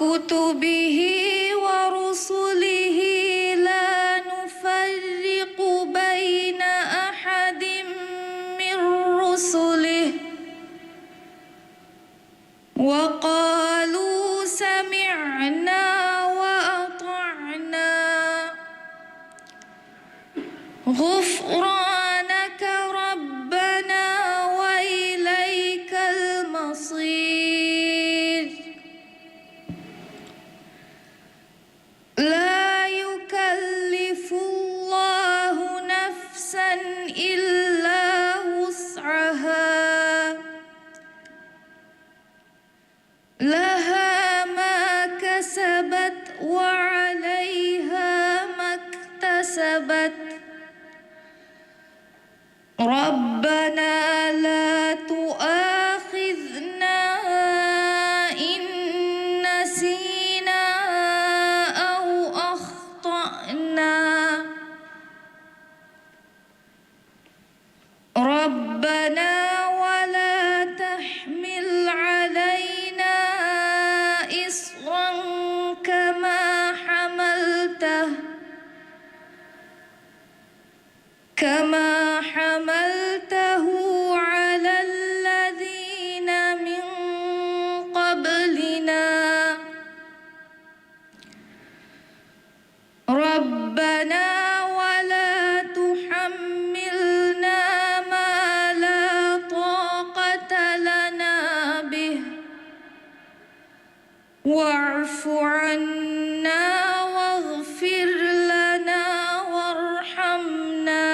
وكتبه ورسله لا نفرق بين أحد من رسله وقالوا سمعنا وأطعنا غفرانك ربنا وإليك المصير لا يكلف الله نفسا إلا وسعها لها ما كسبت وعليها ما اكتسبت ربنا لا تؤاخذنا إن نسينا أو أخطأنا ربنا ولا تحمل علينا إصرا كما حملته على الذين من قبلنا ربنا ولا تحملنا ما لا طاقة لنا به واعف عنا واغفر لنا وارحمنا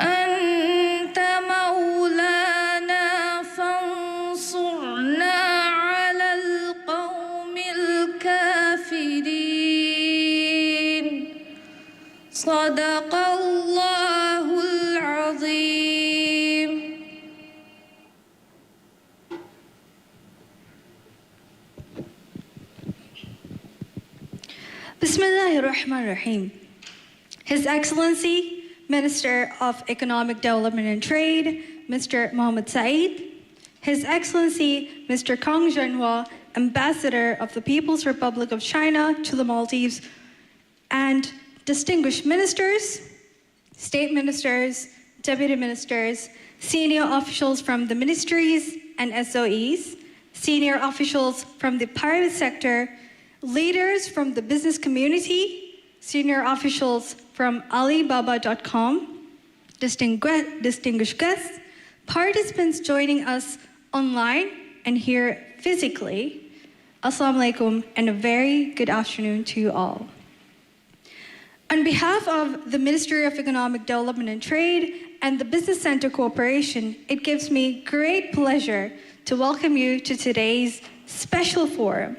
أنت مولانا فانصرنا على القوم الكافرين صدق الله العظيم. Bismillahirrahmanirrahim. His Excellency, Minister of Economic Development and Trade, Mr. Mohammed Saeed, His Excellency, Mr. Kang Zhenhua, Ambassador of the People's Republic of China to the Maldives, and distinguished ministers, state ministers, deputy ministers, senior officials from the ministries and SOEs, senior officials from the private sector, leaders from the business community, senior officials from Alibaba.com, distinguished guests, participants joining us online and here physically, Assalamu alaikum and a very good afternoon to you all. On behalf of the Ministry of Economic Development and Trade and the Business Center Corporation, it gives me great pleasure to welcome you to today's special forum,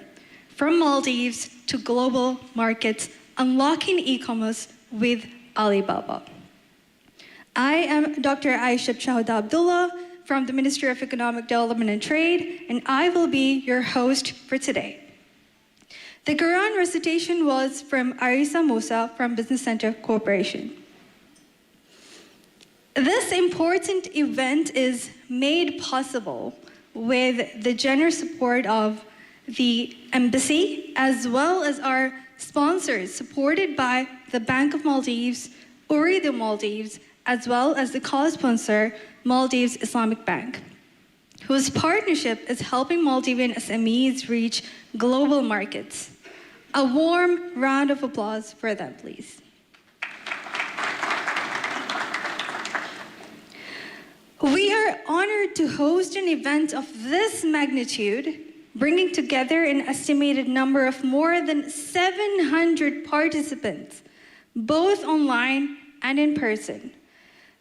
From Maldives to Global Markets, Unlocking E-Commerce with Alibaba. I am Dr. Aisha Shahada Abdullah from the Ministry of Economic Development and Trade, and I will be your host for today. The Quran recitation was from Arisa Musa from Business Center Corporation. This important event is made possible with the generous support of the Embassy, as well as our sponsors, supported by the Bank of Maldives, Uri the Maldives, as well as the co-sponsor, Maldives Islamic Bank, whose partnership is helping Maldivian SMEs reach global markets. A warm round of applause for them, please. We are honored to host an event of this magnitude, bringing together an estimated number of more than 700 participants, both online and in person.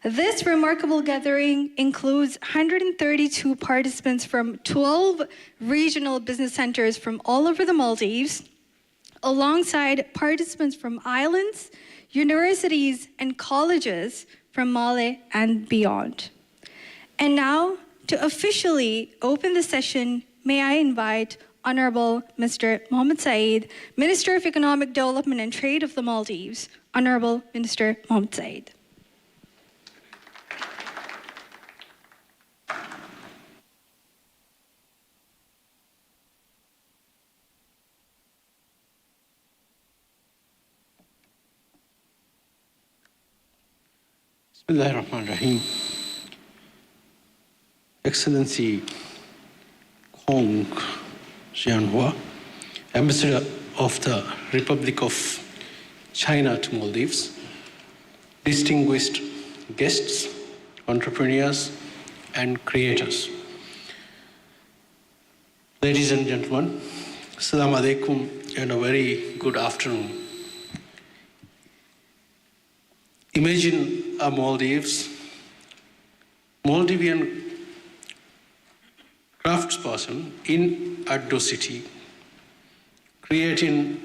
This remarkable gathering includes 132 participants from 12 regional business centers from all over the Maldives, alongside participants from islands, universities, and colleges from Male and beyond. And now, to officially open the session, may I invite Honorable Mr. Mohammed Saeed, Minister of Economic Development and Trade of the Maldives. Honorable Minister Mohammed Saeed. Bismillahirrahmanirrahim. Excellency Kong Jianhua, Ambassador of the Republic of China to Maldives, distinguished guests, entrepreneurs, and creators. Ladies and gentlemen, Assalamu alaikum and a very good afternoon. Imagine a Maldivian craftsperson in Addo city creating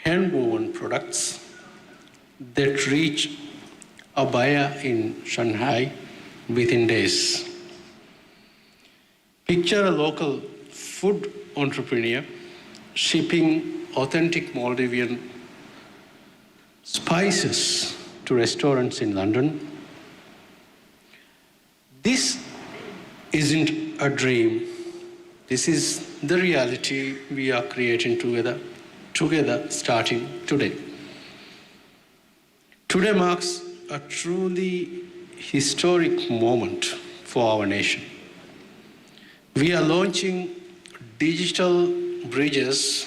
hand-woven products that reach a buyer in Shanghai within days. Picture a local food entrepreneur shipping authentic Maldivian spices to restaurants in London. This isn't a dream. This is the reality we are creating together starting today. Today marks a truly historic moment for our nation. We are launching digital bridges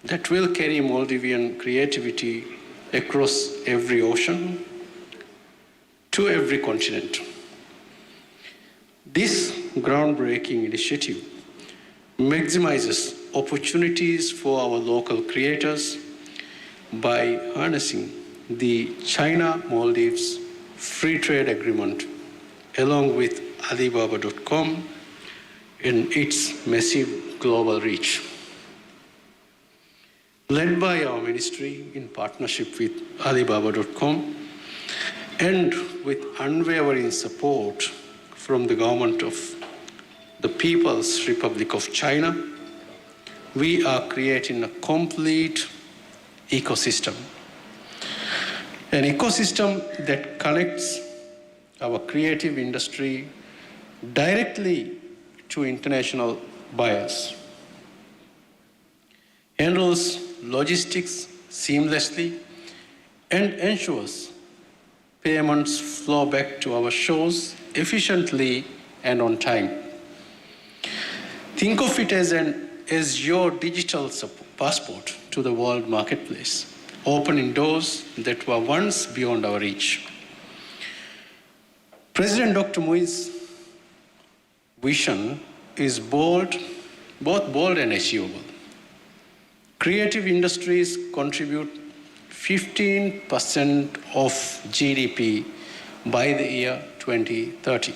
that will carry Maldivian creativity across every ocean to every continent. This groundbreaking initiative maximizes opportunities for our local creators by harnessing the China-Maldives Free Trade Agreement along with Alibaba.com and its massive global reach. Led by our ministry in partnership with Alibaba.com and with unwavering support from the government of the People's Republic of China, we are creating a complete ecosystem. An ecosystem that connects our creative industry directly to international buyers, handles logistics seamlessly, and ensures payments flow back to our shores efficiently and on time. Think of it as your digital passport to the world marketplace, opening doors that were once beyond our reach. President Dr. Mui's vision is both bold and achievable. Creative industries contribute 15% of GDP by the year 2030.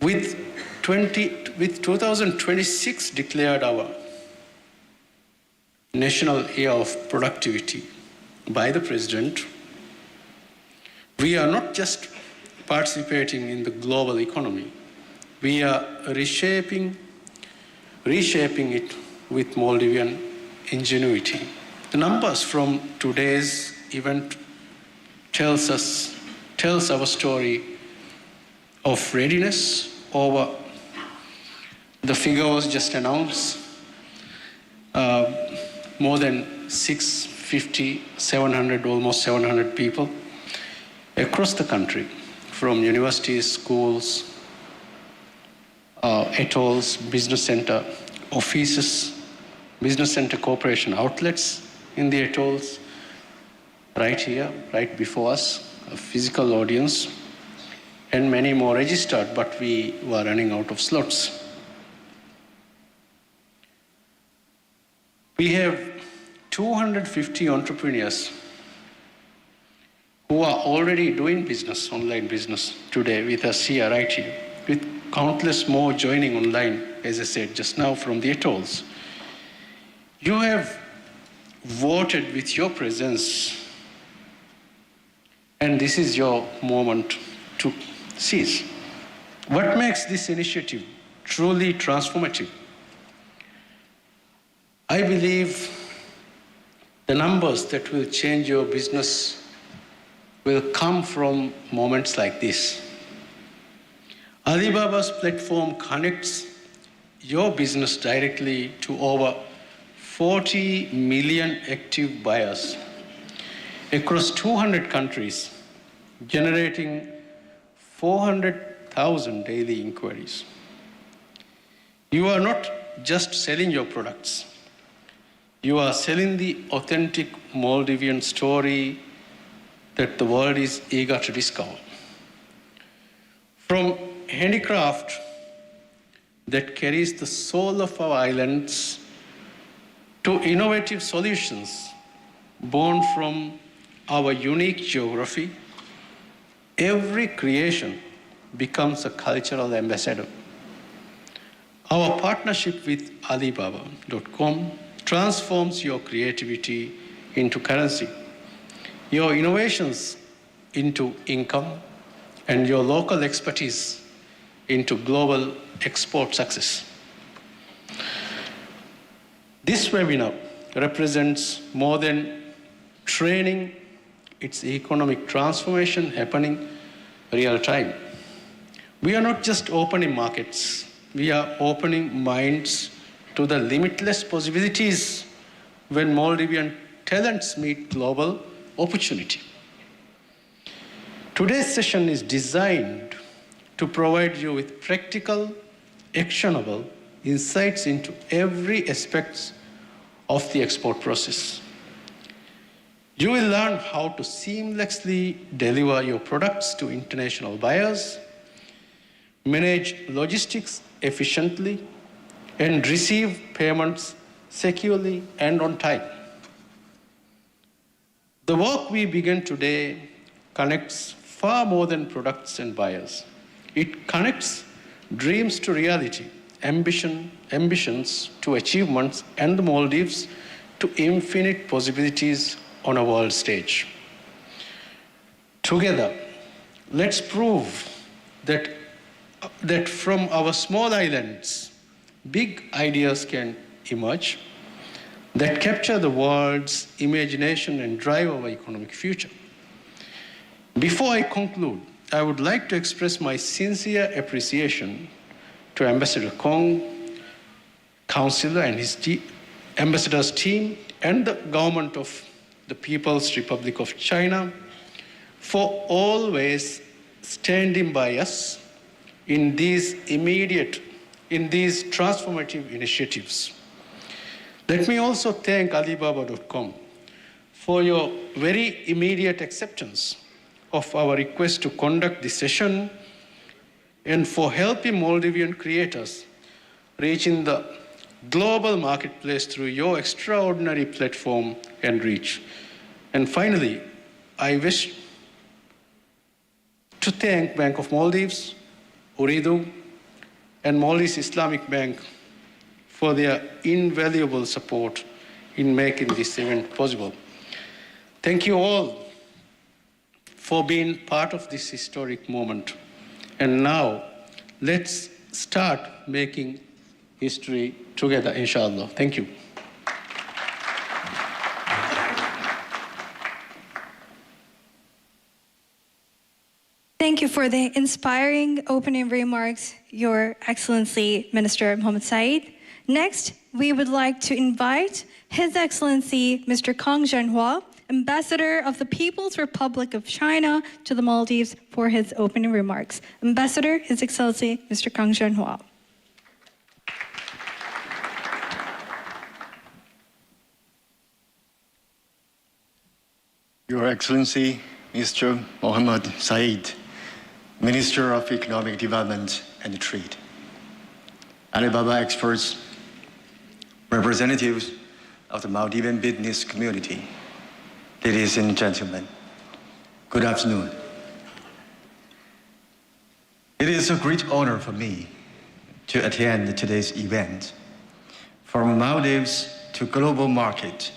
With 2026 declared our National Year of Productivity by the President, we are not just participating in the global economy, we are reshaping it with Maldivian ingenuity. The numbers from today's event tells our story of readiness over the figure was just announced. More than 650, 700, almost 700 people across the country from universities, schools, atolls, business center offices, business center corporation outlets in the atolls, right here, right before us, a physical audience, and many more registered, but we were running out of slots. We have 250 entrepreneurs who are already doing business, online business today with us here, right here, with countless more joining online, as I said just now, from the atolls. You have voted with your presence, and this is your moment to seize. What makes this initiative truly transformative? I believe the numbers that will change your business will come from moments like this. Alibaba's platform connects your business directly to over 40 million active buyers across 200 countries, generating 400,000 daily inquiries. You are not just selling your products. You are selling the authentic Maldivian story that the world is eager to discover. From handicraft that carries the soul of our islands to innovative solutions born from our unique geography, every creation becomes a cultural ambassador. Our partnership with Alibaba.com transforms your creativity into currency, your innovations into income, and your local expertise into global export success. This webinar represents more than training, it's economic transformation happening real time. We are not just opening markets, we are opening minds to the limitless possibilities when Maldivian talents meet global opportunity. Today's session is designed to provide you with practical, actionable insights into every aspect of the export process. You will learn how to seamlessly deliver your products to international buyers, manage logistics efficiently, and receive payments securely and on time. The work we begin today connects far more than products and buyers. It connects dreams to reality, ambitions to achievements, and the Maldives to infinite possibilities on a world stage. Together, let's prove that from our small islands, big ideas can emerge that capture the world's imagination and drive our economic future. Before I conclude, I would like to express my sincere appreciation to Ambassador Kong, Counselor and his ambassador's team, and the government of the People's Republic of China for always standing by us in these transformative initiatives. Let me also thank Alibaba.com for your very immediate acceptance of our request to conduct this session and for helping Maldivian creators reach in the global marketplace through your extraordinary platform and reach. And finally, I wish to thank Bank of Maldives, Ooredoo, and Maldives Islamic Bank for their invaluable support in making this event possible. Thank you all for being part of this historic moment. And now, let's start making history together, inshallah. Thank you. Thank you for the inspiring opening remarks, Your Excellency, Minister Mohammed Said. Next, we would like to invite His Excellency, Mr. Kang Zhenhua, Ambassador of the People's Republic of China to the Maldives, for his opening remarks. Ambassador, His Excellency, Mr. Kang Zhenhua. Your Excellency, Mr. Mohammed Said, Minister of Economic Development and Trade, Alibaba experts, representatives of the Maldivian business community, ladies and gentlemen, good afternoon. It is a great honor for me to attend today's event. From Maldives to global market,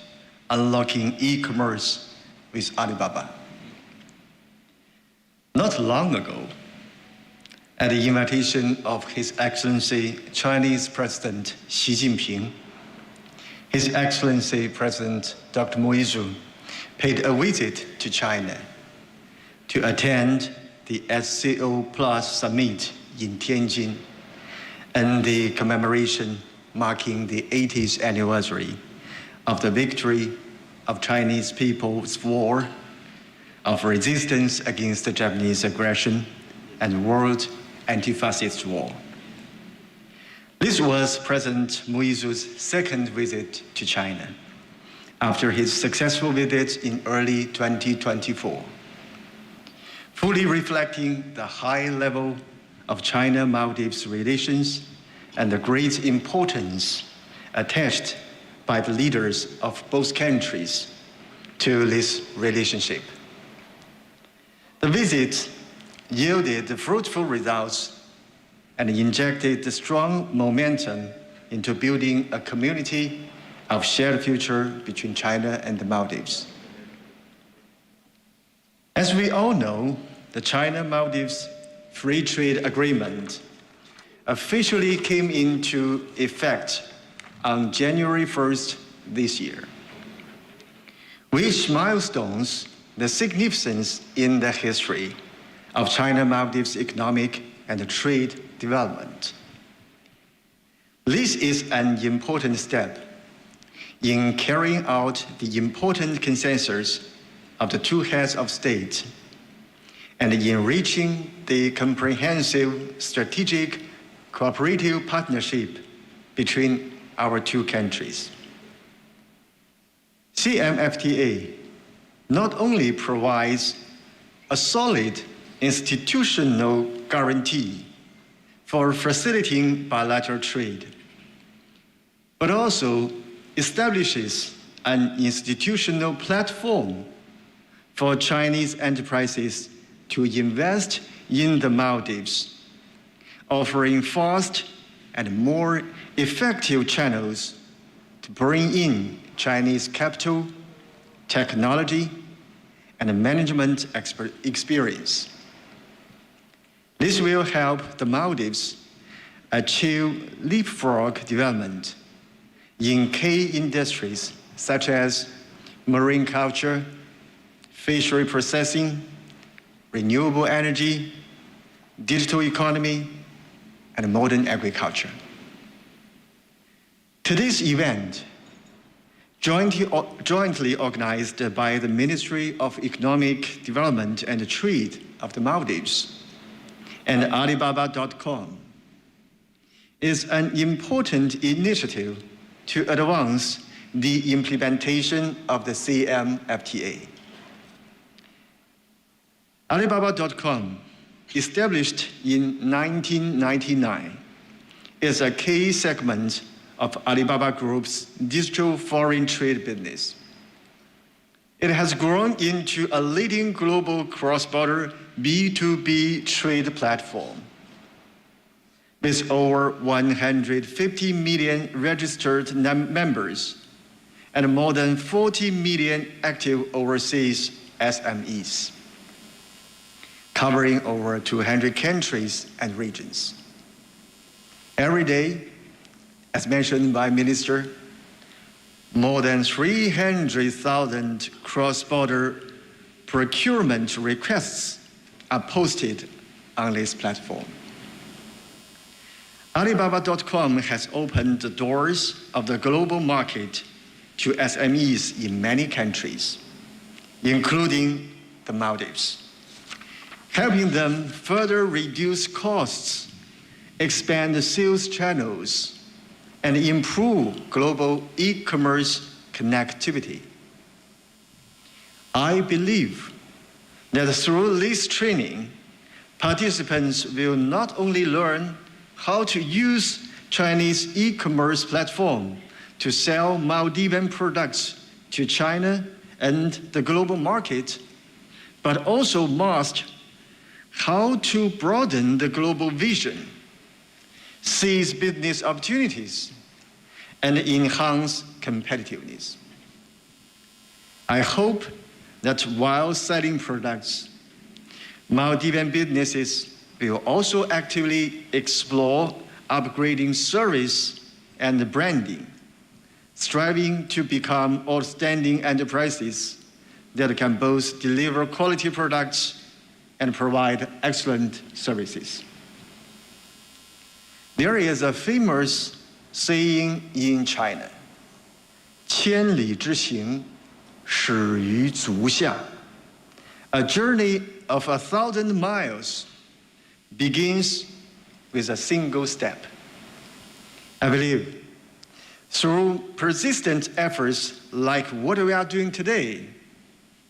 unlocking e-commerce with Alibaba. Not long ago, at the invitation of His Excellency Chinese President Xi Jinping, His Excellency President Dr. Mo Yizhu paid a visit to China to attend the SCO Plus Summit in Tianjin and the commemoration marking the 80th anniversary of the victory of Chinese people's war of resistance against the Japanese aggression and world anti-fascist war. This was President Moïse's second visit to China after his successful visit in early 2024, fully reflecting the high level of China-Maldives relations and the great importance attached by the leaders of both countries to this relationship. The visit yielded fruitful results and injected strong momentum into building a community of shared future between China and the Maldives. As we all know, the China-Maldives Free Trade Agreement officially came into effect on January 1st this year, which milestones the significance in the history of China-Maldives economic and trade development. This is an important step in carrying out the important consensus of the two heads of state and enriching the comprehensive strategic cooperative partnership between our two countries. CMFTA not only provides a solid institutional guarantee for facilitating bilateral trade, but also establishes an institutional platform for Chinese enterprises to invest in the Maldives, offering fast and more effective channels to bring in Chinese capital, technology, and management experience. This will help the Maldives achieve leapfrog development in key industries such as marine culture, fishery processing, renewable energy, digital economy, and modern agriculture. Today's event, jointly organized by the Ministry of Economic Development and Trade of the Maldives and Alibaba.com, is an important initiative to advance the implementation of the CMFTA. Alibaba.com, established in 1999, is a key segment of Alibaba Group's digital foreign trade business. It has grown into a leading global cross-border B2B trade platform with over 150 million registered members and more than 40 million active overseas SMEs, covering over 200 countries and regions. Every day, as mentioned by Minister, more than 300,000 cross-border procurement requests are posted on this platform. Alibaba.com has opened the doors of the global market to SMEs in many countries, including the Maldives, helping them further reduce costs, expand the sales channels, and improve global e-commerce connectivity. I believe that through this training, participants will not only learn how to use Chinese e-commerce platform to sell Maldivian products to China and the global market, but also master how to broaden the global vision, seize business opportunities, and enhance competitiveness. I hope that while selling products, Maldivian businesses will also actively explore upgrading service and branding, striving to become outstanding enterprises that can both deliver quality products and provide excellent services. There is a famous saying in China, 千里之行，始于足下. A journey of 1,000 miles begins with a single step. I believe through persistent efforts like what we are doing today,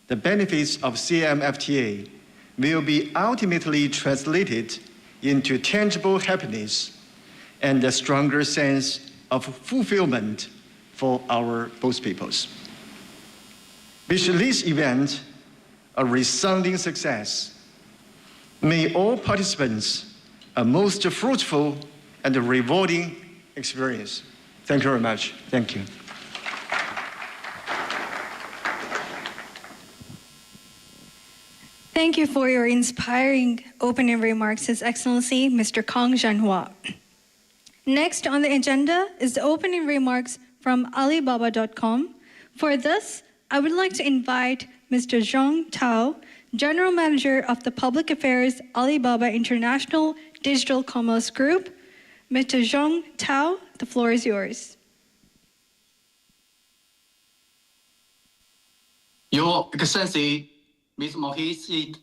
the benefits of CMFTA will be ultimately translated into tangible happiness and a stronger sense of fulfillment for our both peoples. Wish this event a resounding success. May all participants a most fruitful and rewarding experience. Thank you very much. Thank you. Thank you for your inspiring opening remarks, His Excellency, Mr. Kang Zhanhua. Next on the agenda is the opening remarks from Alibaba.com. For this, I would like to invite Mr. Zhong Tao, General Manager of the Public Affairs Alibaba International Digital Commerce Group. Mr. Zhong Tao, the floor is yours. Your Excellency, Ms. Mohi,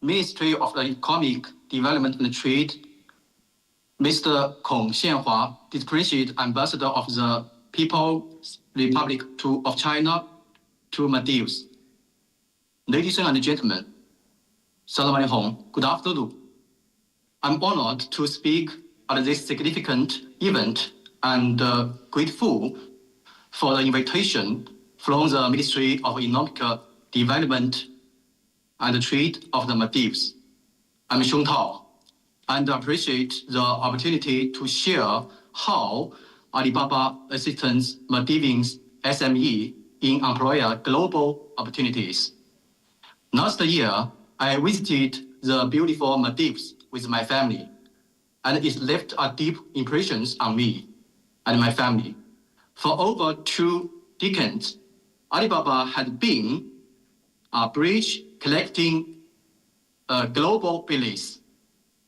Ministry of Economic Development and Trade, Mr. Kong Xianhua, Distinguished Ambassador of the People's Republic of China to Maldives. Ladies and gentlemen, Salam alaikum, good afternoon. I'm honored to speak at this significant event and grateful for the invitation from the Ministry of Economic Development and Trade of the Maldives. I'm Xiong Tao, and appreciate the opportunity to share how Alibaba assists Maldivians SME in employer global opportunities. Last year, I visited the beautiful Maldives with my family, and it left a deep impression on me and my family. For over 2 decades, Alibaba had been a bridge connecting global business.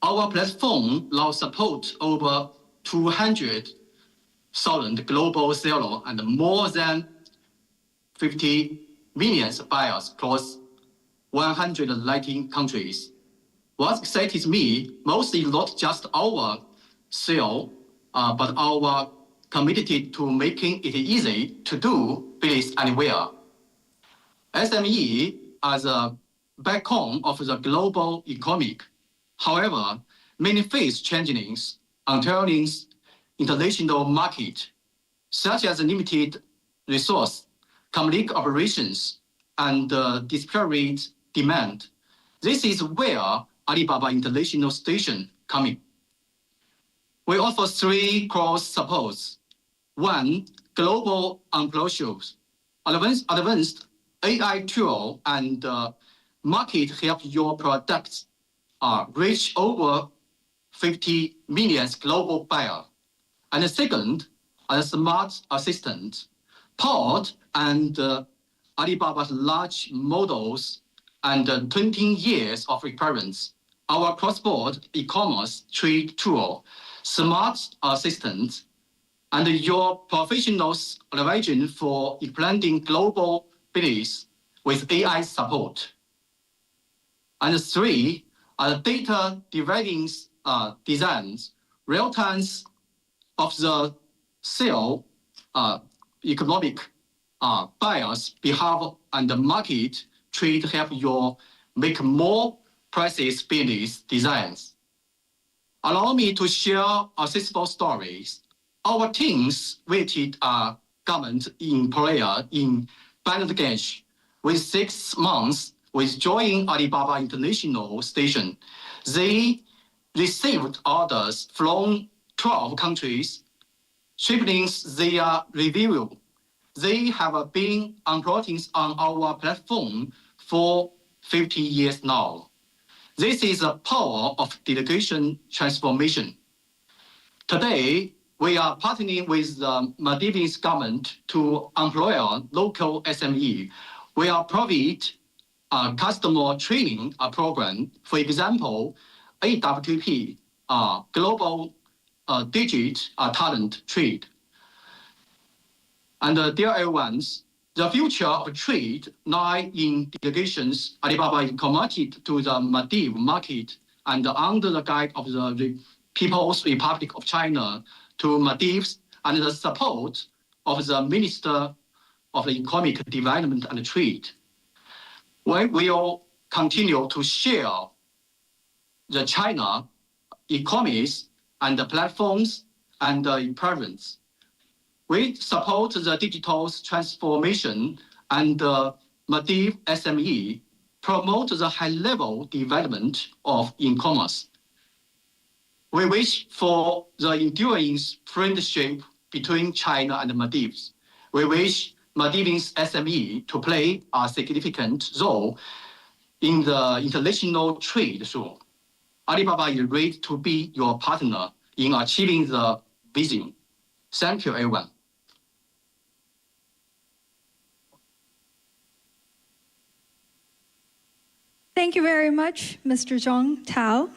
Our platform now supports over 200,000 global sellers and more than 50 million buyers across 119 countries. What excites me most is not just our sale, but our commitment to making it easy to do business anywhere. SME as a backbone of the global economy. However, many face challenges entering international market, such as limited resource, complex operations, and disparate demand. This is where Alibaba International Station come in. We offer 3 core supports. 1, global employers, advanced AI tool and market help your products reach over 50 million global buyers. And the second, a smart assistant, powered and Alibaba's large models and 20 years of experience. Our cross-border e-commerce trade tool, smart assistant, and your professionals' advision for implementing global business with AI support. And 3, data deriving designs, real times of the sale economic buyers behalf and the market trade help you make more precise business designs. Allow me to share accessible stories. Our teams visited a government employer in Bangladesh with 6 months with joining Alibaba International Station. They received orders from 12 countries, tripling their revenue. They have been operating on our platform for 50 years now. This is the power of delegation transformation. Today, we are partnering with the Maldives government to employ local SME. We are provide a customer training program, for example, AWP, Global Digit Talent Trade. And dear everyone, The future of trade lies in delegations Alibaba is committed to the Maldives market and under the guide of the People's Republic of China to Maldives and the support of the Minister of Economic Development and Trade. We will continue to share the China economies and the platforms and the preference. We support the digital transformation and the Maldives SME, promote the high-level development of e-commerce. We wish for the enduring friendship between China and Maldives. We wish Maldives SME to play a significant role in the international trade zone. Alibaba is ready to be your partner in achieving the vision. Thank you, everyone. Thank you very much, Mr. Zhong Tao.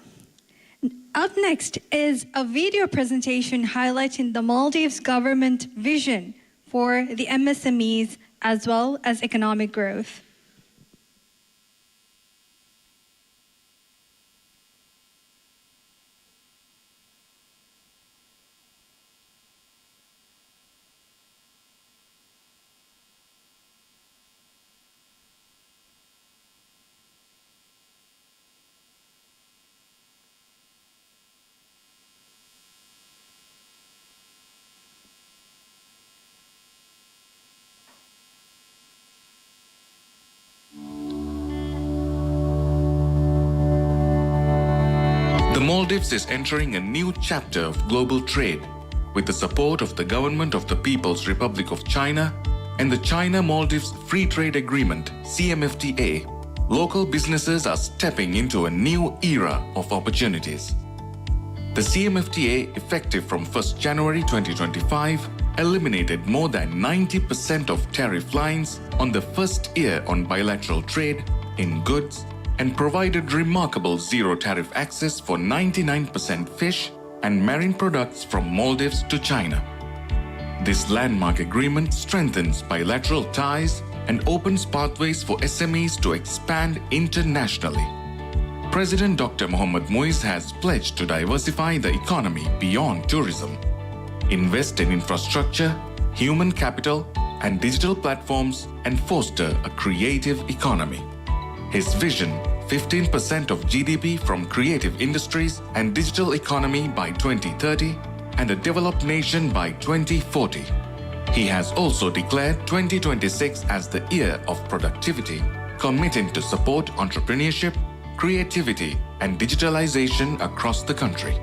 Up next is a video presentation highlighting the Maldives government vision for the MSMEs as well as economic growth. The Maldives is entering a new chapter of global trade with the support of the Government of the People's Republic of China and the China-Maldives Free Trade Agreement (CMFTA. Local businesses are stepping into a new era of opportunities. The CMFTA, effective from 1st January 2025, eliminated more than 90% of tariff lines on the first year on bilateral trade in goods and provided remarkable zero-tariff access for 99% fish and marine products from Maldives to China. This landmark agreement strengthens bilateral ties and opens pathways for SMEs to expand internationally. President Dr. Mohamed Muiz has pledged to diversify the economy beyond tourism, invest in infrastructure, human capital, and digital platforms, and foster a creative economy. His vision, 15% of GDP from creative industries and digital economy by 2030 and a developed nation by 2040. He has also declared 2026 as the year of productivity, committing to support entrepreneurship, creativity, and digitalization across the country.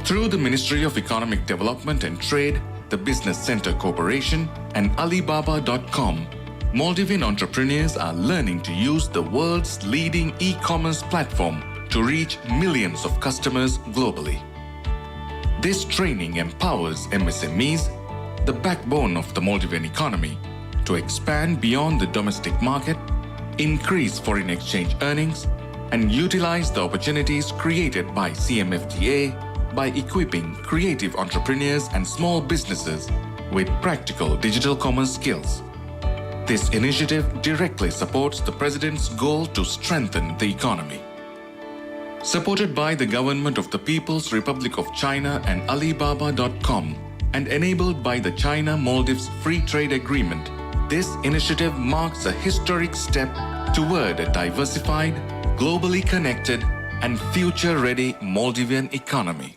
Through the Ministry of Economic Development and Trade, the Business Center Corporation, and Alibaba.com, Maldivian entrepreneurs are learning to use the world's leading e-commerce platform to reach millions of customers globally. This training empowers MSMEs, the backbone of the Maldivian economy, to expand beyond the domestic market, increase foreign exchange earnings, and utilize the opportunities created by CMFTA by equipping creative entrepreneurs and small businesses with practical digital commerce skills. This initiative directly supports the President's goal to strengthen the economy. Supported by the Government of the People's Republic of China and Alibaba.com and enabled by the China-Maldives Free Trade Agreement, this initiative marks a historic step toward a diversified, globally connected, and future-ready Maldivian economy.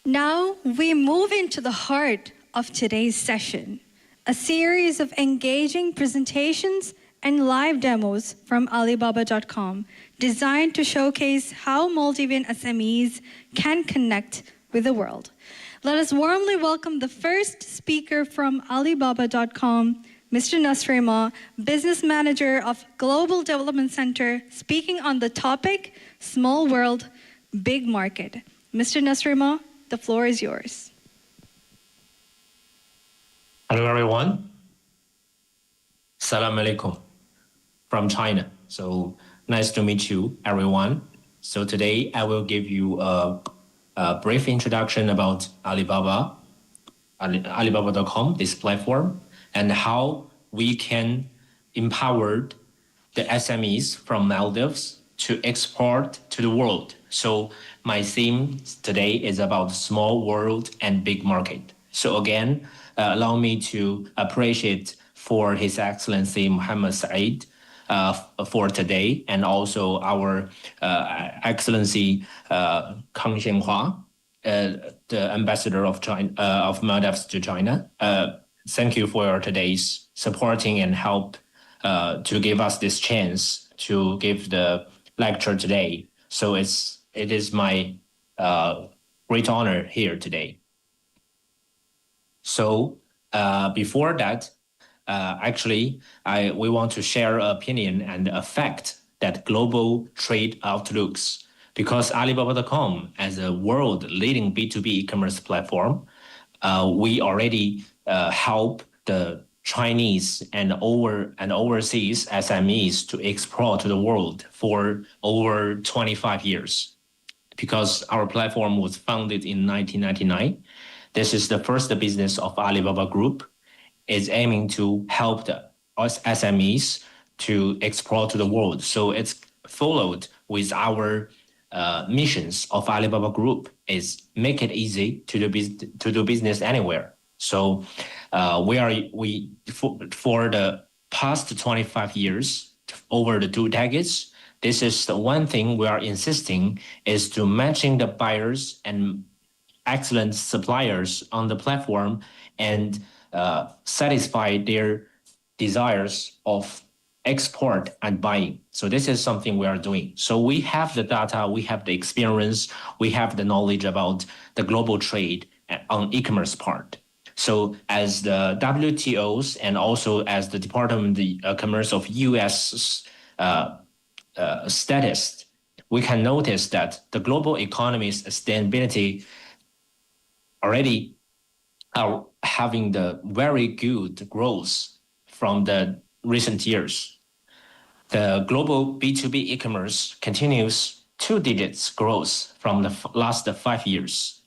Now we move into the heart of today's session, a series of engaging presentations and live demos from Alibaba.com designed to showcase how Maldivian SMEs can connect with the world. Let us warmly welcome the first speaker from Alibaba.com, Mr. Nasrima, Business Manager of Global Development Center, speaking on the topic, Small World, Big Market. Mr. Nasrima, the floor is yours. Hello, everyone. Salam alaikum from China. So nice to meet you, everyone. So today I will give you a a brief introduction about Alibaba, Alibaba.com, this platform, and how we can empower the SMEs from Maldives to export to the world. So my theme today is about small world and big market. So again, allow me to appreciate for His Excellency Muhammad Said for today, and also our Excellency Kang Xianhua, the ambassador of China, of Maldives to China. Thank you for your today's supporting and help to give us this chance to give the lecture today. So it is my great honor here today. So before that, actually, we want to share an opinion and a fact that global trade outlooks, because Alibaba.com as a world leading B2B e-commerce platform, we already help the Chinese and overseas SMEs to export to the world for over 25 years. Because our platform was founded in 1999, this is the first business of Alibaba Group, is aiming to help the SMEs to export to the world. So it's followed with our missions of Alibaba Group is make it easy to do business anywhere. So for the past 25 years, over the 2 decades, this is the one thing we are insisting is to matching the buyers and excellent suppliers on the platform and satisfy their desires of export and buying. So this is something we are doing. So we have the data, we have the experience, we have the knowledge about the global trade on e-commerce part. So as the WTOs and also as the Department of Commerce of US status, we can notice that the global economy's sustainability already are having the very good growth from the recent years. The global B2B e-commerce continues 2 digits growth from the last 5 years.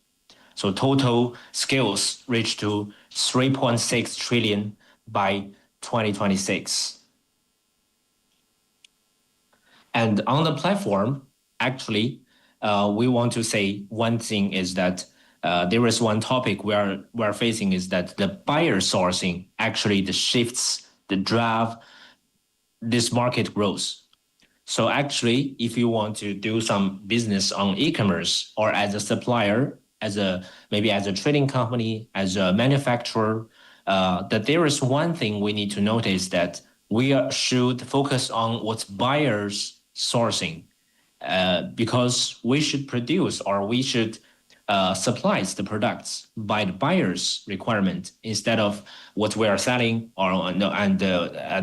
So total scales reach to 3.6 trillion by 2026. And on the platform, actually, we want to say one thing is that there is one topic we're facing is that the buyer sourcing actually the shifts the drive this market growth. So actually, if you want to do some business on e-commerce or as a supplier, maybe as a trading company, as a manufacturer, that there is one thing we need to notice that we should focus on what's buyers sourcing, because we should produce or we should supplies the products by the buyer's requirement instead of what we are selling and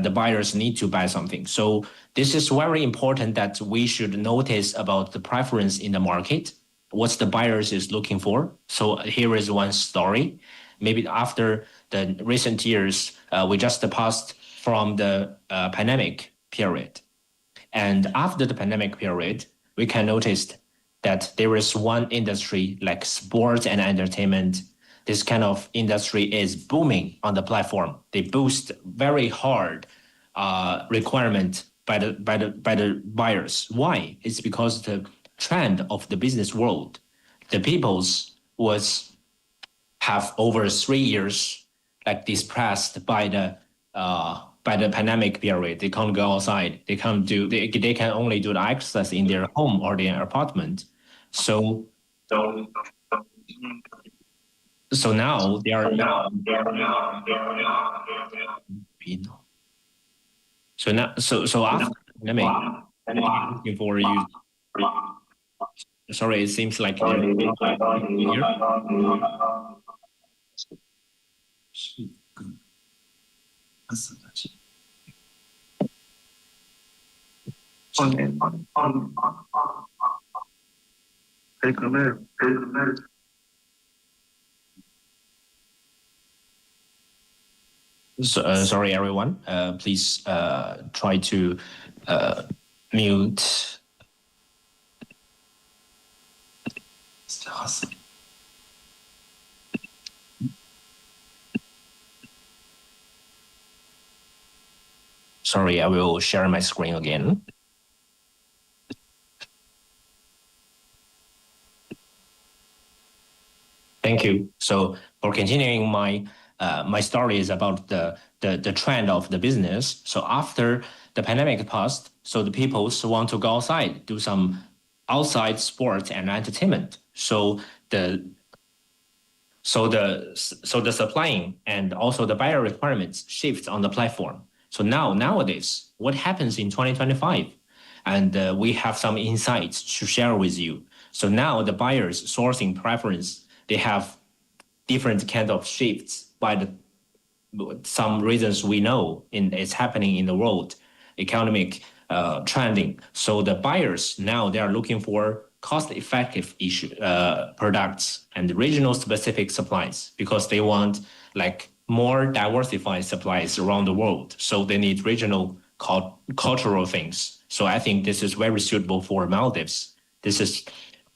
the buyers need to buy something. So this is very important that we should notice about the preference in the market, what the buyers is looking for. So here is one story. Maybe after the recent years, we just passed from the pandemic period. And after the pandemic period, we can notice that there is one industry like sports and entertainment. This kind of industry is booming on the platform. They boost very hard requirement by the buyers. Why? It's because the trend of the business world, the peoples have over 3 years like depressed by the pandemic period. They can't go outside. They can only do the exercise in their home or their apartment. So now they are so after the pandemic, looking for you. Sorry, it seems like they're here. Sorry, everyone. Please try to mute. Sorry, I will share my screen again. Thank you. So for continuing my story is about the trend of the business. So after the pandemic passed, so the people want to go outside, do some outside sports and entertainment. So the supplying and also the buyer requirements shift on the platform. So nowadays, what happens in 2025? And we have some insights to share with you. So now the buyers sourcing preference, they have different kind of shifts by some reasons we know it's happening in the world, economic trending. So the buyers now they are looking for cost-effective products and regional specific supplies because they want like more diversified supplies around the world. So they need regional cultural things. So I think this is very suitable for Maldives. This is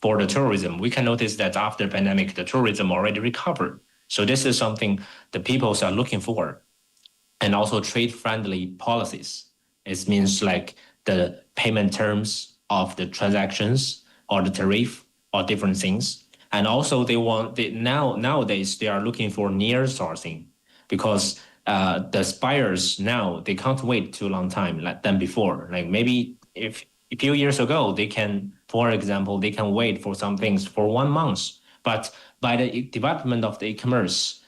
for the tourism. We can notice that after pandemic, the tourism already recovered. So this is something the peoples are looking for. And also trade-friendly policies. It means like the payment terms of the transactions or the tariff or different things. And also nowadays they are looking for near sourcing because the buyers now they can't wait too long time than before. Like maybe if a few years ago they can, for example, they can wait for some things for 1 month. But by the development of the e-commerce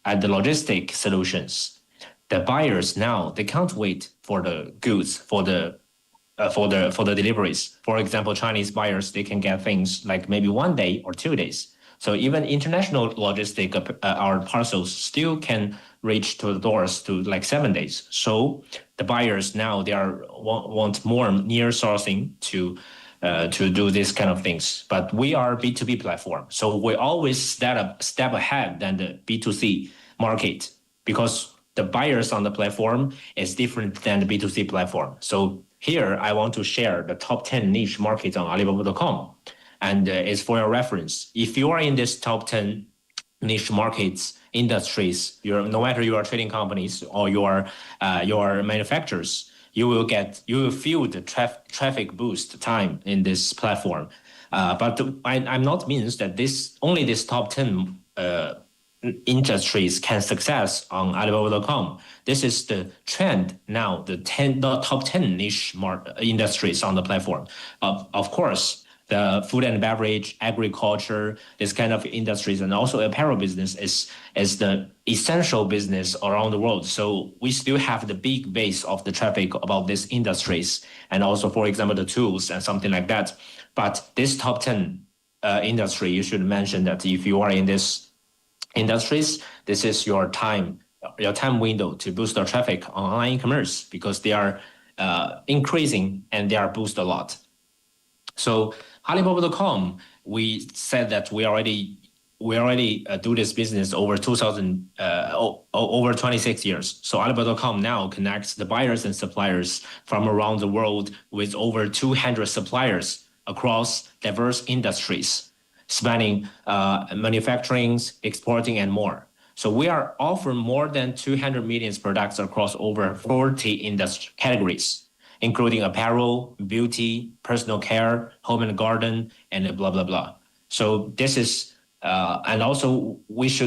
and the logistic solutions, the buyers now they can't wait for the goods for the deliveries. For example, Chinese buyers they can get things like maybe 1 day or 2 days. So even international logistic our parcels still can reach to the doors to like 7 days. So the buyers now they want more near sourcing to do this kind of things. But we are B2B platform, so we always step ahead than the B2C market because the buyers on the platform is different than the B2C platform. So here I want to share the top 10 niche markets on Alibaba.com, and it's for your reference. If you are in this top 10 niche markets industries, no matter you are trading companies or your manufacturers, you will feel the traffic boost time in this platform. But I'm not means that only this top 10 industries can success on Alibaba.com. This is the trend now, the top 10 niche industries on the platform. Of course, the food and beverage, agriculture, this kind of industries, and also apparel business is the essential business around the world. So we still have the big base of the traffic about these industries, and also, for example, the tools and something like that. But this top 10 industry, you should mention that if you are in this industries, this is your time window to boost the traffic on online commerce because they are increasing and they are boosted a lot. So Alibaba.com, we said that we already do this business over 26 years. So Alibaba.com now connects the buyers and suppliers from around the world with over 200 suppliers across diverse industries, spanning manufacturing, exporting, and more. So we are offering more than 200 million products across over 40 industry categories, including apparel, beauty, personal care, home and garden, and blah, blah, blah. So this is, and also which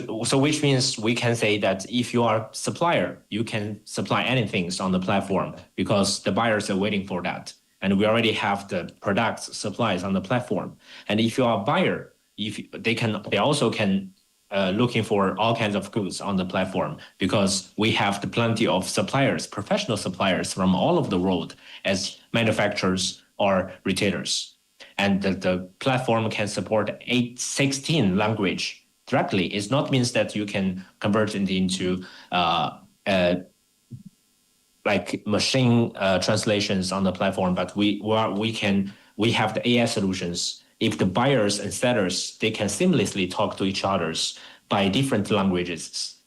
means we can say that if you are a supplier, you can supply anything on the platform because the buyers are waiting for that. And we already have the products, supplies on the platform. And if you are a buyer, they also can looking for all kinds of goods on the platform because we have plenty of suppliers, professional suppliers from all over the world as manufacturers or retailers. And the platform can support 16 language directly. It not means that you can convert it into like machine translations on the platform, but we have the AI solutions. If the buyers and sellers, they can seamlessly talk to each others by different languages.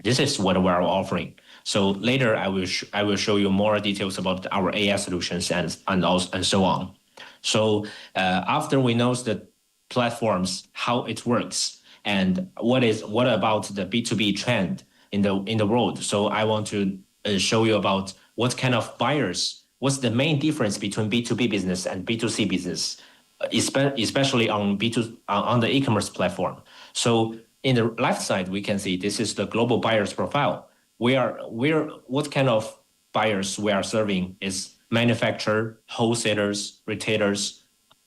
This is what we're offering. So later I will show you more details about our AI solutions and so on. So after we know that platforms, how it works, and what about the B2B trend in the world. So I want to show you about what kind of buyers, what's the main difference between B2B business and B2C business, especially on on the e-commerce platform. So in the left side, we can see this is the global buyers profile. What kind of buyers we are serving is manufacturer, wholesalers, retailers,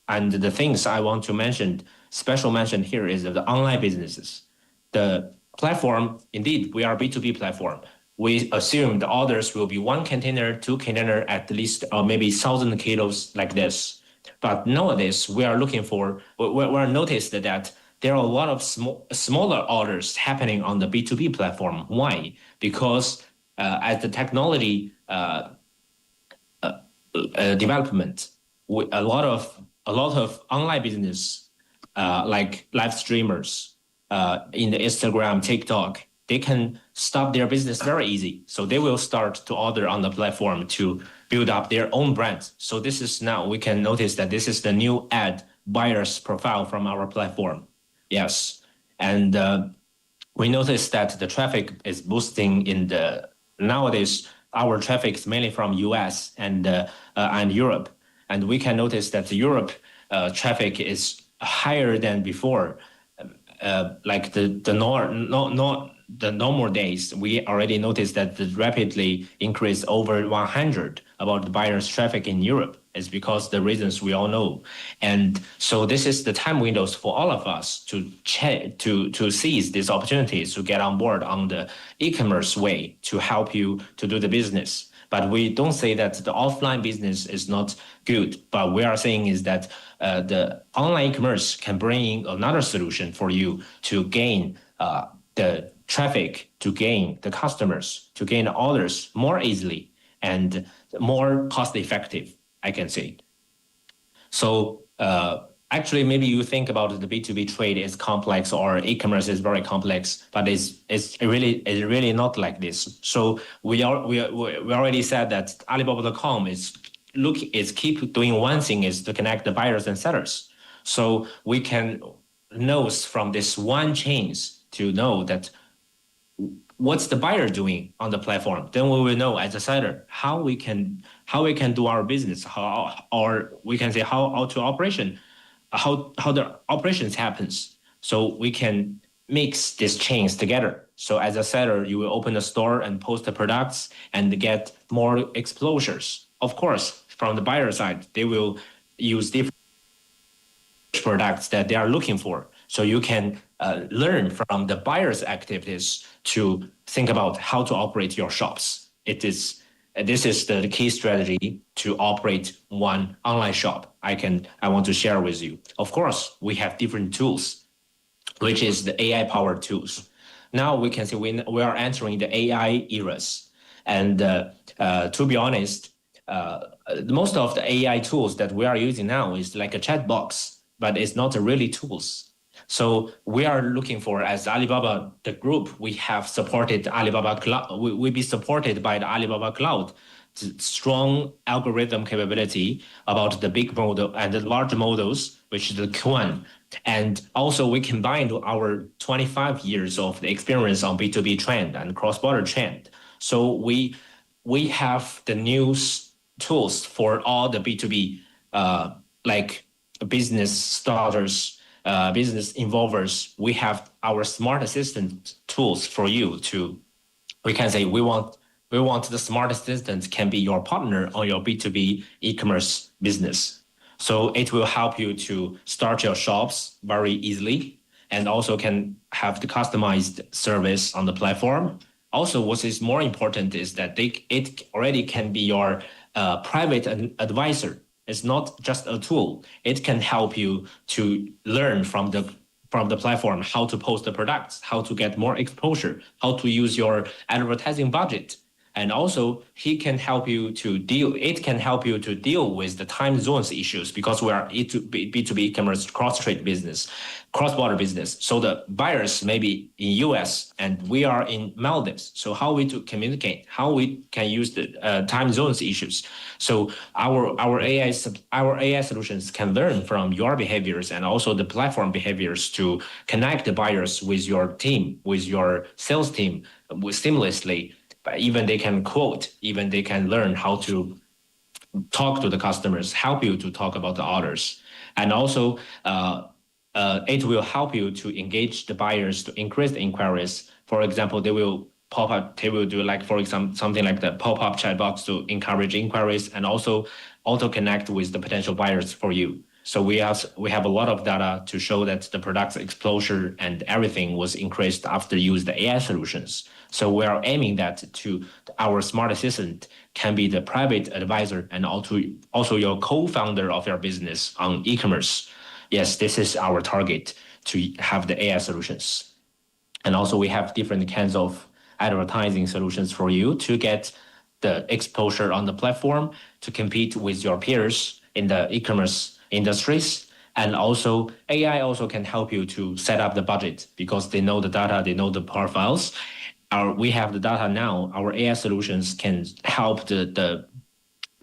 and the things I want to mention, special mention here is the online businesses. The platform, indeed, we are B2B platform. We assume the orders will be 1 container, 2 container, at least, or maybe 1,000 kilos like this. But nowadays, we are noticed that there are a lot of smaller orders happening on the B2B platform. Why? Because as the technology development, a lot of online business like live streamers in the Instagram, TikTok, they can start their business very easy. So they will start to order on the platform to build up their own brand. So this is now, we can notice that this is the new ad buyers profile from our platform. Yes. And we noticed that the traffic is boosting nowadays, our traffic is mainly from US and Europe. And we can notice that the Europe traffic is higher than before. Like the normal days, we already noticed that the rapidly increased over 100 about the buyers traffic in Europe. It's because the reasons we all know. And so this is the time windows for all of us to seize these opportunities to get on board on the e-commerce way to help you to do the business. But we don't say that the offline business is not good. But we are saying is that the online commerce can bring in another solution for you to gain the traffic, to gain the customers, to gain the orders more easily and more cost effective, I can say. So actually, maybe you think about the B2B trade is complex or e-commerce is very complex, but it's really not like this. So we already said that Alibaba.com is keep doing one thing, is to connect the buyers and sellers. So we can know from this one change to know that what's the buyer doing on the platform. Then we will know as a seller how we can do our business, or we can say how the operations happens. So we can mix these chains together. So as a seller, you will open a store and post the products and get more exposures. Of course, from the buyer side, they will use different products that they are looking for. So you can learn from the buyer's activities to think about how to operate your shops. This is the key strategy to operate one online shop. I want to share with you. Of course, we have different tools, which is the AI-powered tools. Now we can see we are entering the AI eras. And to be honest, most of the AI tools that we are using now is like a chat box, but it's not really tools. So we are looking for, as Alibaba, the group, we have supported Alibaba Cloud. We be supported by the Alibaba Cloud, strong algorithm capability about the big model and the large models, which is the Q1. And also we combined our 25 years of the experience on B2B trend and cross-border trend. So we have the new tools for all the B2B, like business starters, business involvers. We have our smart assistant tools for you we can say we want the smart assistant can be your partner on your B2B e-commerce business. So it will help you to start your shops very easily and also can have the customized service on the platform. Also, what is more important is that it already can be your private advisor. It's not just a tool. It can help you to learn from the platform how to post the products, how to get more exposure, how to use your advertising budget. And also he can help you to deal, it can help you to deal with the time zones issues because we are B2B e-commerce cross-trade business, cross-border business. So the buyers may be in US and we are in Maldives. So how we to communicate, how we can use the time zones issues. So our AI solutions can learn from your behaviors and also the platform behaviors to connect the buyers with your team, with your sales team, seamlessly. But even they can quote, even they can learn how to talk to the customers, help you to talk about the orders. And also it will help you to engage the buyers to increase the inquiries. For example, they will pop up, they will do like, for example, something like the pop-up chat box to encourage inquiries and also auto connect with the potential buyers for you. So we have a lot of data to show that the product's exposure and everything was increased after use the AI solutions. So we are aiming that to our smart assistant can be the private advisor and also your co-founder of your business on e-commerce. Yes, this is our target to have the AI solutions. And also we have different kinds of advertising solutions for you to get the exposure on the platform to compete with your peers in the e-commerce industries. And also AI also can help you to set up the budget because they know the data, they know the profiles. We have the data now. Our AI solutions can help the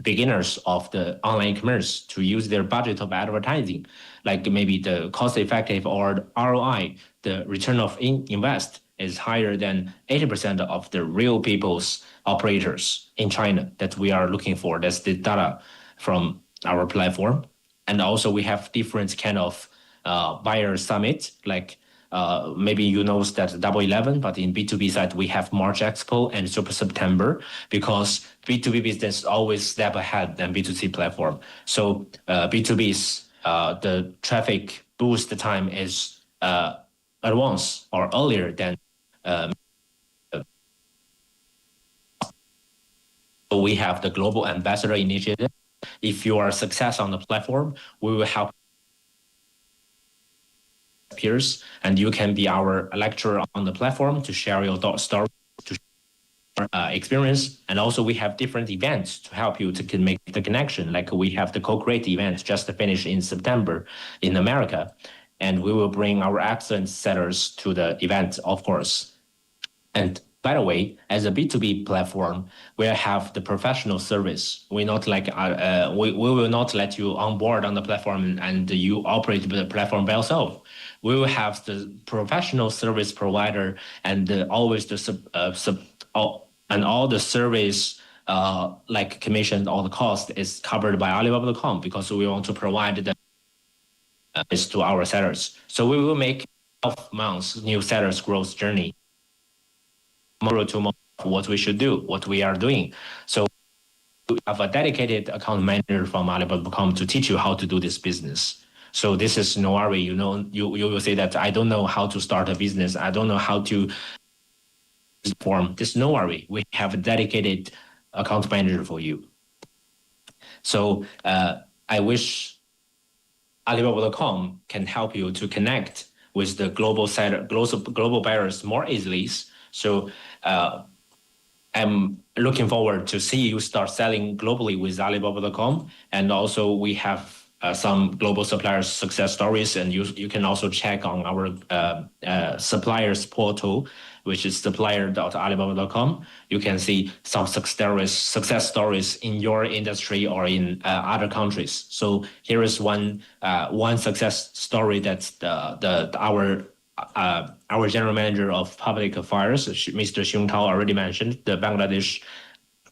beginners of the online commerce to use their budget of advertising, like maybe the cost effective or ROI, the return of invest is higher than 80% of the real people's operators in China that we are looking for. That's the data from our platform. And also we have different kind of buyer summit, like maybe you know that Double 11, but in B2B side, we have March Expo and Super September because B2B business always step ahead than B2C platform. So B2B's the traffic boost time is advanced or earlier than we have the Global Ambassador Initiative. If you are a success on the platform, we will help peers, and you can be our lecturer on the platform to share your story, to share experience. And also we have different events to help you to make the connection. Like we have the co-create event just finished in September in America, and we will bring our excellent sellers to the event, of course. And by the way, as a B2B platform, we have the professional service. We not like we will not let you on board on the platform and you operate the platform by yourself. We will have the professional service provider and always the and all the service like commission, all the cost is covered by Alibaba.com because we want to provide the is to our sellers. So we will make 12 months new sellers growth journey. Tomorrow to what we should do, what we are doing. So we have a dedicated account manager from Alibaba.com to teach you how to do this business. So this is no worry. You know, you will say that I don't know how to start a business. I don't know how to form. This no worry. We have a dedicated account manager for you. So I wish Alibaba.com can help you to connect with the global buyers more easily. So I'm looking forward to see you start selling globally with Alibaba.com. And also we have some global suppliers success stories, and you can also check on our suppliers portal, which is supplier.alibaba.com. You can see some success stories in your industry or in other countries. So here is one success story that our general manager of public affairs, Mr. Xiong Tao, already mentioned the Bangladesh,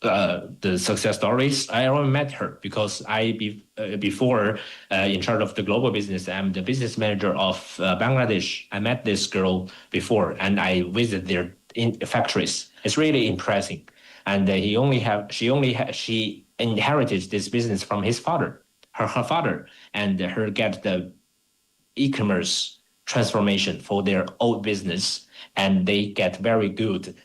the success stories. I already met her because before in charge of the global business, I'm the business manager of Bangladesh. I met this girl before and I visited their factories. It's really impressive. And she inherited this business from his father, her father, and her get the e-commerce transformation for their old business, and they get very good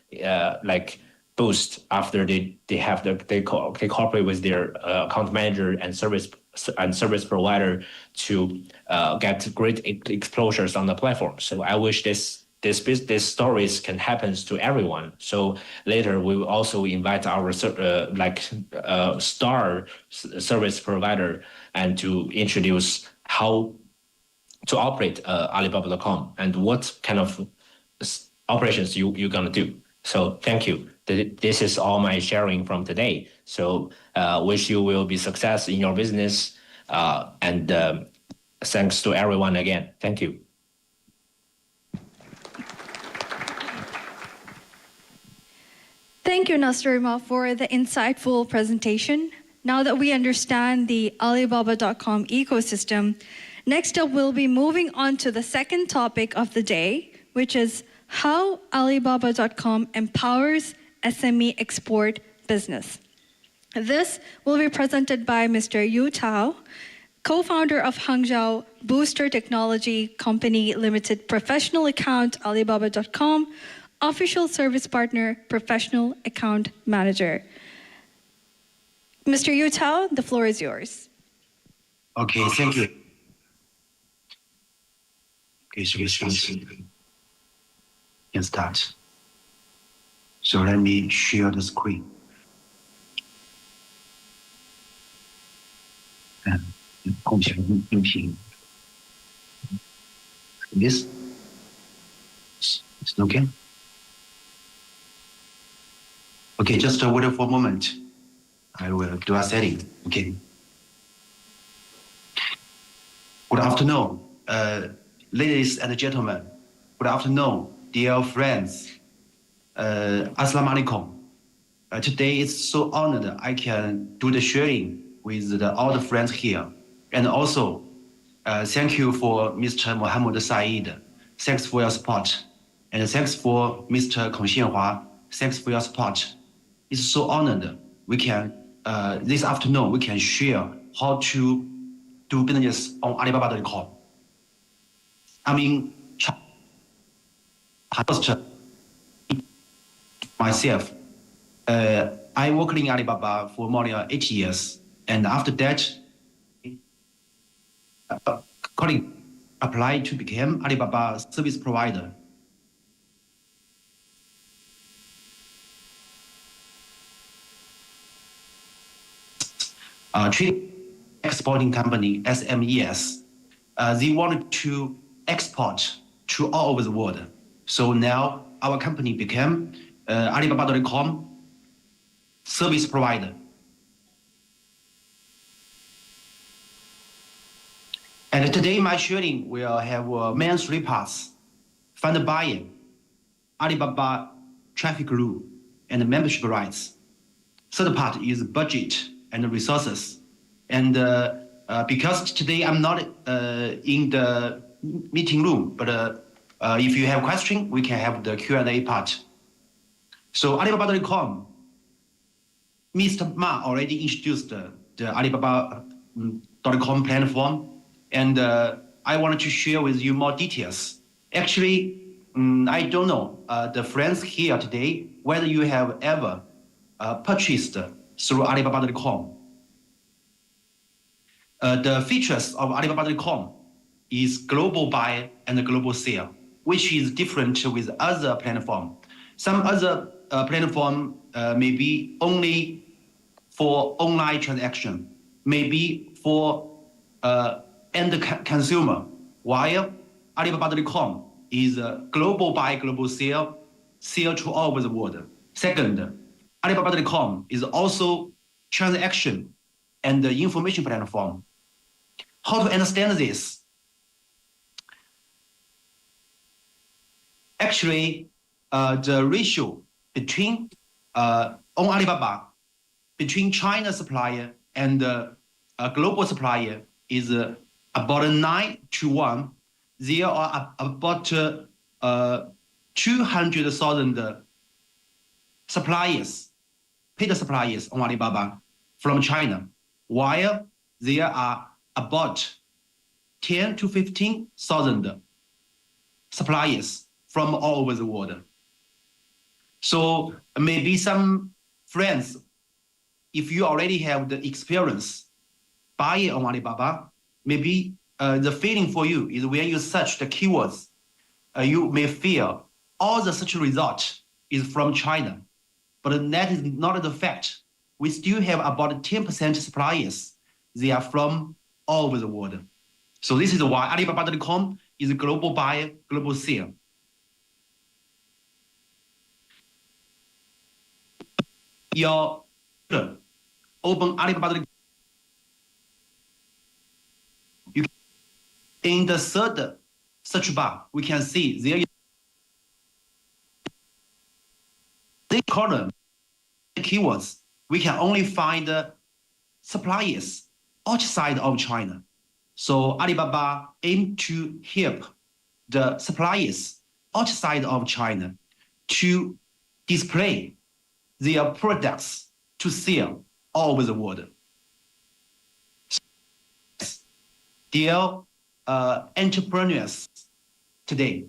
like boost after they cooperate with their account manager and service provider to get great exposures on the platform. So I wish this these stories can happen to everyone. So later we will also invite our star service provider and to introduce how to operate Alibaba.com and what kind of operations you're gonna do. So thank you. This is all my sharing from today. So wish you will be success in your business and thanks to everyone again. Thank you. Thank you, Nasrima, for the insightful presentation. Now that we understand the Alibaba.com ecosystem, next up we'll be moving on to the second topic of the day, which is how Alibaba.com empowers SME export business. This will be presented by Mr. Yu Tao, co-founder of Hangzhou Booster Technology Company Limited Professional Account Alibaba.com, official service partner, professional account manager. Mr. Yu Tao, the floor is yours. Okay, thank you. Okay, so let's can start. So let me share the screen. And this is okay. Okay, just wait for a moment. I will do a setting. Okay. Good afternoon, ladies and gentlemen. Good afternoon, dear friends. Assalamu alaikum. Today it's so honored I can do the sharing with all the friends here. And also, thank you for Mr. Mohammed Saeed. Thanks for your support. And thanks for Mr. Kong Xianhua. Thanks for your support. It's so honored we can, this afternoon, we can share how to do business on Alibaba.com. I mean, myself, I worked in Alibaba for more than 8 years. And after that, colleague applied to become Alibaba service provider. Trade exporting company, SMES, they wanted to export to all over the world. So now our company became Alibaba.com service provider. And today my sharing will have main three parts: find a buyer, Alibaba traffic rule, and membership rights. Third part is budget and resources. And because today I'm not in the meeting room, but if you have questions, we can have the Q&A part. So Alibaba.com, Mr. Ma already introduced the Alibaba.com platform, and I wanted to share with you more details. Actually, I don't know the friends here today whether you have ever purchased through Alibaba.com. The features of Alibaba.com is global buy and global sale, which is different with other platforms. Some other platform may be only for online transaction, maybe for end consumer, while Alibaba.com is a global buy, global sale, sale to all over the world. Second, Alibaba.com is also transaction and the information platform. How to understand this? Actually, the ratio between on Alibaba between China supplier and a global supplier is about 9-1. There are about 200,000 suppliers, paid suppliers on Alibaba from China, while there are about 10 to 15,000 suppliers from all over the world. So maybe some friends, if you already have the experience buying on Alibaba, maybe the feeling for you is when you search the keywords, you may feel all the search result is from China, but that is not the fact. We still have about 10% suppliers. They are from all over the world. So this is why Alibaba.com is a global buyer, global seller. Your open Alibaba.com. In the third search bar, we can see there is this column keywords. We can only find suppliers outside of China. So Alibaba aim to help the suppliers outside of China to display their products to sell all over the world. Dear entrepreneurs today,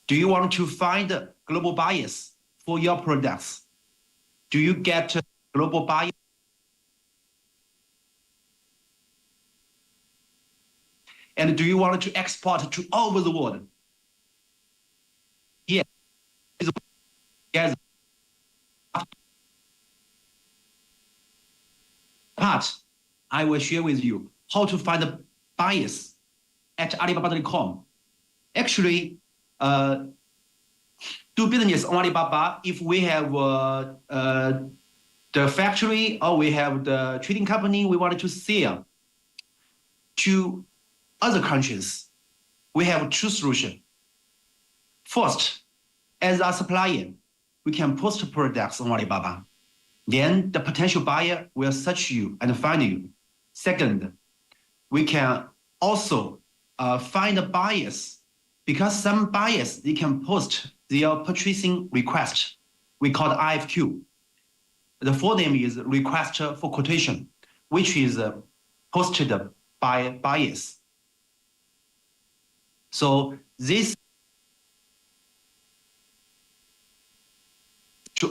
do you want to find global buyers for your products? Do you get global buyers? And do you want to export to all over the world? Yes. Yes. Part, I will share with you how to find buyers at Alibaba.com. Actually, do business on Alibaba if we have the factory or we have the trading company we want to sell to other countries. We have two solutions. First, as a supplier, we can post products on Alibaba. Then the potential buyer will search you and find you. Second, we can also find the buyers, because some buyers, they can post their purchasing request. We call it IFQ. The full name is Request for Quotation, which is posted by buyers. So this to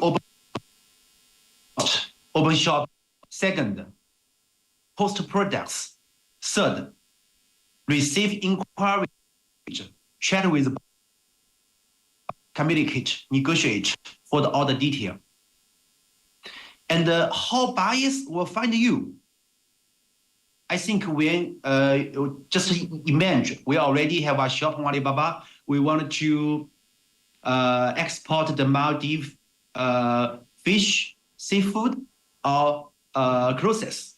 open shop. Second, post products. Third, receive inquiry, chat with, communicate, negotiate for the order detail. And how buyers will find you? I think we just imagine we already have a shop on Alibaba. We want to export the Maldives fish, seafood, or clothes.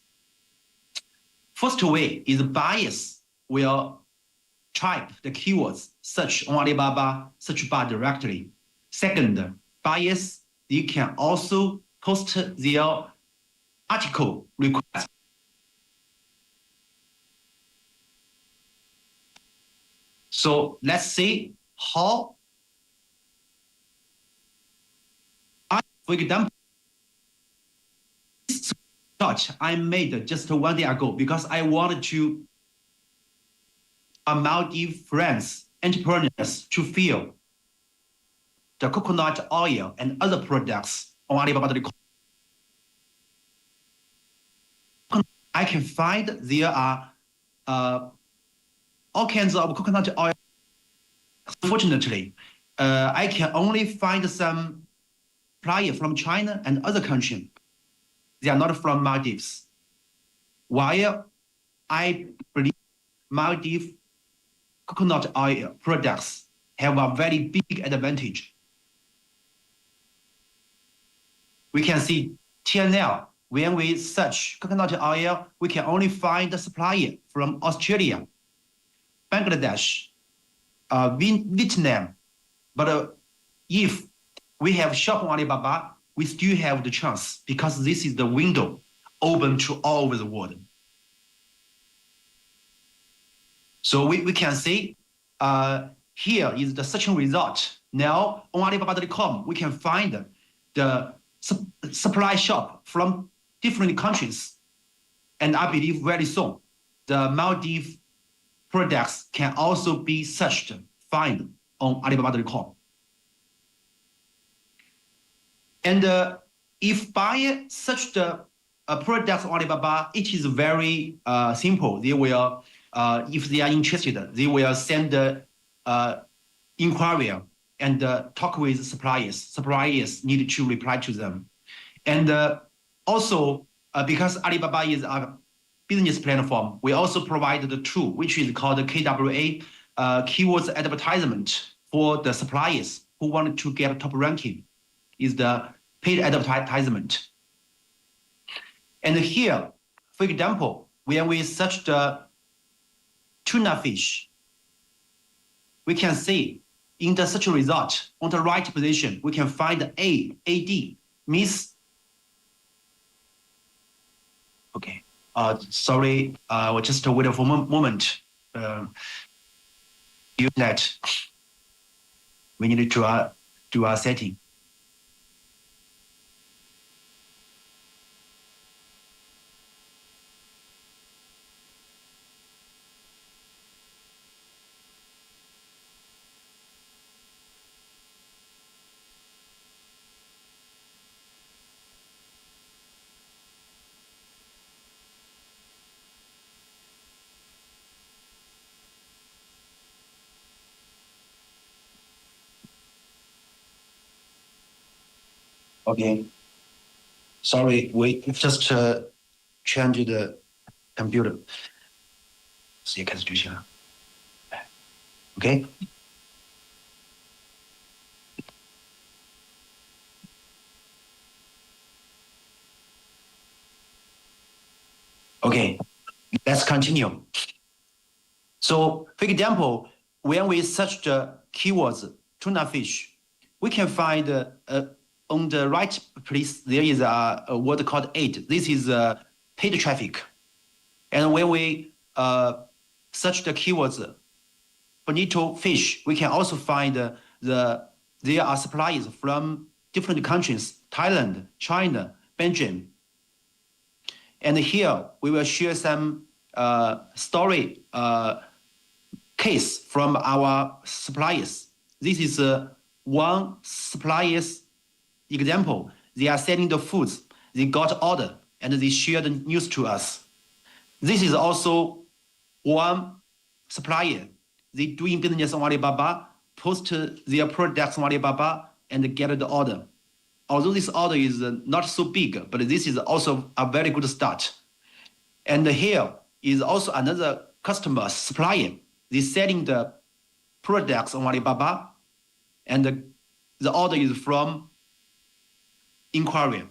First way is buyers will type the keywords search on Alibaba search bar directly. Second, buyers, they can also post their article request. So let's see how, for example, this search I made just 1 day ago because I wanted to Maldives friends, entrepreneurs to feel the coconut oil and other products on Alibaba.com. I can find there are all kinds of coconut oil. Unfortunately, I can only find some suppliers from China and other countries. They are not from Maldives. While I believe Maldives coconut oil products have a very big advantage. We can see till now, when we search coconut oil, we can only find the supplier from Australia, Bangladesh, Vietnam. But if we have shop on Alibaba, we still have the chance because this is the window open to all over the world. So we can see here is the searching result. Now on Alibaba.com, we can find the supply shop from different countries. And I believe very soon, the Maldives products can also be searched, find on Alibaba.com. And if buyer search the products on Alibaba, it is very simple. They will, if they are interested, they will send inquiry and talk with suppliers. Suppliers need to reply to them. And also, because Alibaba is a business platform, we also provide the tool, which is called the KWA, keywords advertisement for the suppliers who want to get top ranking, is the paid advertisement. And here, for example, when we search the tuna fish, we can see in the search result on the right position, we can find AD, means, okay, sorry, we'll just wait for a moment. Use that. We need to do our setting. Okay. Sorry, we just changed the computer. 直接开始举行了。Okay. Okay, let's continue. So, for example, when we search the keywords tuna fish, we can find on the right place there is a word called aid. This is paid traffic. And when we search the keywords bonito fish, we can also find there are suppliers from different countries: Thailand, China, Belgium. And here we will share some story case from our suppliers. This is one supplier's example. They are selling the foods. They got order and they share the news to us. This is also one supplier. They doing business on Alibaba, post their products on Alibaba and get the order. Although this order is not so big, but this is also a very good start. And here is also another customer, supplier. They're selling the products on Alibaba, and the order is from inquiry.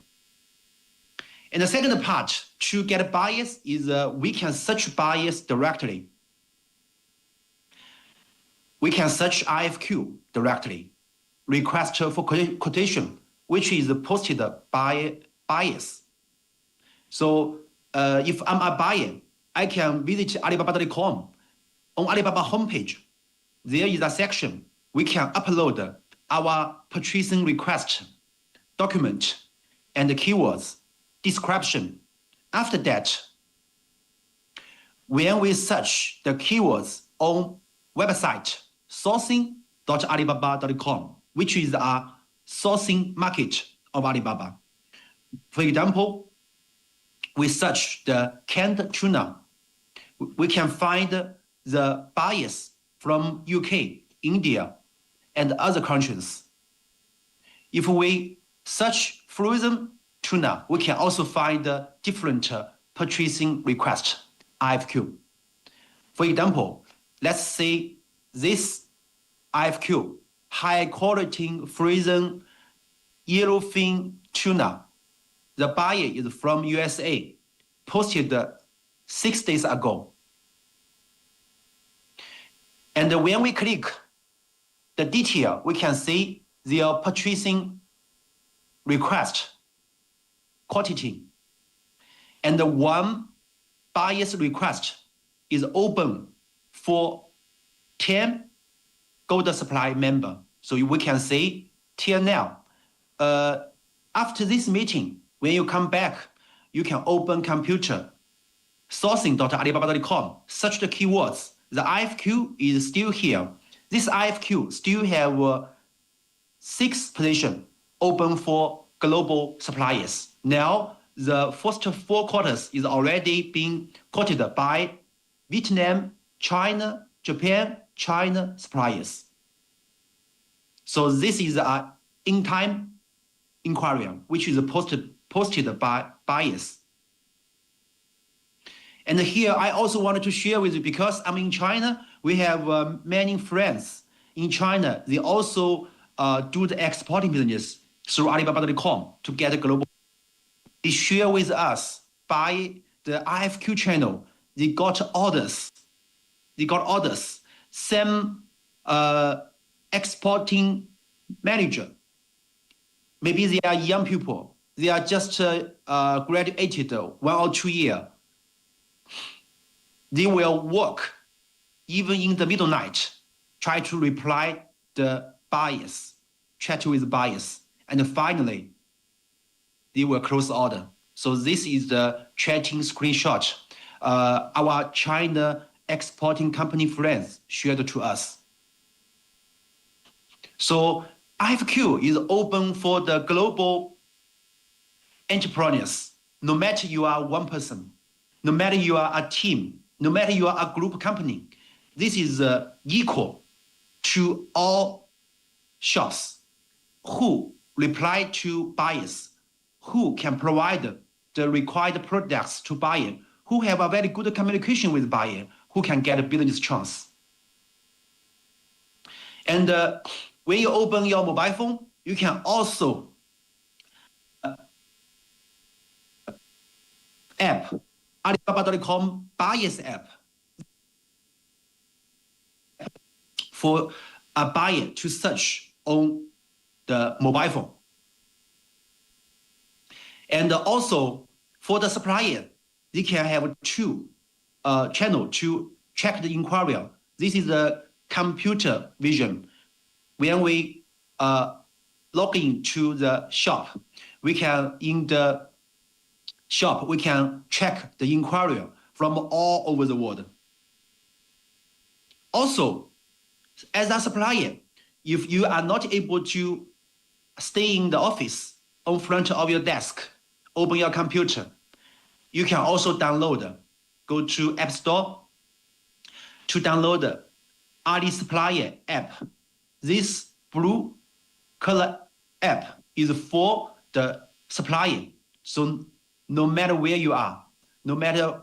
And the second part, to get buyers, is we can search buyers directly. We can search IFQ directly, request for quotation, which is posted by buyers. So if I'm a buyer, I can visit Alibaba.com. On Alibaba homepage, there is a section we can upload our purchasing request, document, and the keywords, description. After that, when we search the keywords on website sourcing.alibaba.com, which is a sourcing market of Alibaba. For example, we search the canned tuna. We can find the buyers from UK, India, and other countries. If we search frozen tuna, we can also find different purchasing requests, IFQ. For example, let's say this IFQ, high quality frozen yellowfin tuna. The buyer is from USA, posted 6 days ago. And when we click the detail, we can see their purchasing request, quantity. And the one buyer's request is open for 10 gold supply member. So we can say till now, after this meeting, when you come back, you can open computer, sourcing.alibaba.com, search the keywords. The IFQ is still here. This IFQ still have 6 position open for global suppliers. Now, the first 4 quarters is already being quoted by Vietnam, China, Japan, China suppliers. So this is an in-time inquiry, which is posted by buyers. And here I also wanted to share with you, because I'm in China, we have many friends in China. They also do the exporting business through Alibaba.com to get a global. They share with us by the IFQ channel. They got orders. Same exporting manager. Maybe they are young people. They are just graduated 1 or 2 years. They will work even in the middle night, try to reply the buyers, chat with buyers, and finally, they will close the order. So this is the chatting screenshot our China exporting company friends shared to us. So IFQ is open for the global entrepreneurs. No matter you are one person, no matter you are a team, no matter you are a group company, this is equal to all shops who reply to buyers, who can provide the required products to buyer, who have a very good communication with buyer, who can get a business chance. And when you open your mobile phone, you can also app, Alibaba.com buyers app, for a buyer to search on the mobile phone. And also for the supplier, they can have 2 channels to check the inquiry. This is a computer vision. When we log into the shop, we can, in the shop, we can check the inquiry from all over the world. Also, as a supplier, if you are not able to stay in the office in front of your desk, open your computer, you can also download, go to App Store to download the Ali Supplier app. This blue color app is for the supplier. So no matter where you are, no matter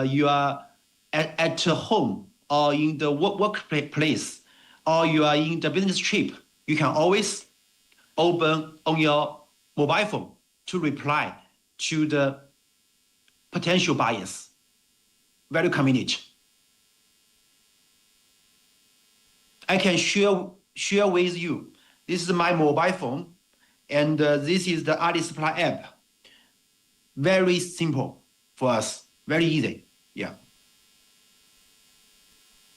you are at home or in the workplace, or you are in the business trip, you can always open on your mobile phone to reply to the potential buyers. Very convenient. I can share with you. This is my mobile phone, and this is the Ali Supply app. Very simple for us, very easy. Yeah.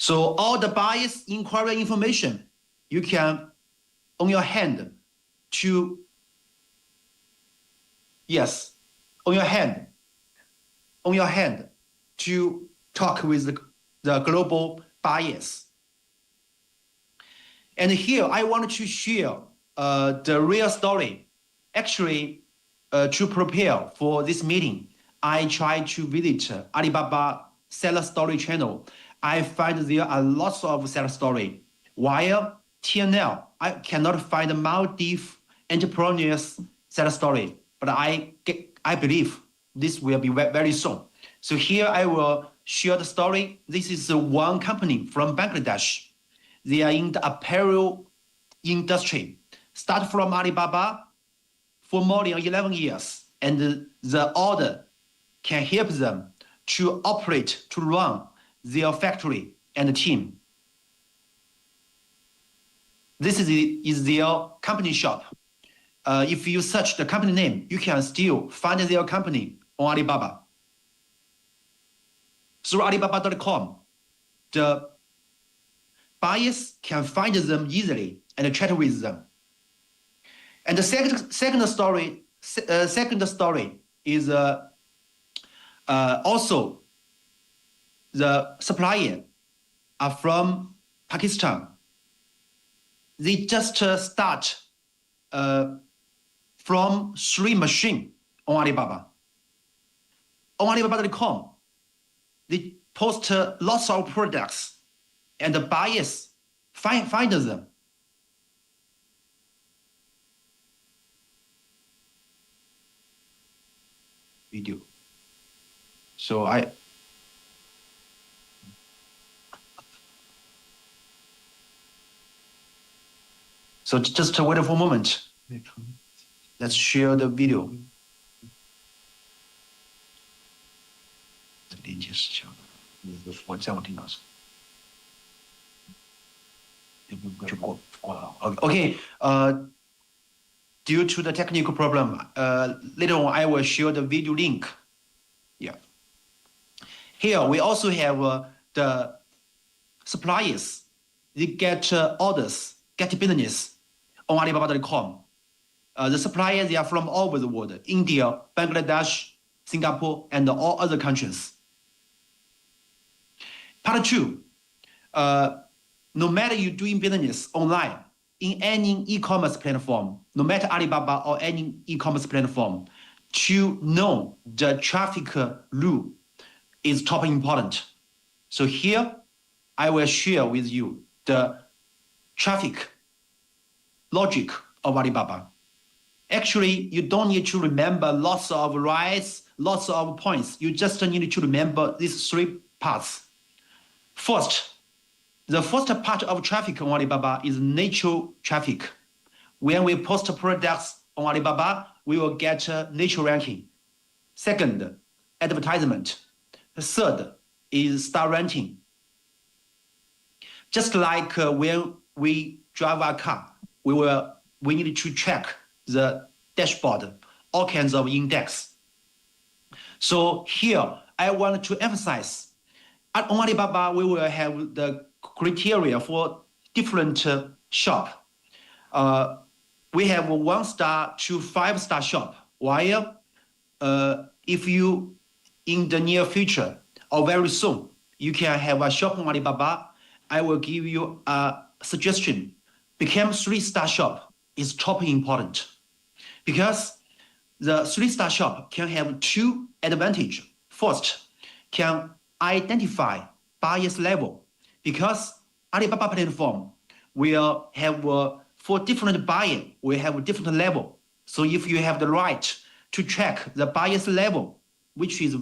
So all the buyers' inquiry information, you can on your hand to, yes, on your hand to talk with the global buyers. And here I wanted to share the real story. Actually, to prepare for this meeting, I tried to visit Alibaba seller story channel. I find there are lots of seller story. While till now, I cannot find Maldives entrepreneurs seller story, but I believe this will be very soon. So here I will share the story. This is one company from Bangladesh. They are in the apparel industry. Start from Alibaba for more than 11 years, and the order can help them to operate, to run their factory and team. This is their company shop. If you search the company name, you can still find their company on Alibaba. Through Alibaba.com, the buyers can find them easily and chat with them. And the second story is also the supplier are from Pakistan. They just start from 3 machines on Alibaba. On Alibaba.com, they post lots of products, and the buyers find them. video. So just wait for a moment. Let's share the video. Okay. Due to the technical problem, later on I will share the video link. Yeah. Here we also have the suppliers. They get orders, get business on Alibaba.com. The suppliers, they are from all over the world: India, Bangladesh, Singapore, and all other countries. Part 2, no matter you're doing business online in any e-commerce platform, no matter Alibaba or any e-commerce platform, to know the traffic rule is top important. So here, I will share with you the traffic logic of Alibaba. Actually, you don't need to remember lots of rights, lots of points. You just need to remember these 3 parts. First, the first part of traffic on Alibaba is natural traffic. When we post products on Alibaba, we will get natural ranking. Second, advertisement. Third is star ranking. Just like when we drive a car, we need to check the dashboard, all kinds of index. So here, I want to emphasize, at Alibaba, we will have the criteria for different shop. We have 1-star to 5-star shop. While if you, in the near future or very soon, you can have a shop on Alibaba, I will give you a suggestion. Become 3-star shop is top important, because the 3-star shop can have 2 advantages. First, can identify buyer's level, because Alibaba platform will have for different buyer, we have a different level. So if you have the right to track the buyer's level, which is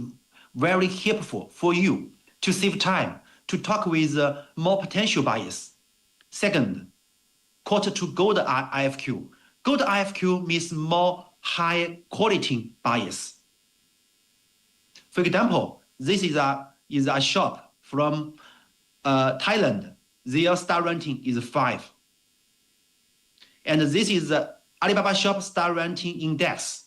very helpful for you to save time, to talk with more potential buyers. Second, quarter to gold IFQ. Gold IFQ means more high quality buyers. For example, this is a shop from Thailand. Their star rating is 5. And this is the Alibaba shop star rating index.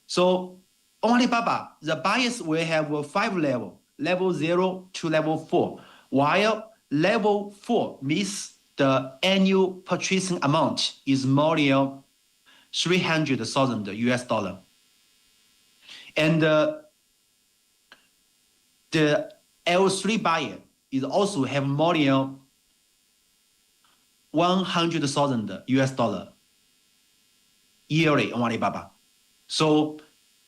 So on Alibaba, the buyers will have 5 levels, level 0 to level 4, while level 4 means the annual purchasing amount is more than $300,000. And the L3 buyer is also have more than $100,000 yearly on Alibaba. So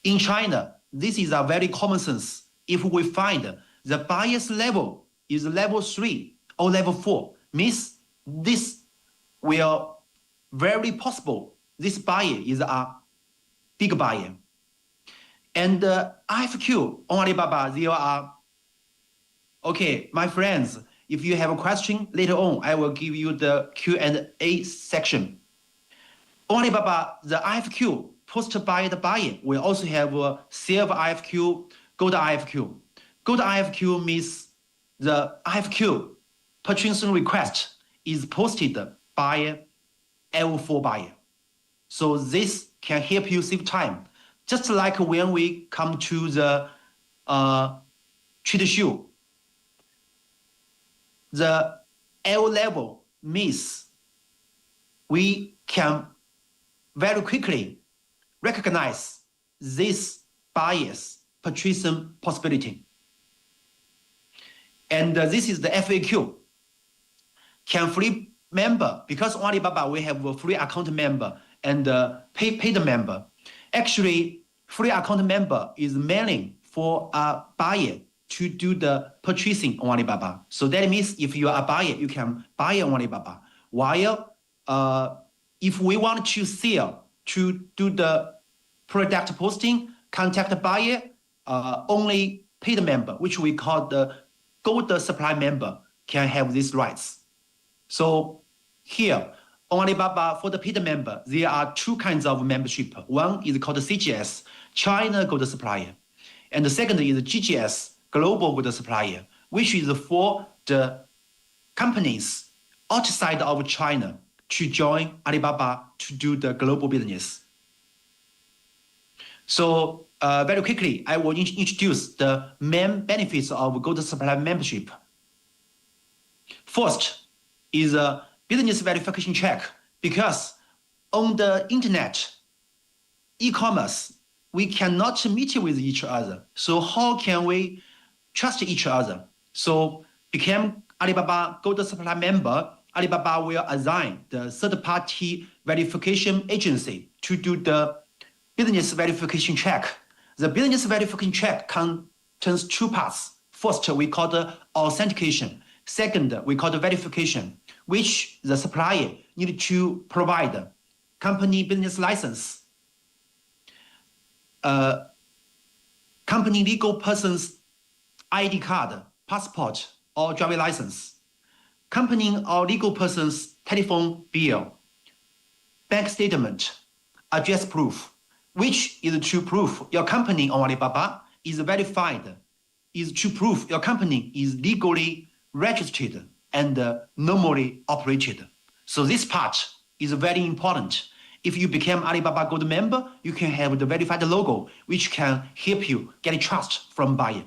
in China, this is a very common sense. If we find the buyer's level is level 3 or level 4, means this will very possible this buyer is a big buyer. And IFQ on Alibaba, there are, okay, my friends, if you have a question later on, I will give you the Q&A section. On Alibaba, the IFQ posted by the buyer will also have a silver IFQ, gold IFQ. Gold IFQ means the IFQ purchasing request is posted by L4 buyer. So this can help you save time. Just like when we come to the trade show, the L level means we can very quickly recognize this buyer's purchasing possibility. And this is the FAQ. Can free member, because on Alibaba we have a free account member and paid member. Actually, free account member is mainly for a buyer to do the purchasing on Alibaba. So that means if you are a buyer, you can buy on Alibaba. While if we want to sell, to do the product posting, contact buyer, only paid member, which we call the gold supply member, can have these rights. So here on Alibaba, for the paid member, there are two kinds of membership. One is called CGS, China Gold Supplier, and the second is GGS, Global Gold Supplier, which is for the companies outside of China to join Alibaba to do the global business. So very quickly, I will introduce the main benefits of Gold Supplier membership. First is a business verification check, because on the internet, e-commerce, we cannot meet with each other. So how can we trust each other? So became Alibaba Gold Supplier member, Alibaba will assign the third-party verification agency to do the business verification check. The business verification check contains two parts. First, we call the authentication. Second, we call the verification, which the supplier need to provide company business license, company legal person's ID card, passport, or driving license, company or legal person's telephone bill, bank statement, address proof, which is to prove your company on Alibaba is verified, is to prove your company is legally registered and normally operated. So this part is very important. If you become Alibaba Gold member, you can have the verified logo, which can help you get trust from buyer.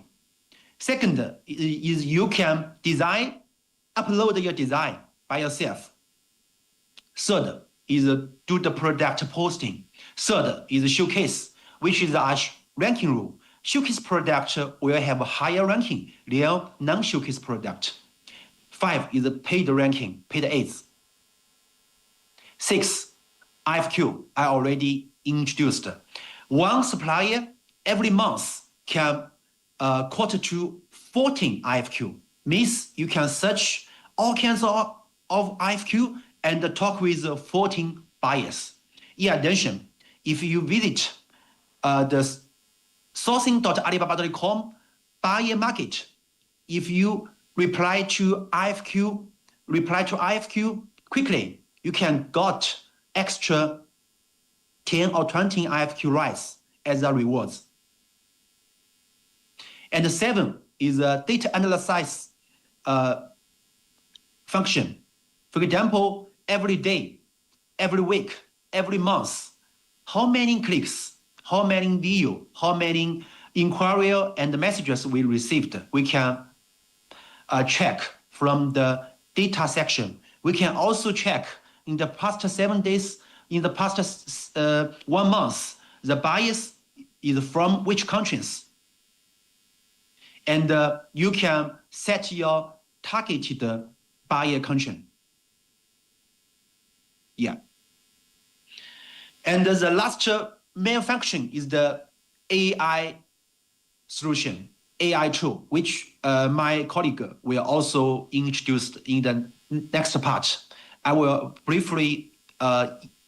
Second is you can upload your design by yourself. Third is do the product posting. Third is showcase, which is a ranking rule. Showcase product will have a higher ranking than non-showcase product. 5 is paid ranking, paid ads. 6, IFQ, I already introduced. One supplier every month can quote to 14 IFQ. Means you can search all kinds of IFQ and talk with 14 buyers. In addition, if you visit the sourcing.alibaba.com buyer market, if you reply to IFQ quickly, you can got extra 10 or 20 IFQ rights as a rewards. And 7 is a data analysis function. For example, every day, every week, every month, how many clicks, how many views, how many inquiry and messages we received, we can check from the data section. We can also check in the past 7 days, in the past 1 month, the buyers is from which countries. And you can set your targeted buyer country. Yeah. And the last main function is the AI solution, AI tool, which my colleague will also introduce in the next part. I will briefly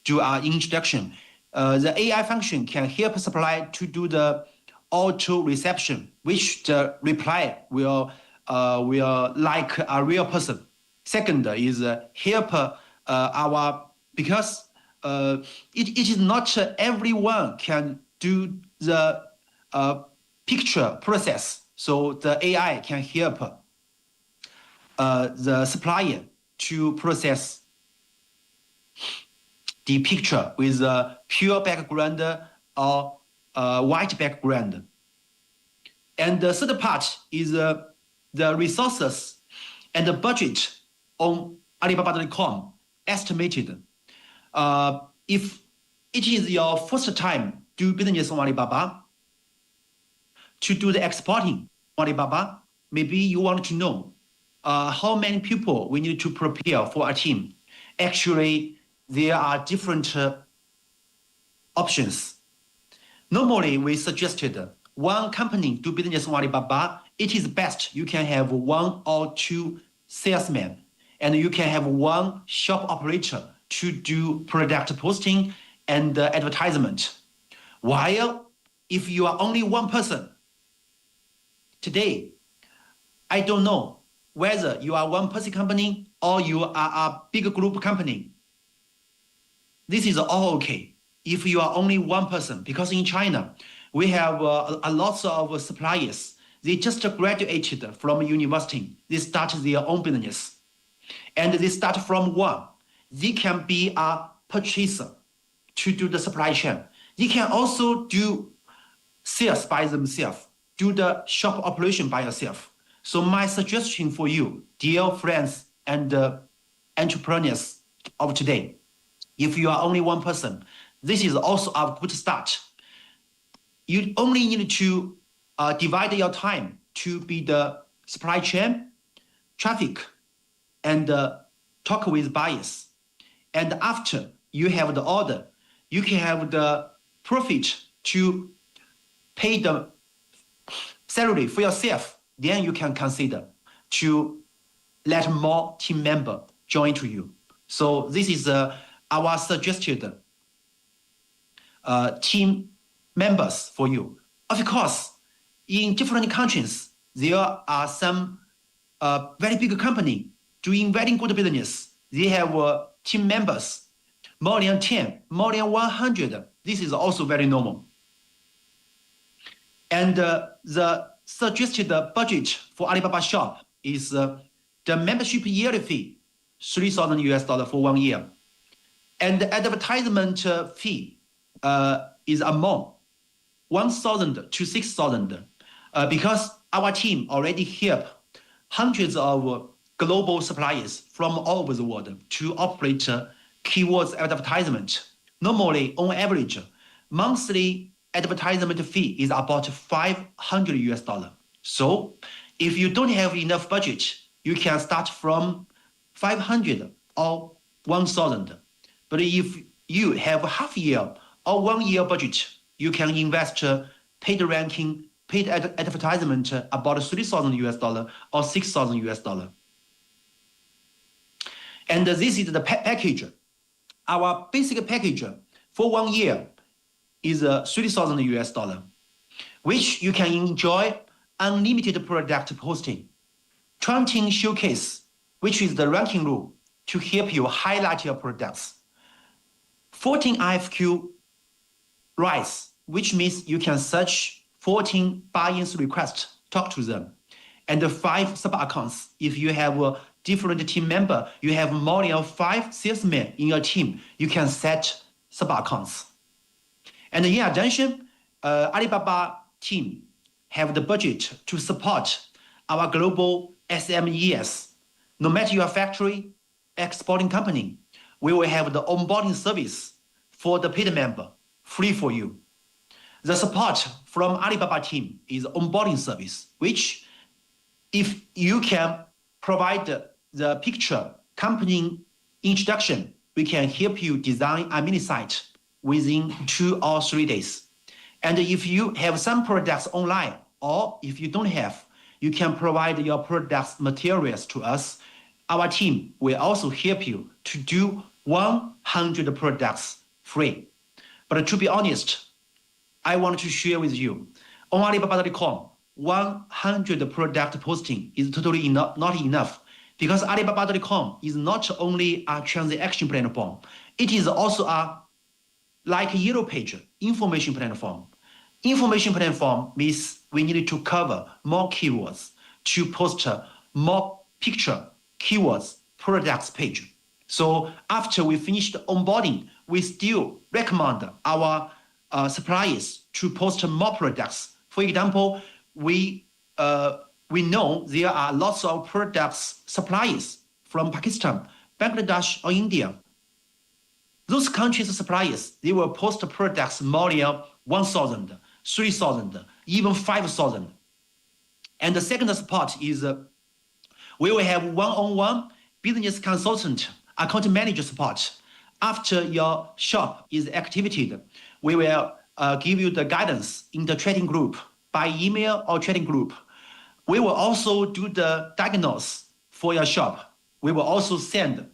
do our introduction. The AI function can help supplier to do the auto reception, which the reply will like a real person. Second is help because it is not everyone can do the picture process. So the AI can help the supplier to process the picture with a pure background or white background. And the third part is the resources and the budget on Alibaba.com estimated. If it is your first time do business on Alibaba, to do the exporting on Alibaba, maybe you want to know how many people we need to prepare for a team. Actually, there are different options. Normally, we suggested one company do business on Alibaba, it is best you can have 1 or 2 salesmen, and you can have 1 shop operator to do product posting and advertisement. While if you are only one person, today, I don't know whether you are one person company or you are a big group company. This is all okay if you are only one person, because in China, we have a lot of suppliers. They just graduated from university. They start their own business. And they start from one. They can be a purchaser to do the supply chain. They can also do sales by themselves, do the shop operation by yourself. So my suggestion for you, dear friends and entrepreneurs of today, if you are only one person, this is also a good start. You only need to divide your time to be the supply chain, traffic, and talk with buyers. And after you have the order, you can have the profit to pay the salary for yourself. Then you can consider to let more team member join to you. So this is our suggested team members for you. Of course, in different countries, there are some very big company doing very good business. They have team members, more than 10, more than 100. This is also very normal. And the suggested budget for Alibaba Shop is the membership yearly fee, $3,000 for 1 year. And the advertisement fee is among 1,000 to 6,000 because our team already help hundreds of global suppliers from all over the world to operate keywords advertisement. Normally, on average, monthly advertisement fee is about $500. So if you don't have enough budget, you can start from 500 or 1,000. But if you have half year or 1 year budget, you can invest paid ranking, paid advertisement about $3,000 or $6,000. And this is the package. Our basic package for 1 year is $3,000, which you can enjoy unlimited product posting, 20 showcase, which is the ranking rule to help you highlight your products, 14 IFQ rights, which means you can search 14 buy-ins requests, talk to them, and 5 sub-accounts. If you have a different team member, you have more than 5 salesmen in your team, you can set sub-accounts. And in addition, Alibaba team have the budget to support our global SMEs. No matter your factory, exporting company, we will have the onboarding service for the paid member, free for you. The support from Alibaba team is onboarding service, which if you can provide the picture company introduction, we can help you design a mini site within 2 or 3 days. And if you have some products online, or if you don't have, you can provide your products materials to us. Our team will also help you to do 100 products free. But to be honest, I want to share with you, on Alibaba.com, 100 product posting is totally not enough, because Alibaba.com is not only a transaction platform, it is also like a Yellow Page information platform. Information platform means we need to cover more keywords to post more picture, keywords, products page. So after we finish the onboarding, we still recommend our suppliers to post more products. For example, we know there are lots of products suppliers from Pakistan, Bangladesh, or India. Those countries' suppliers, they will post products more than 1,000, 3,000, even 5,000. And the second support is we will have one-on-one business consultant, account manager support. After your shop is activated, we will give you the guidance in the trading group by email or trading group. We will also do the diagnosis for your shop. We will also send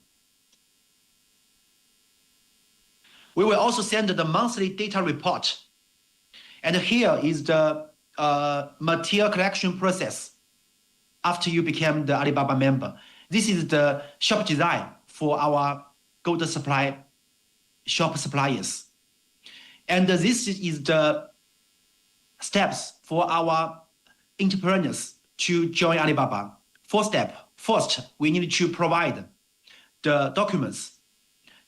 the monthly data report And here is the material collection process after you became the Alibaba member. This is the shop design for our gold supply shop suppliers. And this is the steps for our entrepreneurs to join Alibaba. First, we need to provide the documents.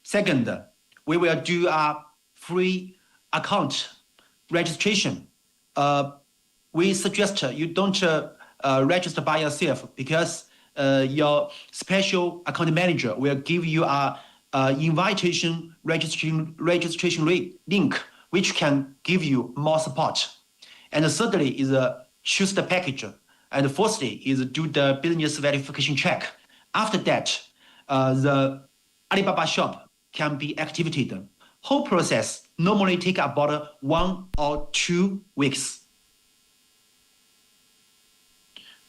Second, we will do a free account registration. We suggest you don't register by yourself because your special account manager will give you a invitation registration link, which can give you more support. And thirdly is choose the package. And fourthly is do the business verification check. After that, the Alibaba shop can be activated. Whole process normally take about 1 or 2 weeks.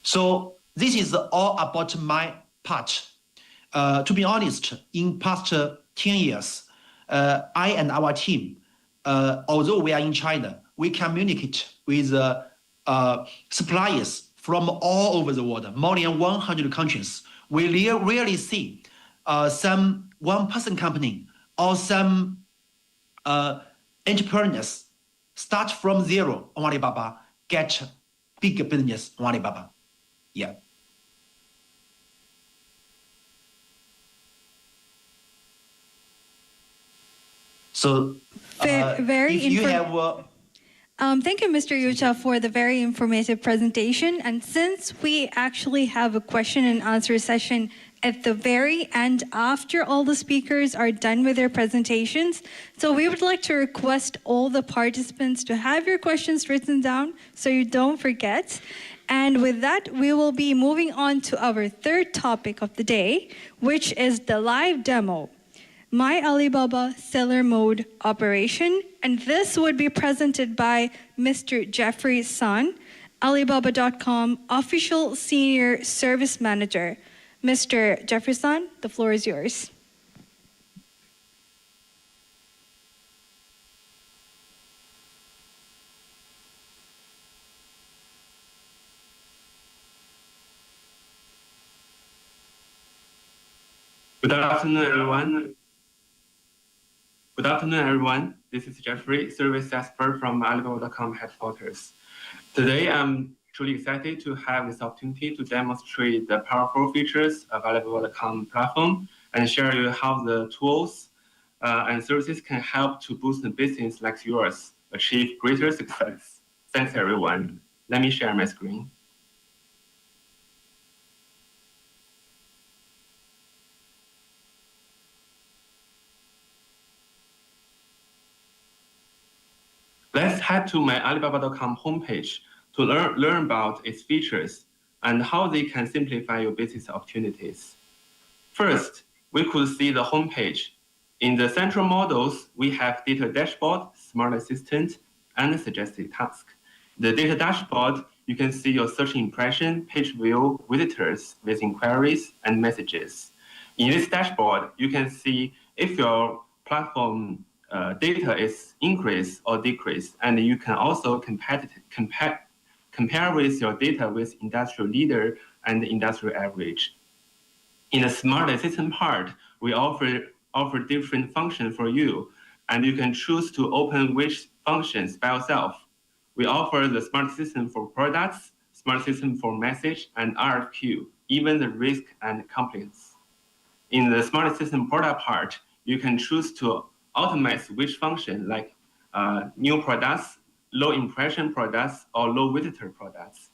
So this is all about my part. To be honest, in past 10 years, I and our team, although we are in China, we communicate with suppliers from all over the world, more than 100 countries. We rarely see some one-person company or some entrepreneurs start from zero on Alibaba, get big business on Alibaba. Yeah. So Very if you have thank you, Mr. Yucha, for the very informative presentation. And since we actually have a question and answer session at the very end after all the speakers are done with their presentations, so we would like to request all the participants to have your questions written down so you don't forget. And with that, we will be moving on to our third topic of the day, which is the live demo. My Alibaba Seller Mode Operation, and this would be presented by Mr. Jeffrey Sun, Alibaba.com Official Senior Service Manager. Mr. Jeffrey Sun, the floor is yours. Good afternoon, everyone. Good afternoon, everyone. This is Jeffrey, service expert from Alibaba.com headquarters. Today, I'm truly excited to have this opportunity to demonstrate the powerful features of Alibaba.com platform and share you how the tools and services can help to boost the business like yours achieve greater success. Thanks, everyone. Let me share my screen. Let's head to my Alibaba.com homepage to learn about its features and how they can simplify your business opportunities. First, we could see the homepage. In the central models, we have data dashboard, smart assistant, and suggested task. The data dashboard, you can see your search impression, page view, visitors with inquiries, and messages. In this dashboard, you can see if your platform data is increased or decreased, and you can also compare with your data with industrial leader and industrial average. In the smart assistant part, we offer different functions for you, and you can choose to open which functions by yourself. We offer the smart system for products, smart system for message, and RFQ, even the risk and compliance. In the smart system product part, you can choose to automate which function like new products, low impression products, or low visitor products.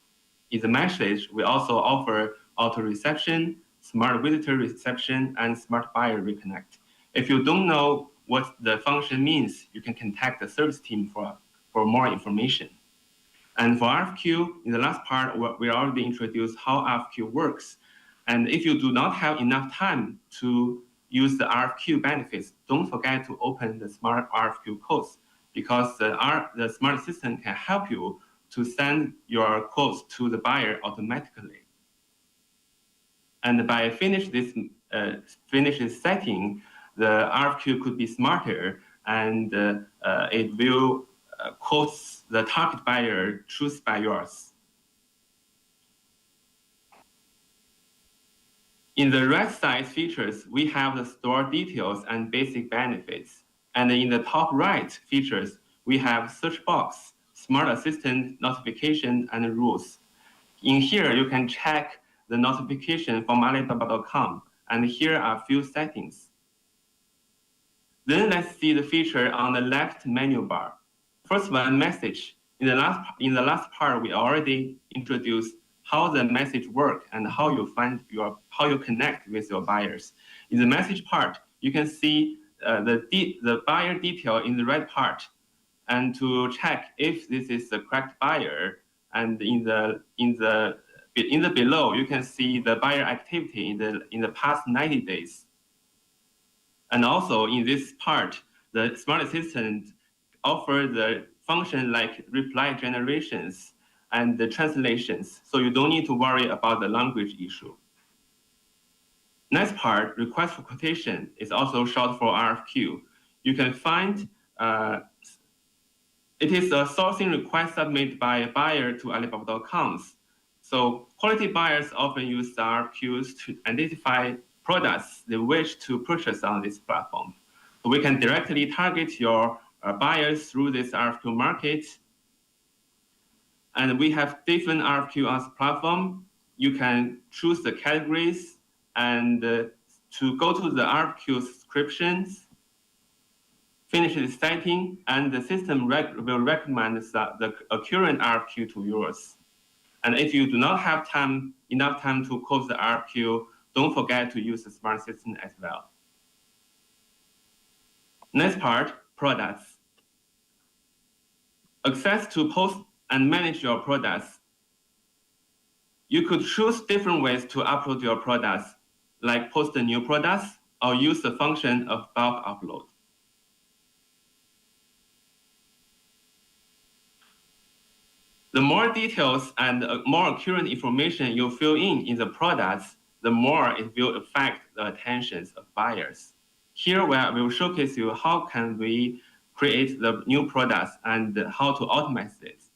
In the message, we also offer auto reception, smart visitor reception, and smart buyer reconnect. If you don't know what the function means, you can contact the service team for more information. And for RFQ, in the last part, we already introduced how RFQ works. And if you do not have enough time to use the RFQ benefits, don't forget to open the smart RFQ quotes, because the smart assistant can help you to send your quotes to the buyer automatically. And by finish this setting, the RFQ could be smarter, and it will quotes the target buyer choose by yours. In the right side features, we have the store details and basic benefits. And in the top right features, we have search box, smart assistant, notification, and rules. In here, you can check the notification from Alibaba.com, and here are a few settings. Then let's see the feature on the left menu bar. First one, message. In the last part, we already introduced how the message work and how you connect with your buyers. In the message part, you can see the buyer detail in the right part, and to check if this is the correct buyer. And in the below, you can see the buyer activity in the past 90 days. And also in this part, the smart assistant offers the function like reply generations and the translations, so you don't need to worry about the language issue. Next part, request for quotation, is also short for RFQ. You can find it is a sourcing request submitted by a buyer to Alibaba.com. So quality buyers often use the RFQs to identify products they wish to purchase on this platform. So we can directly target your buyers through this RFQ market. And we have different RFQ on the platform. You can choose the categories and to go to the RFQ subscriptions, finish the setting, and the system will recommend the current RFQ to yours. And if you do not have enough time to close the RFQ, don't forget to use the smart assistant as well. Next part, products. Access to post and manage your products. You could choose different ways to upload your products, like post the new products or use the function of bulk upload. The more details and more accurate information you fill in the products, the more it will affect the attentions of buyers. Here we will showcase you how can we create the new products and how to automate this.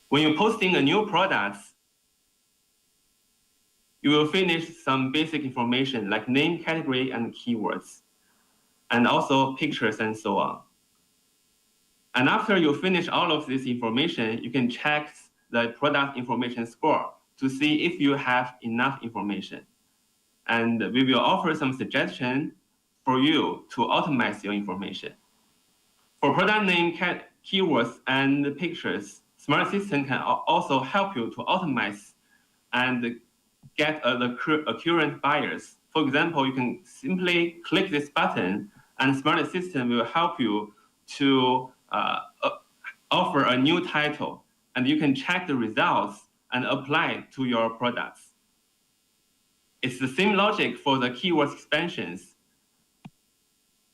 When you're posting a new product, you will finish some basic information like name, category, and keywords, and also pictures and so on. And after you finish all of this information, you can check the product information score to see if you have enough information. And we will offer some suggestion for you to optimize your information. For product name, keywords, and pictures, Smart Assistant can also help you to optimize and get the accurate buyers. For example, you can simply click this button and Smart Assistant will help you to offer a new title, and you can check the results and apply it to your products. It's the same logic for the keywords expansions.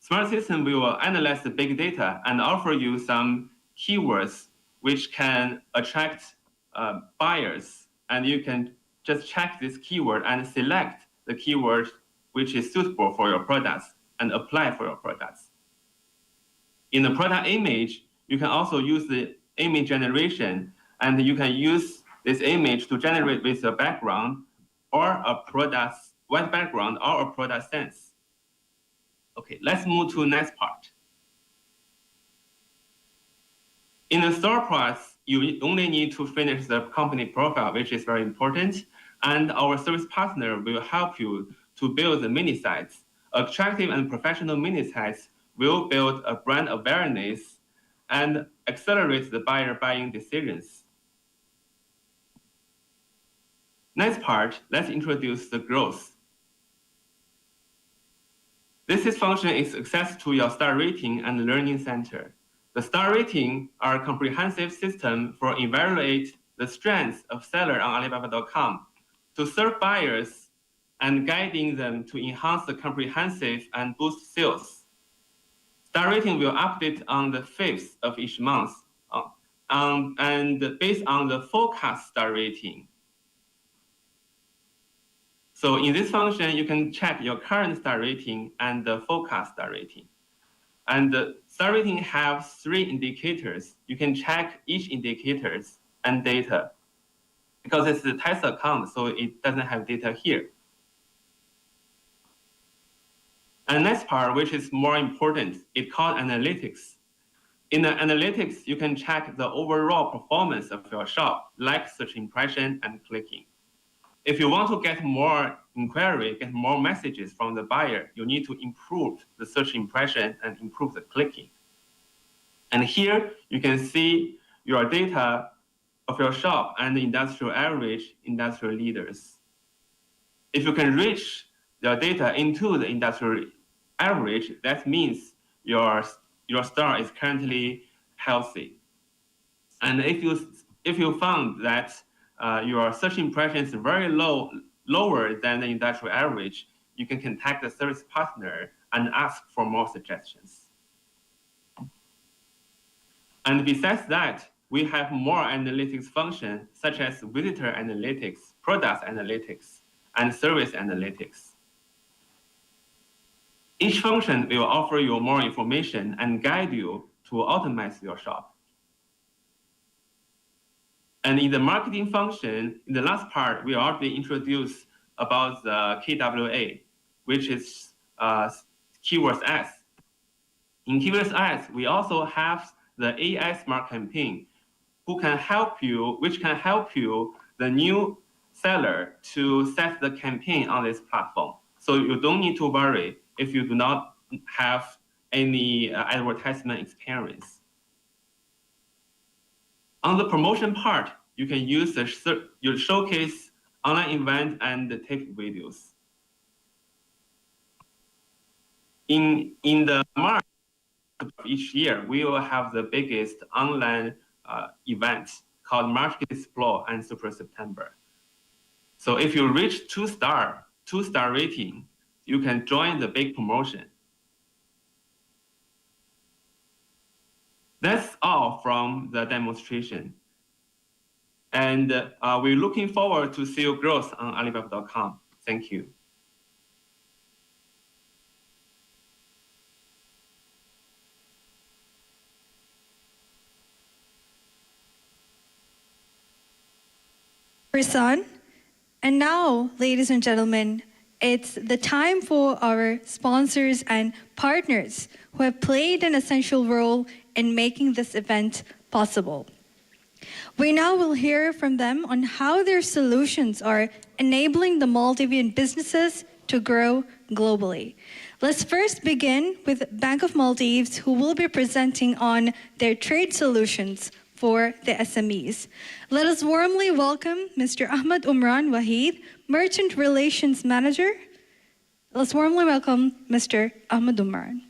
Smart System will analyze the big data and offer you some keywords which can attract buyers, and you can just check this keyword and select the keyword which is suitable for your products and apply for your products. In the product image, you can also use the image generation, and you can use this image to generate with a background or a product's white background or a product sense. Okay, let's move to the next part. In the store parts, you only need to finish the company profile, which is very important, and our service partner will help you to build the mini sites. Attractive and professional mini sites will build a brand awareness and accelerate the buyer buying decisions. Next part, let's introduce the growth. This function is access to your star rating and learning center. The star rating are a comprehensive system for evaluate the strengths of seller on Alibaba.com to serve buyers and guiding them to enhance the comprehensive and boost sales. Star rating will update on the 5th of each month and based on the forecast star rating. So in this function, you can check your current star rating and the forecast star rating. And the star rating have 3 indicators. You can check each indicators and data. Because it's a test account, so it doesn't have data here. And next part, which is more important, it's called analytics. In the analytics, you can check the overall performance of your shop, like search impression and clicking. If you want to get more inquiry, get more messages from the buyer, you need to improve the search impression and improve the clicking. And here you can see your data of your shop and the industrial average, industrial leaders. If you can reach your data into the industrial average, that means your store is currently healthy. And if you found that your search impression is very lower than the industrial average, you can contact the service partner and ask for more suggestions. And besides that, we have more analytics functions such as visitor analytics, product analytics, and service analytics. Each function will offer you more information and guide you to optimize your shop. And in the marketing function, in the last part, we already introduced about the KWA, which is keywords ads. In keywords ads, we also have the AI Smart Campaign, which can help you, the new seller, to set the campaign on this platform. So you don't need to worry if you do not have any advertisement experience. On the promotion part, you can use your showcase, online event, and take videos. In the March of each year, we will have the biggest online event called Market Explore and Super September. So if you reach two-star rating, you can join the big promotion. That's all from the demonstration. And we're looking forward to see your growth on Alibaba.com. Thank you. Son. And now, ladies and gentlemen, it's the time for our sponsors and partners who have played an essential role in making this event possible. We now will hear from them on how their solutions are enabling the Maldivian businesses to grow globally. Let's first begin with Bank of Maldives, who will be presenting on their trade solutions for the SMEs. Let us warmly welcome Mr. Ahmad Umran Wahid, Merchant Relations Manager. Let's warmly welcome Mr. Ahmad Umran.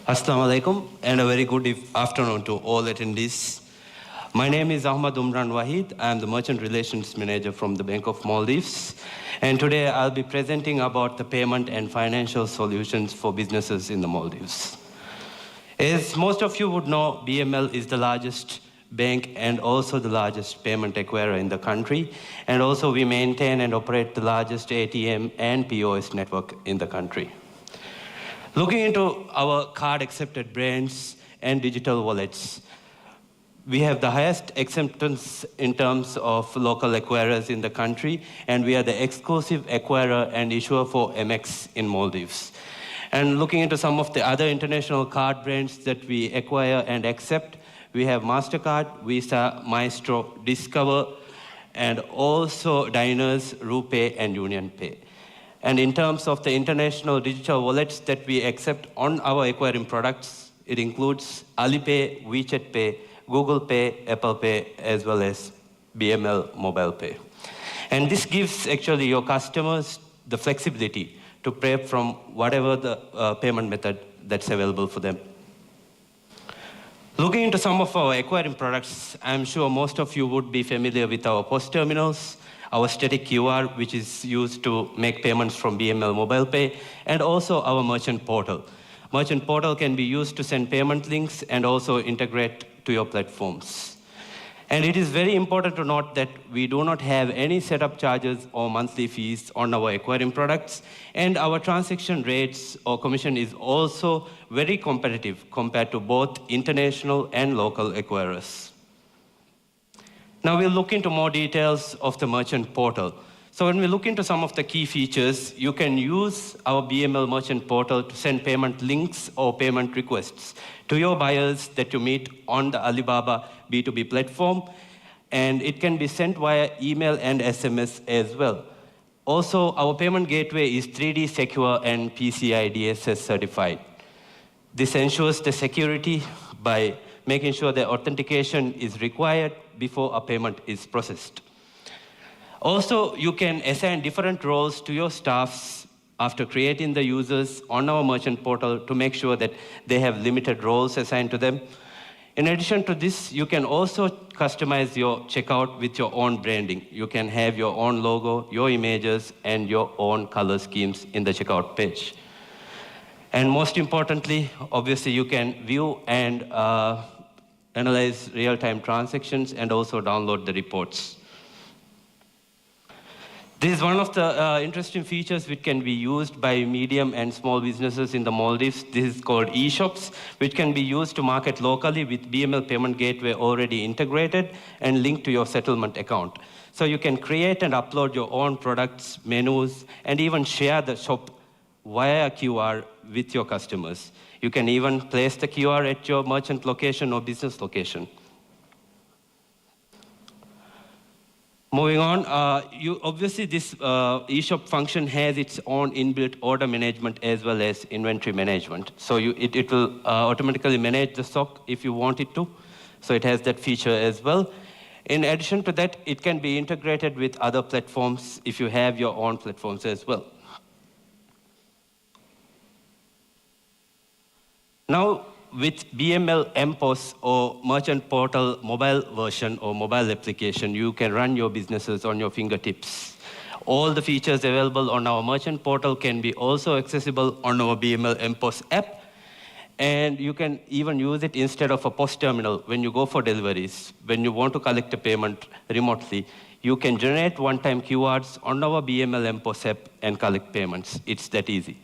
Assalamu alaikum and a very good afternoon to all attendees. My name is Ahmad Umran Wahid. I am the Merchant Relations Manager from the Bank of Maldives. And today I'll be presenting about the payment and financial solutions for businesses in the Maldives. As most of you would know, BML is the largest bank and also the largest payment acquirer in the country. And also we maintain and operate the largest ATM and POS network in the country. Looking into our card-accepted brands and digital wallets, We have the highest acceptance in terms of local acquirers in the country, and we are the exclusive acquirer and issuer for MX in Maldives. And looking into some of the other international card brands that we acquire and accept, we have MasterCard, Visa, Maestro, Discover, and also Diners, RuPay, and UnionPay. And in terms of the international digital wallets that we accept on our acquiring products, it includes Alipay, WeChat Pay, Google Pay, Apple Pay, as well as BML Mobile Pay. And this gives actually your customers the flexibility to pay from whatever the payment method that's available for them. Looking into some of our acquiring products, I'm sure most of you would be familiar with our POS terminals, our static QR, which is used to make payments from BML Mobile Pay, and also our merchant portal. Merchant portal can be used to send payment links and also integrate to your platforms. And it is very important to note that we do not have any setup charges or monthly fees on our acquiring products, and our transaction rates or commission is also very competitive compared to both international and local acquirers. Now we'll look into more details of the merchant portal. So when we look into some of the key features, you can use our BML merchant portal to send payment links or payment requests to your buyers that you meet on the Alibaba B2B platform, and it can be sent via email and SMS as well. Also, our payment gateway is 3D secure and PCI DSS certified. This ensures the security by making sure that authentication is required before a payment is processed. Also, you can assign different roles to your staffs after creating the users on our merchant portal to make sure that they have limited roles assigned to them. In addition to this, you can also customize your checkout with your own branding. You can have your own logo, your images, and your own color schemes in the checkout page. And most importantly, obviously, you can view and analyze real-time transactions and also download the reports. This is one of the interesting features which can be used by medium and small businesses in the Maldives. This is called e-shops, which can be used to market locally with BML Payment Gateway already integrated and linked to your settlement account. So you can create and upload your own products, menus, and even share the shop via QR with your customers. You can even place the QR at your merchant location or business location. Moving on, obviously this eShop function has its own inbuilt order management as well as inventory management. So it will automatically manage the stock if you want it to. So it has that feature as well. In addition to that, it can be integrated with other platforms if you have your own platforms as well. Now, with BML MPOS or Merchant Portal mobile version or mobile application, you can run your businesses on your fingertips. All the features available on our Merchant Portal can be also accessible on our BML MPOS app. And you can even use it instead of a POS terminal when you go for deliveries. When you want to collect a payment remotely, you can generate one-time QRs on our BML MPOS app and collect payments. It's that easy.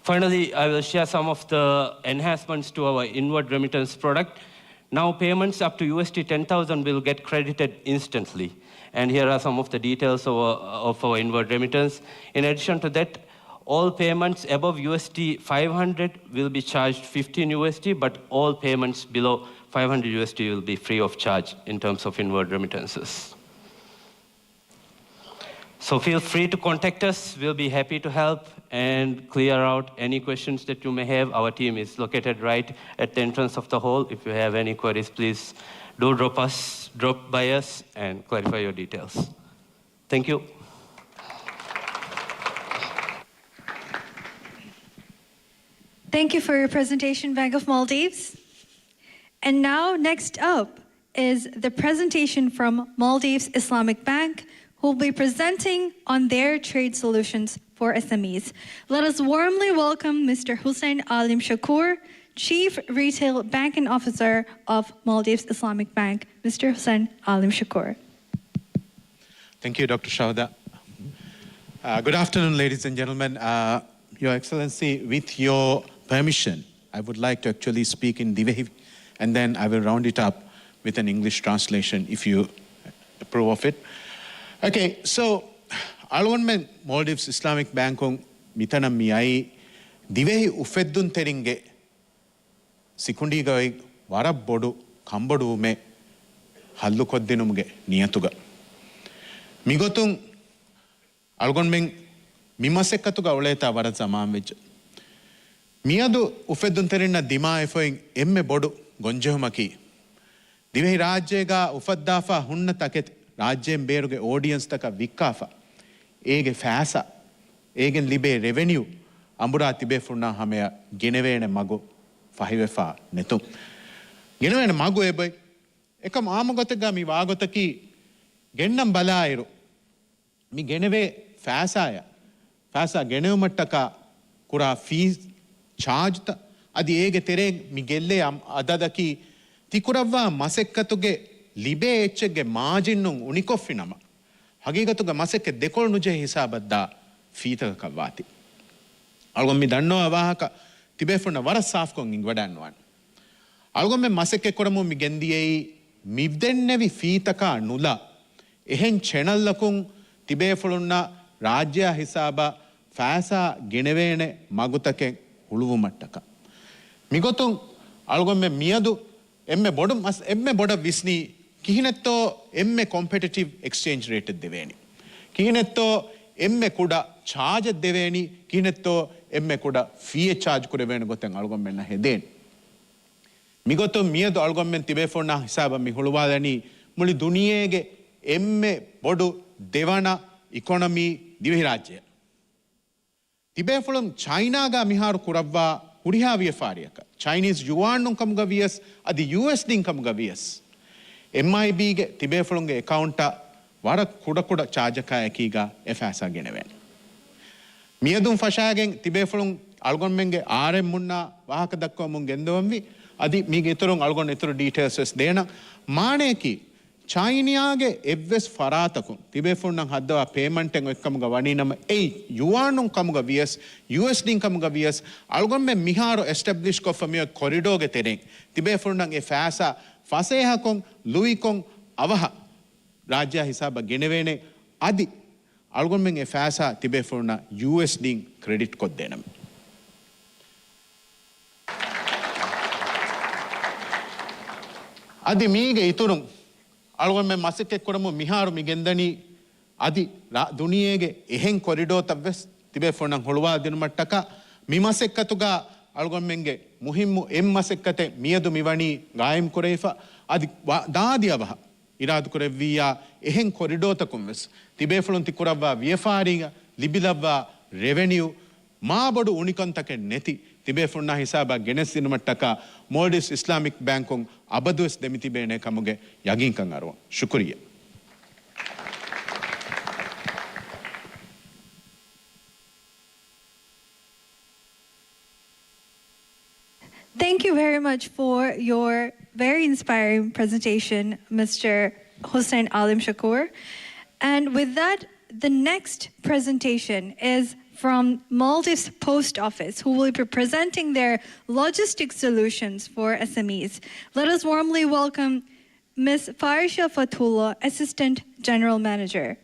Finally, I will share some of the enhancements to our inward remittance product. Now, payments up to USD 10,000 will get credited instantly. And here are some of the details of our inward remittance. In addition to that, all payments above USD 500 will be charged 15 USD, but all payments below 500 USD will be free of charge in terms of inward remittances. So feel free to contact us. We'll be happy to help and clear out any questions that you may have. Our team is located right at the entrance of the hall. If you have any queries, please do drop by us and clarify your details. Thank you. Thank you for your presentation, Bank of Maldives. And now, next up is the presentation from Maldives Islamic Bank, who will be presenting on their trade solutions for SMEs. Let us warmly welcome Mr. Hussein Alim Shakur, Chief Retail Banking Officer of Maldives Islamic Bank. Mr. Hussein Alim Shakur. Thank you, Dr. Shauda. Good afternoon, ladies and gentlemen. Your Excellency, with your permission, I would like to actually speak in Divehi and then I will round it up with an English translation if you approve of it. Okay, so algonmen Maldives Islamic Bankong mitanam miyai divehi ufeddun teringe sikundigai warab bodu kambodume hallu koddinumuge niyatuga migotun algonmen mimasekkatuga uleta warat zaman vejja miyadu ufeddun terinna dima efoin emme bodu gonjehumaki Dhivehi රාජ්‍යයක උපද්දාෆා හුන්න තකෙත් රාජ්‍යයෙන් බේරුගේ audience තක වික්කාෆා ඒගේ ෆෑසා ඒගෙන් ලිබේ රෙවෙනියු අඹුරා තිබේ ෆුන්නා හමය ගෙනවේන මගු ෆහිවෙෆා නෙතු ගෙනවේන මගු එබයි එක මාමගොතක මි වාගොතකි ගෙන්නම් බලායිරු මි ගෙනවේ ෆෑසා ගෙනවුමට්ටක කුරා ෆීස් චාර්ජ්ත අදි ඒගේ තෙරේ මි ගෙල්ලේ අදදකි තිකුරව්වා මසෙක්කතුගේ ලිබේ එච්චගේ මාජින්නුන් උනිකොෆ්ෆි නම හගීගතුගේ මසෙක්කෙ දෙකොල් නුජේ හිසාබද්දා ෆීතකකවාති අල්ගොම් මි දන්නෝ අවාහක තිබේෆුන්න වර සාෆ්කොන් ඉං වඩන්නුවන් අල්ගොම් මේ මසෙක්කෙ කොරමු මි ගෙන්දියේයි මිව්දෙන්නෙවි ෆීතකා නුලා එහෙන් චැනල්ලකුන් තිබේෆුළුන්න රාජ්‍ය හිසාබා ෆෑසා ගෙනවේන මගුතකෙන් හුළුවුමට්ටක මිගොතුන් අල්ගොම් මේ මියදු එම්මෙ බොඩ විස්නී කිහිනෙත්තෝ එම්මෙ කොම්පෙටිටිව් එක්ස්චේන්ජ් රේට් දෙවේනි කිහිනෙත්තෝ එම්මෙ කුඩ චාර්ජ් දෙවේනි කිහිනෙත්තෝ එම්මෙ කුඩ ෆී චාර්ජ් කුරවෙන ගොතෙන් අල්ගොම් මෙන්න හෙදෙන් මිගොතෝ මියදු අල්ගොම් මෙන් තිබේෆොන්න හිසාබ මි හුළුවාදනි මුලි දුනියේගේ එම්මෙ බොඩු දෙවන ඉකොනොමි දිවෙහි රාජ්‍යය තිබේෆොලම් චයිනාගා මිහාරු කුරව්වා ಹುರಿಹಾ ವ್ಯಫಾರಿಯಕ ಚೈನೀಸ್ ಯುವಾನ್ ಕಮ್ಗ ವಿಯಸ್ ಅದು US ಡಿಂ ಕಮ್ಗ ವಿಯಸ್ MIB ಗೆ ತಿಬೇಫುಳುಂಗೆ ಅಕೌಂಟ ವರ ಕುಡ ಚಾರ್ಜಕಾಯಕೀಗ ಎಫಾಸಾ ಗೆಣವೆನ್ ಮಿಯದುಂ ಫಶಾಗೆನ್ ತಿಬೇಫುಳುಂ ಅಲ್ಗೊನ್ಮೆಂಗೆ RM ಮುನ್ನ ವಾಹಕ ದಕ್ಕೋ ಮುಂ ಗೆಂದವಂವಿ ಅದಿ ಮೀಗೆ ಇತರುಂ ಅಲ್ಗೊನ್ ಇತರು ಡೀಟೇಲ್ಸ್ ದೇನ ಮಾಣೇಕಿ ಚೈನಿಯಾಗೆ ಎವ್ವೆಸ್ ಫರಾತಕು ತಿಬೇಫುಣ್ಣಂ ಹದ್ದವ ಪೇಮೆಂಟೆಂ ಎಕ್ಕಮುಗ ವಣಿನಮ ಏಯ್ ಯುವಾನುಂ ಕಮುಗ ವಿಯಸ್ US ಡಿಂ ಕಮುಗ ವಿಯಸ್ ಅಲ್ಗೊಮ್ಮೆ ಮಿಹಾರು ಎಸ್ಟಾಬ್ಲಿಷ್ ಕೊಫಮಿಯ ಕೊರಿಡೋಗೆ ತೆರೆಂ ತಿಬೇಫುಣ್ಣಂ ಎ ಫಾಸಾ ಫಸೇಹಕೊಂ ಲುಯಿಕೊಂ ಅವಹ ರಾಜ್ಯ ಹಿಸಾಬ ಗೆಣವೇನೆ ಅದಿ ಅಲ್ಗೊಮ್ಮೆಂ ಎ ಫಾಸಾ ತಿಬೇಫುಣ್ಣ US ಡಿಂ ಕ್ರೆಡಿಟ್ ಕೊದ್ದೇನಂ ಅದಿ ಮೀಗೆ ಇತುರುಂ අල්ගොන් මේ මසෙක්ෙක් කොරමු මිහාරු මිගෙන්දනි අදි දුනියේගේ එහෙන් කොරිඩෝ තවස් තිබේ ෆොනන් හොළුවා දින මට්ටක මිමසෙක්කතුගා අල්ගොන් මෙන්ගේ මුහිම්මු එම් මසෙක්කතේ මියදු මිවණි ගායම් කොරේෆා අදි දාදියවහ ඉරාදු කොරෙවියා එහෙන් කොරිඩෝ තකුම් වෙස් තිබේ ෆොලොන් තිකුරවවා වියෆාරිග ලිබිලවවා රෙවෙනියු මාබඩු උනිකොන්තක නැති තිබේ ෆොන්නා හිසාබා ගෙනස් දින මට්ටක Maldives Islamic Bankong අබදුස් දෙමිති බේනේ කමුගේ යගින්කන් අරව ශුක්‍රිය Thank you very much for your very inspiring presentation, Mr. Hussein Alim Shakur. And with that, the next presentation is from Maldives Post Office, who will be presenting their logistic solutions for SMEs. Let us warmly welcome Ms. Farisha Fatullah, Assistant General Manager.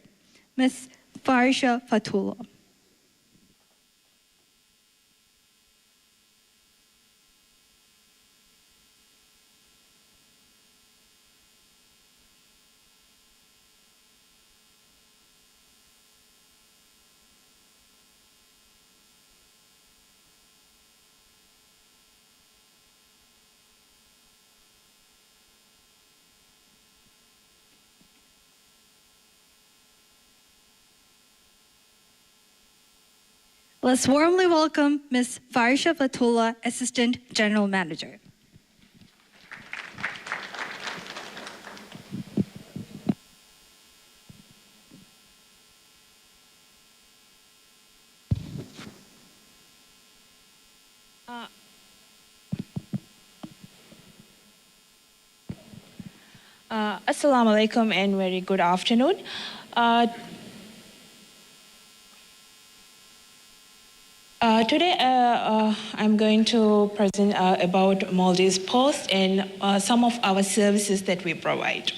Ms. Farisha Fatullah. Let's warmly welcome Ms. Farisha Fatullah, Assistant General Manager. Assalamu alaikum and very good afternoon. Today, I'm going to present about Maldives Post and some of our services that we provide.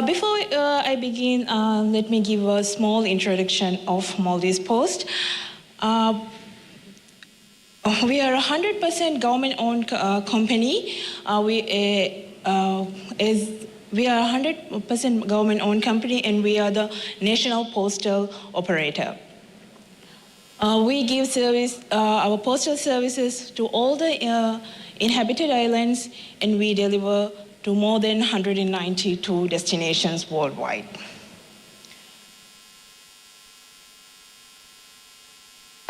Before I begin, let me give a small introduction of Maldives Post. We are a 100% government-owned company. We are a 100% government-owned company, and we are the national postal operator. We give service, our postal services to all the inhabited islands, and we deliver to more than 192 destinations worldwide.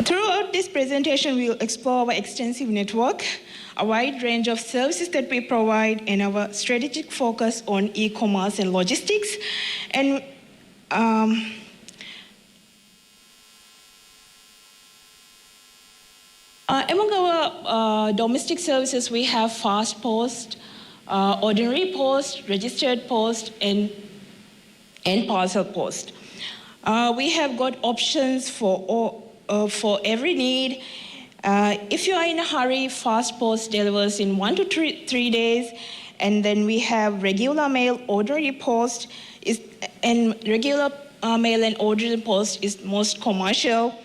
Throughout this presentation, we'll explore our extensive network, a wide range of services that we provide, and our strategic focus on e-commerce and logistics. And among our domestic services, we have fast post, ordinary post, registered post, and parcel post. We have got options for every need. If you are in a hurry, fast post delivers in 1 to 3 days, and then we have regular mail, ordinary post, and regular mail and ordinary post is most commercial,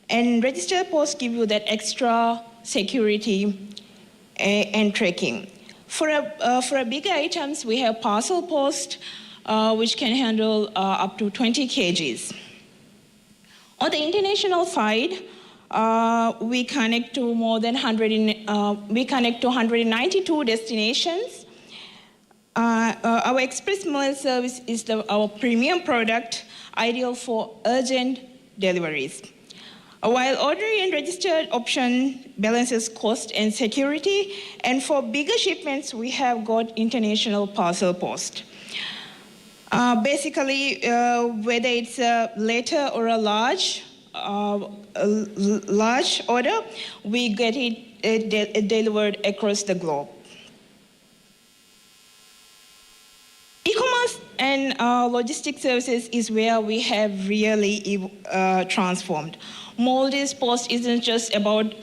and registered post give you that extra security and tracking. For a bigger items, we have parcel post, which can handle up to 20 kgs. On the international side, we connect to more than 192 destinations. Our express mail service is our premium product, ideal for urgent deliveries. While ordinary and registered option balances cost and security, and for bigger shipments, we have got international parcel post. Basically, whether it's a letter or a large order, we get it delivered across the globe. E-commerce and logistics services is where we have really transformed. Maldives Post isn't just about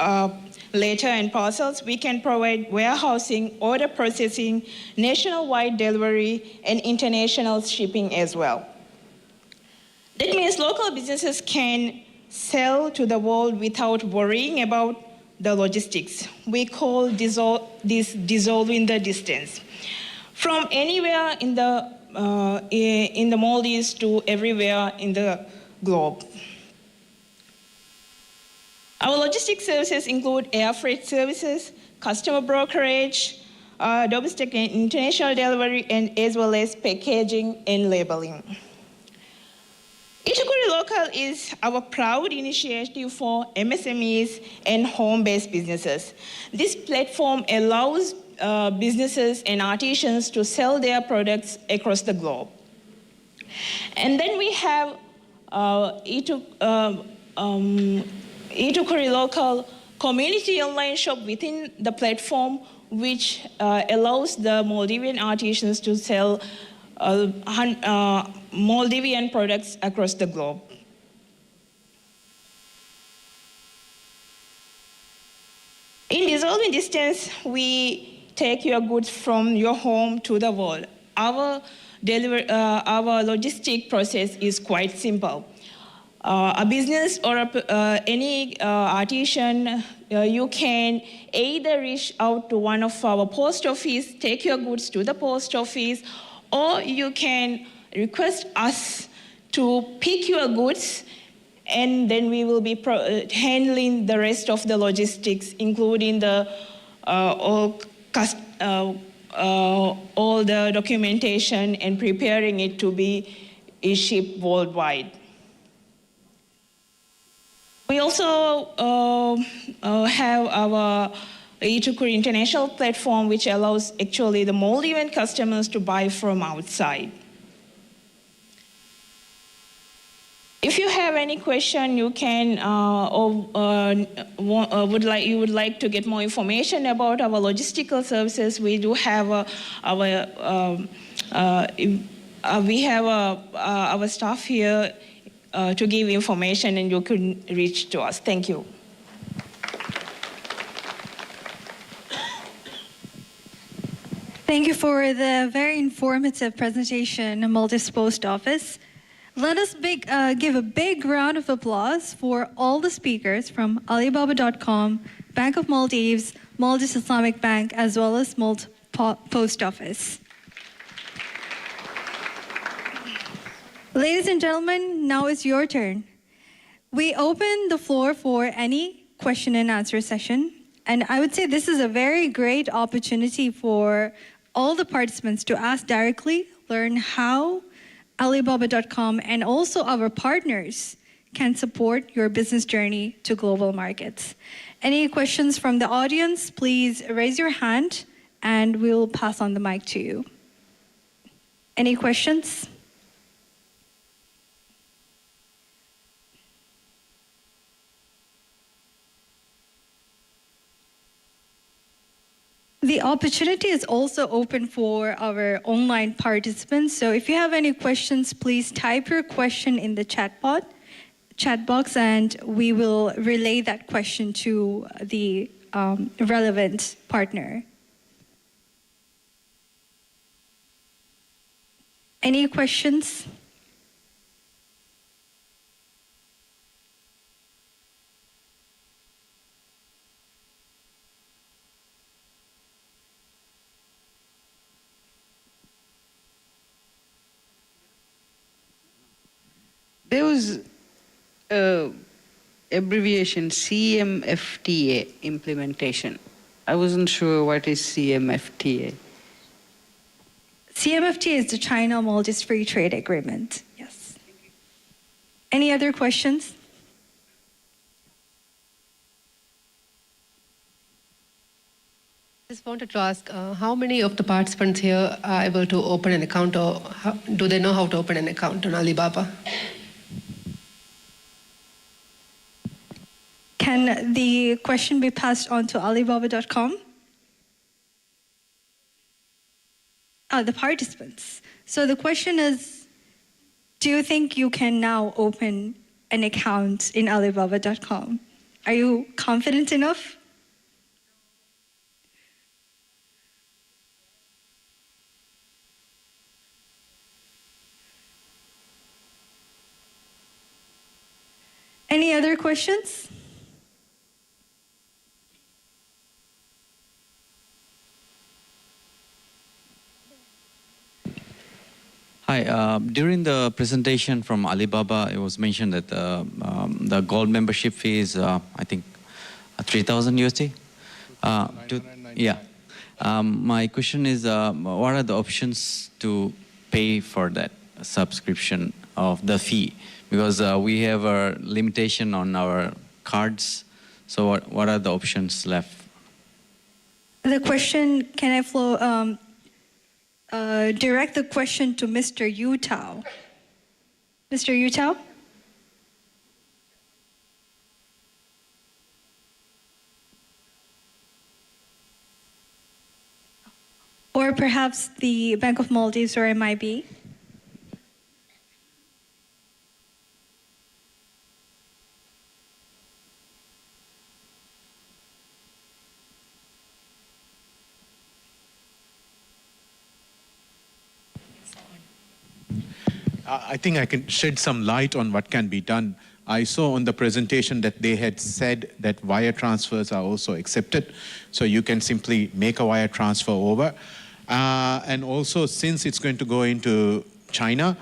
letter and parcels. We can provide warehousing, order processing, nationwide delivery, and international shipping as well. That means local businesses can sell to the world without worrying about the logistics. We call this dissolving the distance. From anywhere in the Maldives to everywhere in the globe. Our logistics services include air freight services, customer brokerage, domestic and international delivery, and as well as packaging and labeling. Itukuri Local is our proud initiative for MSMEs and home-based businesses. This platform allows businesses and artisans to sell their products across the globe. And then we have Itukuri Local community online shop within the platform, which allows the Maldivian artisans to sell Maldivian products across the globe. In dissolving distance, we take your goods from your home to the world. Our logistic process is quite simple. A business or any artisan, you can either reach out to one of our post office, take your goods to the post office, or you can request us to pick your goods, and then we will be handling the rest of the logistics, including the all the documentation and preparing it to be shipped worldwide. We also have our Itukuri International platform, which allows actually the Maldivian customers to buy from outside. If you have any question, you can would like to get more information about our logistical services. We do have our staff here to give information and you can reach to us. Thank you. Thank you for the very informative presentation, Maldives Post Office. Let us give a big round of applause for all the speakers from Alibaba.com, Bank of Maldives, Maldives Islamic Bank, as well as Maldives Post Office. Ladies and gentlemen, now it's your turn. We open the floor for any question and answer session. And I would say this is a very great opportunity for all the participants to ask directly, learn how Alibaba.com and also our partners can support your business journey to global markets. Any questions from the audience, please raise your hand and we'll pass on the mic to you. Any questions? The opportunity is also open for our online participants. So if you have any questions, please type your question in the chat box, and we will relay that question to the relevant partner. Any questions? There was abbreviation CMFTA implementation. I wasn't sure what is CMFTA. CMFTA is the China-Maldives Free Trade Agreement. Yes. Any other questions? Just wanted to ask, how many of the participants here are able to open an account, or do they know how to open an account on Alibaba? Can the question be passed on to Alibaba.com? The participants. So the question is, do you think you can now open an account in Alibaba.com? Are you confident enough? Any other questions? Hi. During the presentation from Alibaba, it was mentioned that the gold membership fee is, I think, 3,000 USD. Yeah. My question is, what are the options to pay for that subscription of the fee? Because we have a limitation on our cards. So what are the options left? The question, can I direct the question to Mr. Yutao. Mr. Yutao? Or perhaps the Bank of Maldives or MIB? I think I can shed some light on what can be done. I saw on the presentation that they had said that wire transfers are also accepted. So you can simply make a wire transfer over. And also, since it's going to go into China,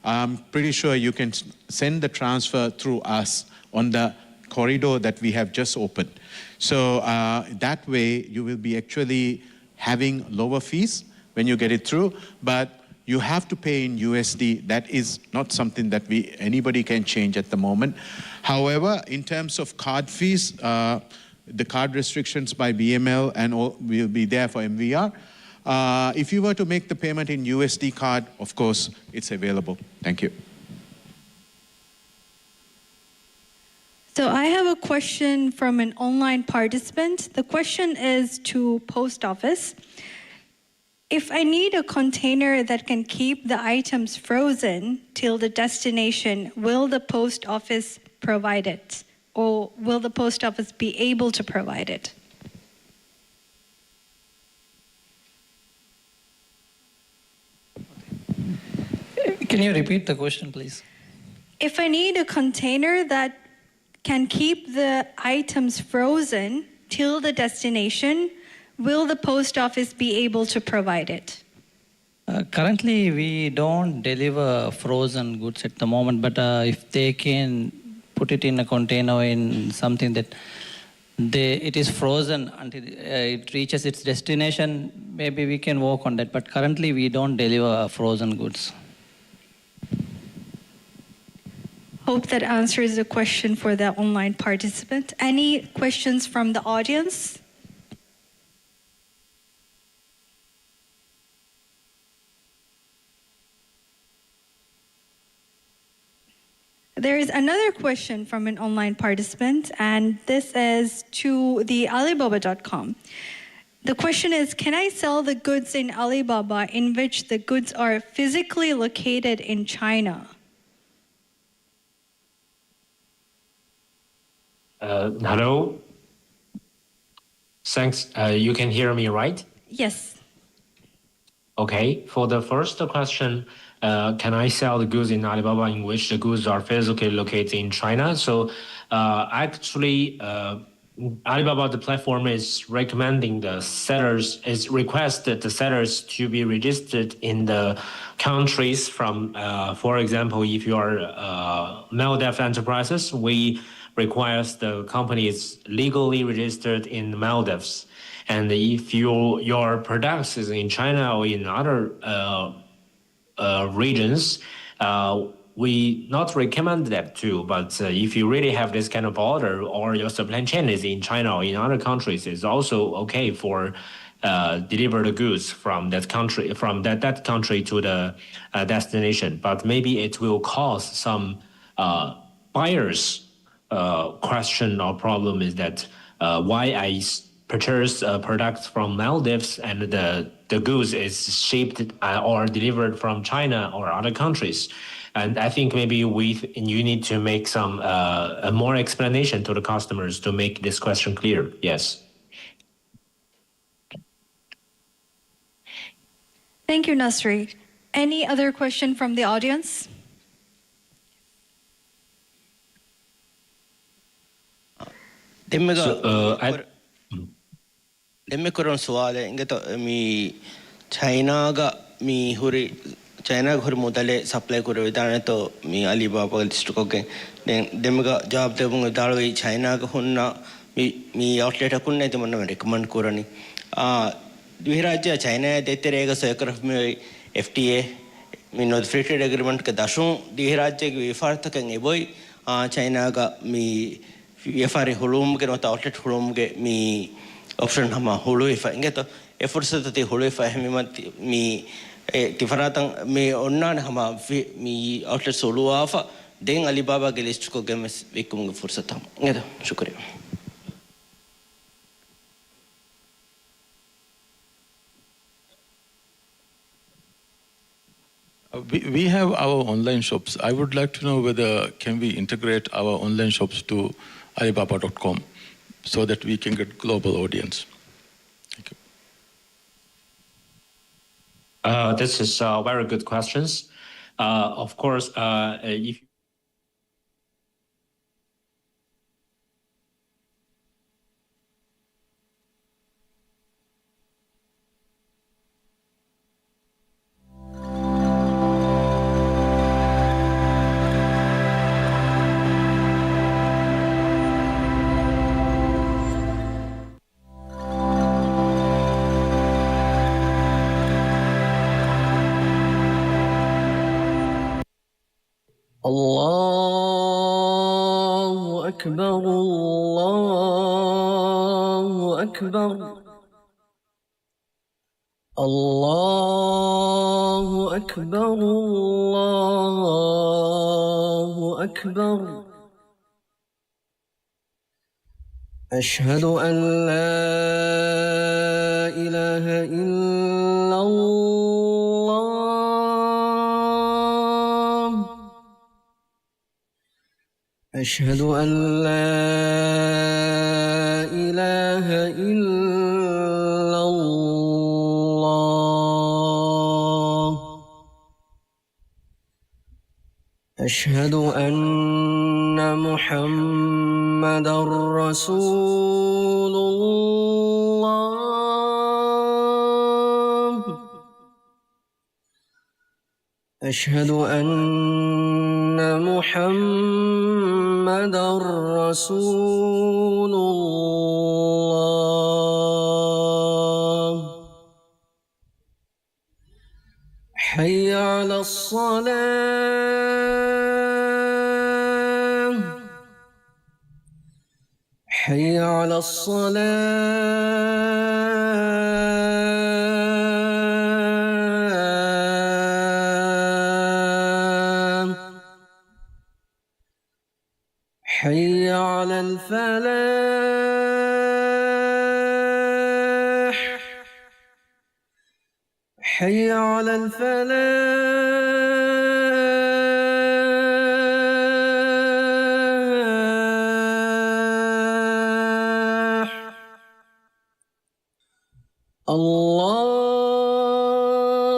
I'm pretty sure you can send the transfer through us on the corridor that we have just opened. So that way, you will be actually having lower fees when you get it through. But you have to pay in USD. That is not something that anybody can change at the moment. However, in terms of card fees, the card restrictions by BML and all will be there for MVR. If you were to make the payment in USD card, of course, it's available. Thank you. So I have a question from an online participant. The question is to Post Office. If I need a container that can keep the items frozen till the destination, will the post office provide it? Or will the post office be able to provide it? Can you repeat the question, please? If I need a container that can keep the items frozen till the destination, will the post office be able to provide it? Currently, we don't deliver frozen goods at the moment, but if they can put it in a container in something that it is frozen until it reaches its destination, maybe we can work on that. But currently, we don't deliver frozen goods. Hope that answers the question for the online participant. Any questions from the audience? There is another question from an online participant, and this is to the Alibaba.com. The question is, can I sell the goods in Alibaba in which the goods are physically located in China? Hello. Thanks. You can hear me, right? Yes. Okay. For the first question, can I sell the goods in Alibaba in which the goods are physically located in China? So actually, Alibaba, the platform, is recommending the sellers, is requested the sellers to be registered in the countries from, for example, if you are Maldives enterprises, we requires the company is legally registered in Maldives. And if your products is in China or in other regions, we not recommend that too. But if you really have this kind of order or your supply chain is in China or in other countries, it's also okay for deliver the goods from that country that country to the destination. But maybe it will cause some buyers question or problem is that why I purchase products from Maldives and the goods is shipped or delivered from China or other countries. And I think maybe you need to make some more explanation to the customers to make this question clear. Yes. Thank you, Nasri. Any other question from the audience? Demikoron suale ingeto mi China ga mi huri China huri modale supply kore vidane to mi Alibaba district ke demiga job de bunga dalwi China ga hunna mi outlet kunne te manna recommend korani Duhirajya China deterega so ekraf mi FTA mi no free trade agreement ke dashun Duhirajya ki vifarta ke ngeboy China ga mi Yafari hulum ke no outlet hulum ke mi option hama hulu ifa ingeto efforts tati hulu ifa mi tifaratang mi onna hama mi outlet solo afa den Alibaba ke list ko gemes vikum ge fursat ham ingeto shukriya. We have our online shops. I would like to know whether can we integrate our online shops to Alibaba.com so that we can get global audience. Thank you. This is very good questions. Of course, if الله أكبر الله أكبر الله أكبر الله أكبر أشهد أن لا إله إلا الله أشهد أن لا إله إلا الله أشهد أن محمدا رسول الله أشهد أن محمدا رسول الله حي على الصلاة حي على الصلاة حي على الفلاح حي على الفلاح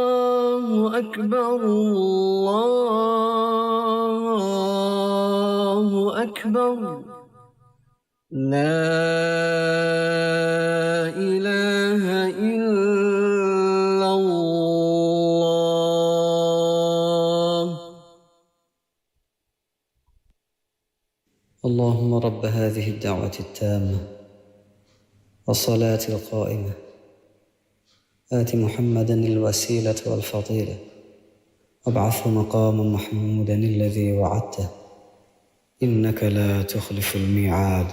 الله أكبر الله أكبر لا إله إلا الله اللهم رب هذه الدعوة التامة والصلاة القائمة آت محمدا الوسيلة والفضيلة وابعثه مقاما محمودا الذي وعدته إنك لا تخلف الميعاد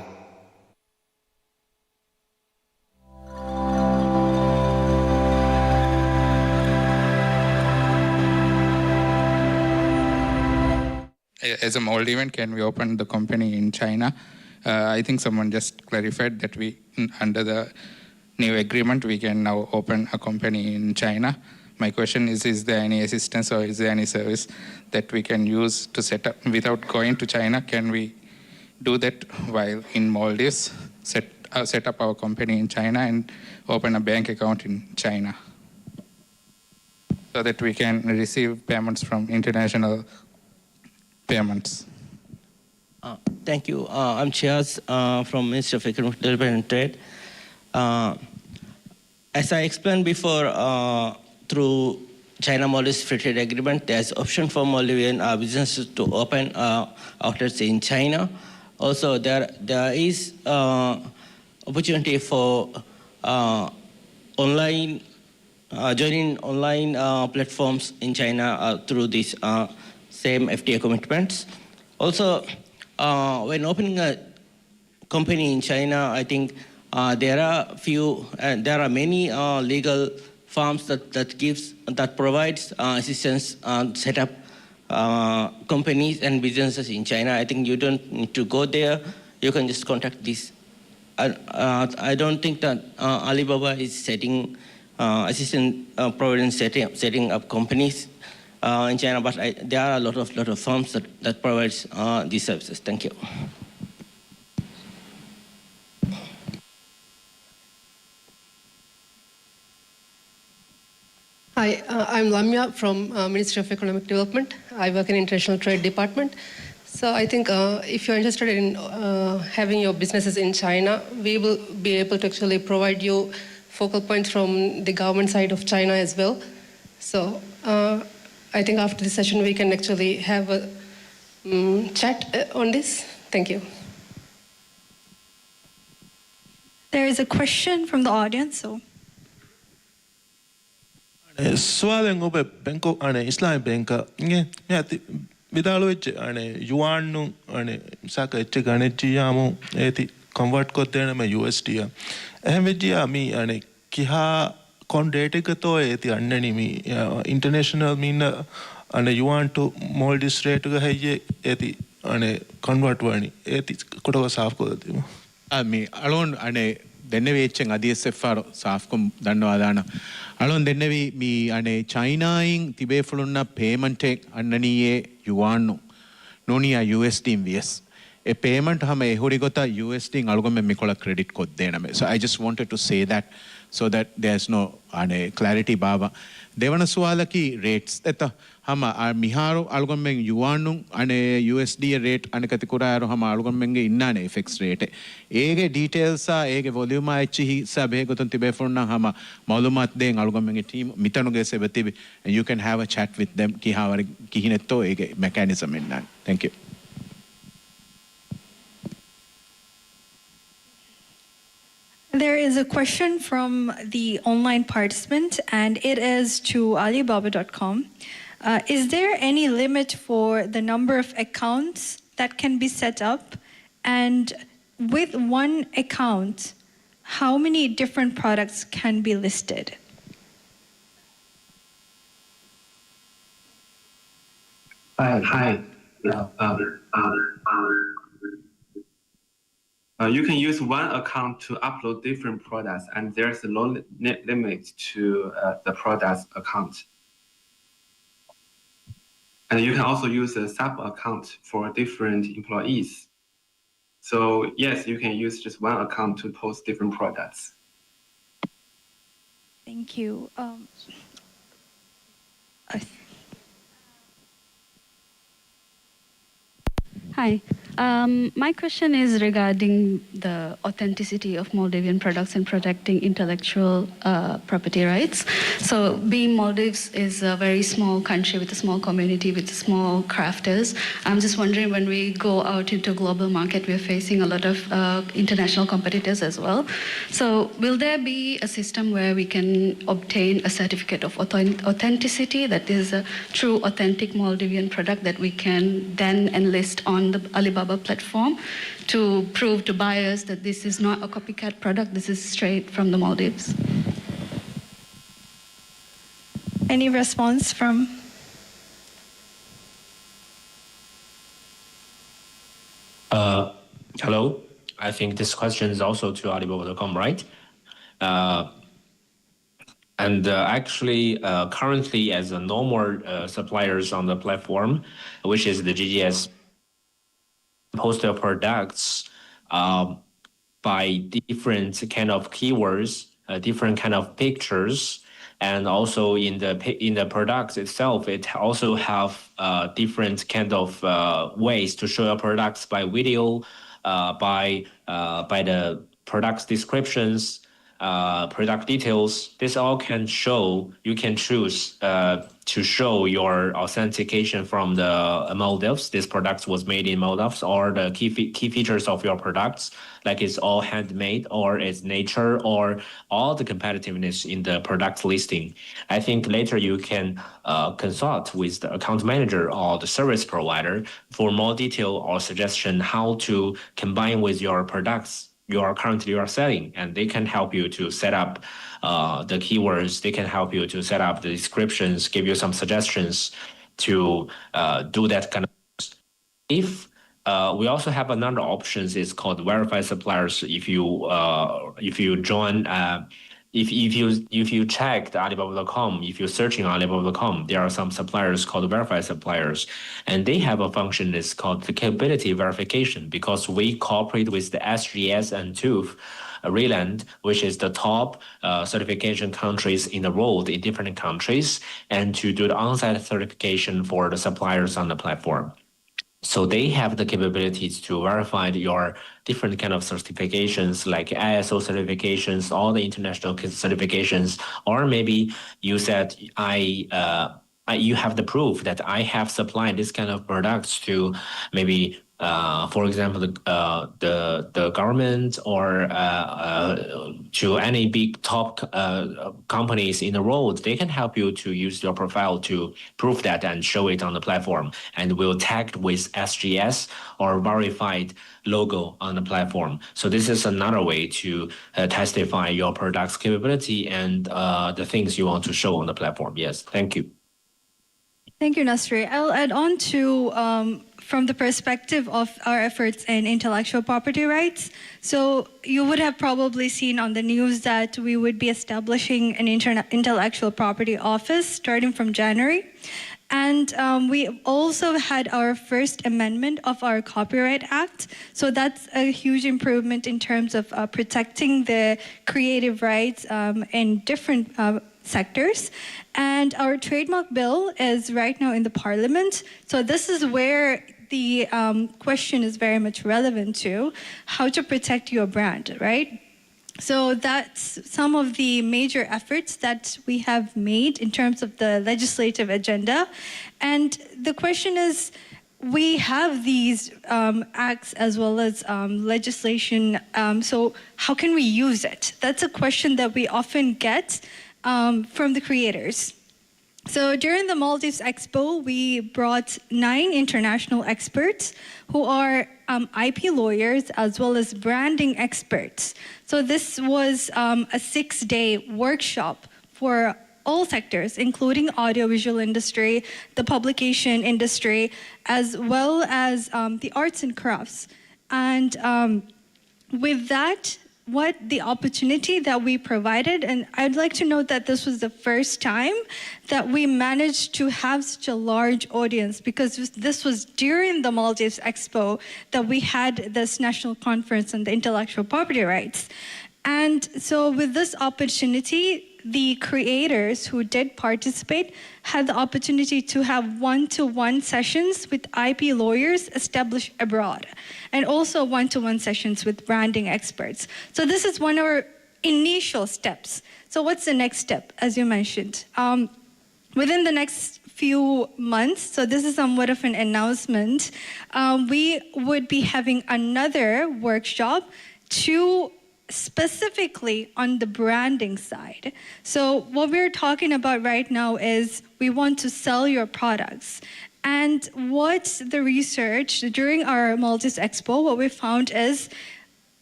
As a Maldivian, can we open the company in China? I think someone just clarified that we, under the new agreement, we can now open a company in China. My question is there any assistance or is there any service that we can use to set up without going to China? Can we do that while in Maldives, set up our company in China and open a bank account in China so that we can receive payments from international payments? Thank you. I'm Chiaz from Ministry of Economic Development and Trade. As I explained before, through China-Maldives Free Trade Agreement, there's option for Maldivian businesses to open outlets in China. Also, there is opportunity for online joining online platforms in China through these same FTA commitments. Also, when opening a company in China, I think there are many legal firms that provides assistance set up companies and businesses in China. I think you don't need to go there. You can just contact this. I don't think that Alibaba is setting providing setting up companies in China, but there are a lot of firms that provides these services. Thank you. Hi, I'm Lamya from Ministry of Economic Development. I work in International Trade Department. So I think if you're interested in having your businesses in China, we will be able to actually provide you focal points from the government side of China as well. So I think after this session, we can actually have a chat on this. Thank you. There is a question from the audience. So. Swalen obe banko ane Islamic banka nge yati bidalo ane yuan nu ane saka ete ganeji amu eti convert ko tena me USD ya ehmeji ami ane kiha kon date ka to eti annani mi international mean ane yuan to Maldives rate ga haye eti ane convert wani eti kotawa saaf ko datimu ami alon ane denne vechen ADSFR saaf ko dannawada alon dennevi mi ane China-ing tibefulunna payment ek annaniye yuan noniya USD in VS a payment hame hurigota USD algome mikola credit code dename. So I just wanted to say that so that there's no clarity baba. Devana sualaki rates eta hama miharu algome yuanu ane USD rate ane katikura aro hama algome innane FX rate. Ege details sa ege volume ichi sa begoton tibe forna hama malumat den algome team mitanuge sebetibi, and you can have a chat with them ki hawari kihinetto ege mechanism innan. Thank you. There is a question from the online participant, and it is to Alibaba.com. Is there any limit for the number of accounts that can be set up? And with one account, how many different products can be listed? Hi. You can use one account to upload different products, and there's no limit to the product's account. And you can also use a sub-account for different employees. So yes, you can use just one account to post different products. Thank you. Hi. My question is regarding the authenticity of Maldivian products and protecting intellectual property rights. So being Maldives is a very small country with a small community with small crafters, I'm just wondering, when we go out into global market, we're facing a lot of international competitors as well. So will there be a system where we can obtain a certificate of authenticity that is a true authentic Maldivian product that we can then enlist on the Alibaba platform to prove to buyers that this is not a copycat product, this is straight from the Maldives? Any response from? Hello. I think this question is also to Alibaba.com, right? Actually, currently, as a normal suppliers on the platform, which is the GGS, post their products by different kind of keywords, different kind of pictures, and also in the products itself, it also have different kind of ways to show your products by video, by the products descriptions, product details. This all can show, you can choose to show your authentication from the Maldives. This product was made in Maldives, or the key features of your products, like it's all handmade, or it's nature, or all the competitiveness in the product listing. I think later you can consult with the account manager or the service provider for more detail or suggestion how to combine with your products you are selling, and they can help you to set up the keywords. They can help you to set up the descriptions, give you some suggestions to do that kind of. If we also have another options, it's called verified suppliers. If you join. If you check the Alibaba.com, if you're searching Alibaba.com, there are some suppliers called verified suppliers, and they have a function that's called the capability verification, because we cooperate with the SGS and TÜV Rheinland, which is the top certification countries in the world in different countries, and to do the on-site certification for the suppliers on the platform. So they have the capabilities to verify your different kind of certifications, like ISO certifications, all the international certifications, or maybe you said you have the proof that I have supplied this kind of products to maybe, for example, the government, or to any big top companies in the world. They can help you to use your profile to prove that and show it on the platform, and will tag with SGS or verified logo on the platform. So this is another way to testify your product's capability and the things you want to show on the platform. Yes, thank you. Thank you, Nasri. I'll add on to, from the perspective of our efforts in intellectual property rights. So you would have probably seen on the news that we would be establishing an intellectual property office starting from January. And we also had our first amendment of our Copyright Act. So that's a huge improvement in terms of protecting the creative rights in different sectors. And our trademark bill is right now in the parliament. So this is where the question is very much relevant to how to protect your brand, right? So that's some of the major efforts that we have made in terms of the legislative agenda. And the question is, we have these acts as well as legislation, so how can we use it? That's a question that we often get from the creators. So during the Maldives Expo, we brought 9 international experts who are IP lawyers as well as branding experts. So this was a 6-day workshop for all sectors, including audiovisual industry, the publication industry, as well as the arts and crafts. And with that, what the opportunity that we provided, and I'd like to note that this was the first time that we managed to have such a large audience, because this was during the Maldives Expo that we had this national conference on the intellectual property rights. And so with this opportunity, the creators who did participate had the opportunity to have one-to-one sessions with IP lawyers established abroad, and also one-to-one sessions with branding experts. So this is one of our initial steps. So what's the next step, as you mentioned? Within the next few months, so this is somewhat of an announcement, we would be having another workshop to specifically on the branding side. So what we're talking about right now is we want to sell your products. And what the research during our Maldives Expo, what we found is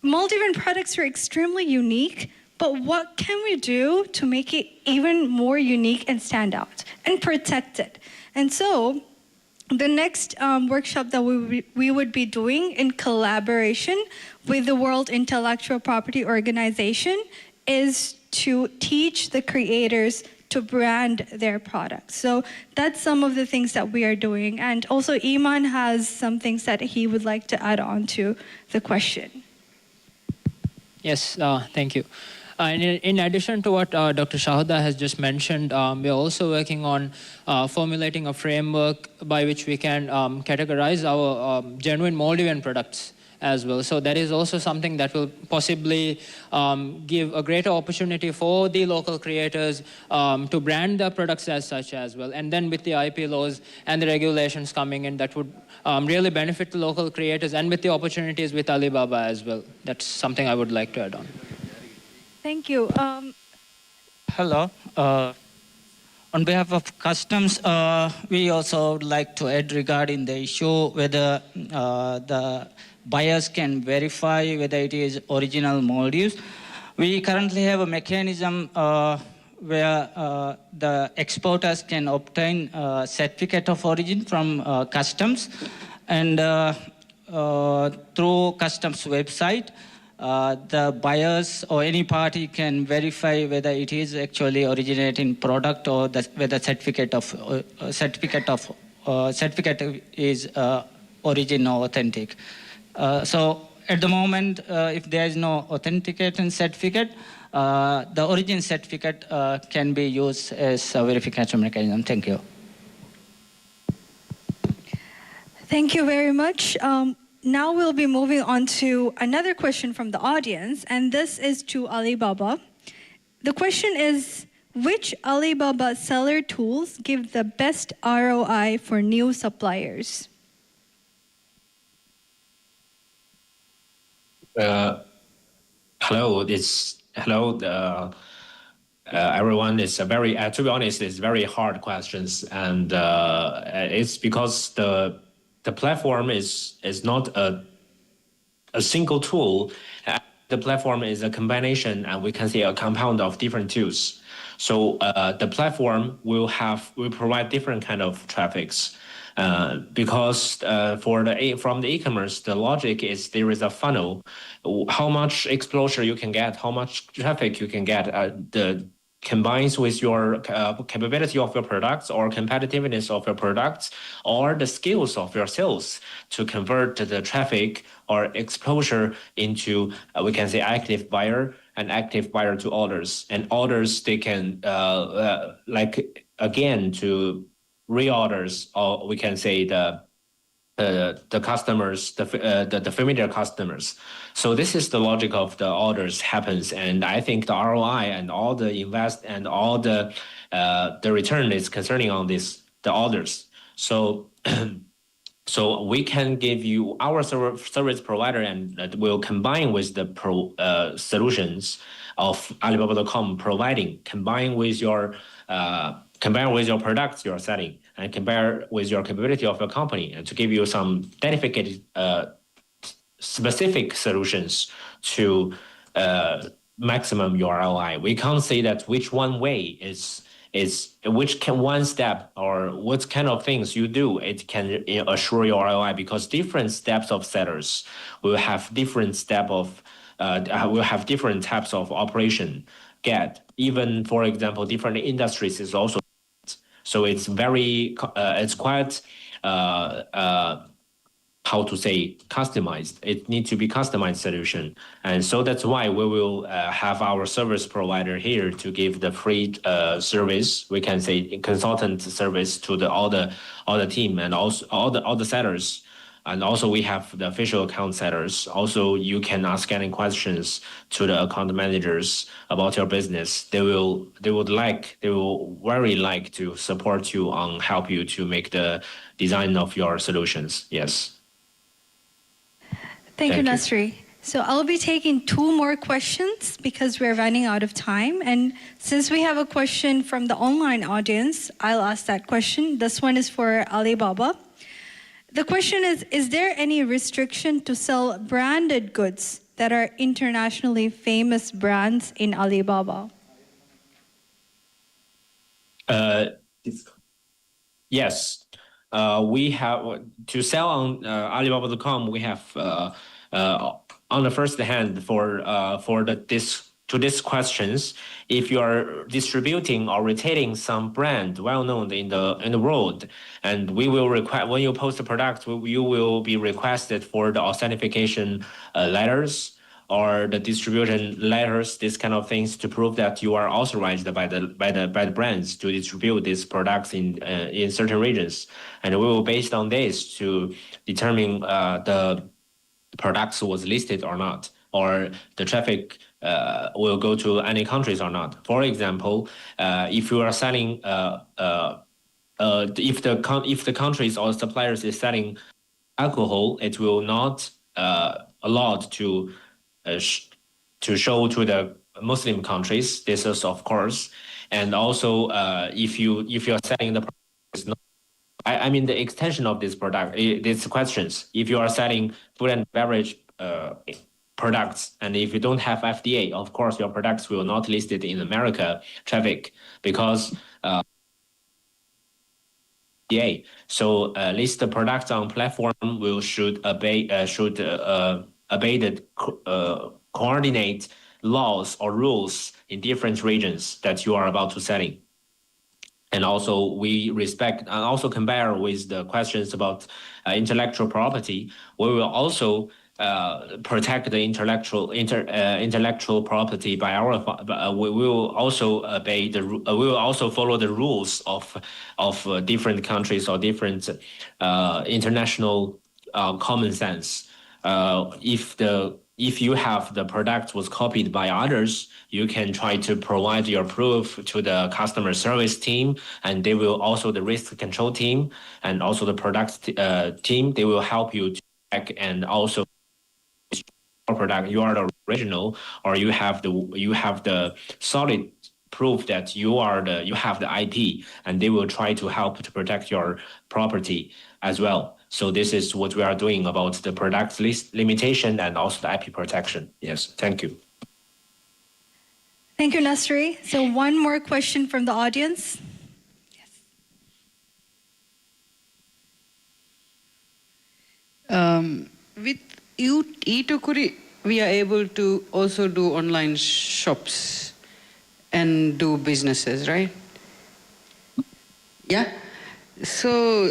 Maldivian products are extremely unique, but what can we do to make it even more unique and stand out and protect it? And so the next workshop that we would be doing in collaboration with the World Intellectual Property Organization is to teach the creators to brand their products. So that's some of the things that we are doing. And also Iman has some things that he would like to add on to the question. Yes, thank you. And in addition to what Dr. Shahuda has just mentioned, we are also working on formulating a framework by which we can categorize our genuine Maldivian products as well. So that is also something that will possibly give a greater opportunity for the local creators to brand their products as such as well. And then with the IP laws and the regulations coming in, that would really benefit the local creators, and with the opportunities with Alibaba as well. That's something I would like to add on. Thank you. Hello. On behalf of Customs, we also would like to add regarding the issue whether the buyers can verify whether it is original Maldives. We currently have a mechanism where the exporters can obtain a certificate of origin from Customs, and through Customs website, the buyers or any party can verify whether it is actually originating product or whether certificate is origin or authentic. So at the moment, if there is no authentication certificate, the origin certificate can be used as a verification mechanism. Thank you. Thank you very much. Now we'll be moving on to another question from the audience, and this is to Alibaba. The question is, which Alibaba seller tools give the best ROI for new suppliers? Hello, everyone. It's a very, to be honest, it's very hard questions, and it's because the platform is not a single tool. The platform is a combination, and we can say a compound of different tools. So the platform will provide different kind of traffics. Because from the e-commerce, the logic is there is a funnel. How much exposure you can get, how much traffic you can get, combines with your capability of your products or competitiveness of your products or the skills of your sales to convert the traffic or exposure into, we can say, active buyer and active buyer to orders. And orders, they can, like, again, to reorders, or we can say the customers, the familiar customers. So this is the logic of the orders happens, and I think the ROI and all the invest and all the return is concerning on this the orders. So so we can give you our service provider, and that will combine with the solutions of Alibaba.com providing, combine with your products you're selling, and compare with your capability of your company, and to give you some dedicated specific solutions to maximum your ROI. We can't say that which one way is which can one step or what kind of things you do, it can assure your ROI, because different steps of sellers will have different will have different types of operation. Even, for example, different industries is also, so it's very it's quite how to say, customized. It needs to be customized solution. And so that's why we will have our service provider here to give the free service, we can say consultant service to all the team, and also all the sellers. And also we have the official account sellers. Also, you can ask any questions to the account managers about your business. They will very like to support you on help you to make the design of your solutions. Yes. Thank you, Nasri. So I'll be taking 2 more questions because we're running out of time. And since we have a question from the online audience, I'll ask that question. This one is for Alibaba. The question is there any restriction to sell branded goods that are internationally famous brands in Alibaba? Yes. We have to sell on Alibaba.com. We have on the first hand for these questions. If you are distributing or retailing some brand well known in the world, and we will require, when you post the product, you will be requested for the authentication letters or the distribution letters, these kind of things, to prove that you are authorized by the brands to distribute these products in certain regions. And we will, based on this, to determine the products was listed or not, or the traffic will go to any countries or not. For example, if you are selling, if the countries or suppliers is selling alcohol, it will not allowed to show to the Muslim countries. This is of course, and also if you are selling the product, it's not, I mean the extension of this product. These questions. If you are selling food and beverage products, and if you don't have FDA, of course your products will not listed in America traffic, because FDA. So list the products on platform should obey the coordinate laws or rules in different regions that you are about to selling. And also we respect and also compare with the questions about intellectual property. We will also protect the intellectual property by our. We will also obey the. We will also follow the rules of different countries or different international common sense. If you have the product was copied by others, you can try to provide your proof to the customer service team, and they will also the risk control team and also the product team. They will help you to check, and also your product, you are the original, or you have the solid proof that you have the IP, and they will try to help to protect your property as well. So this is what we are doing about the product list limitation and also the IP protection. Yes, thank you. Thank you, Nasri. So one more question from the audience. With e-Tukuri, we are able to also do online shops. and do businesses, right? Yeah. So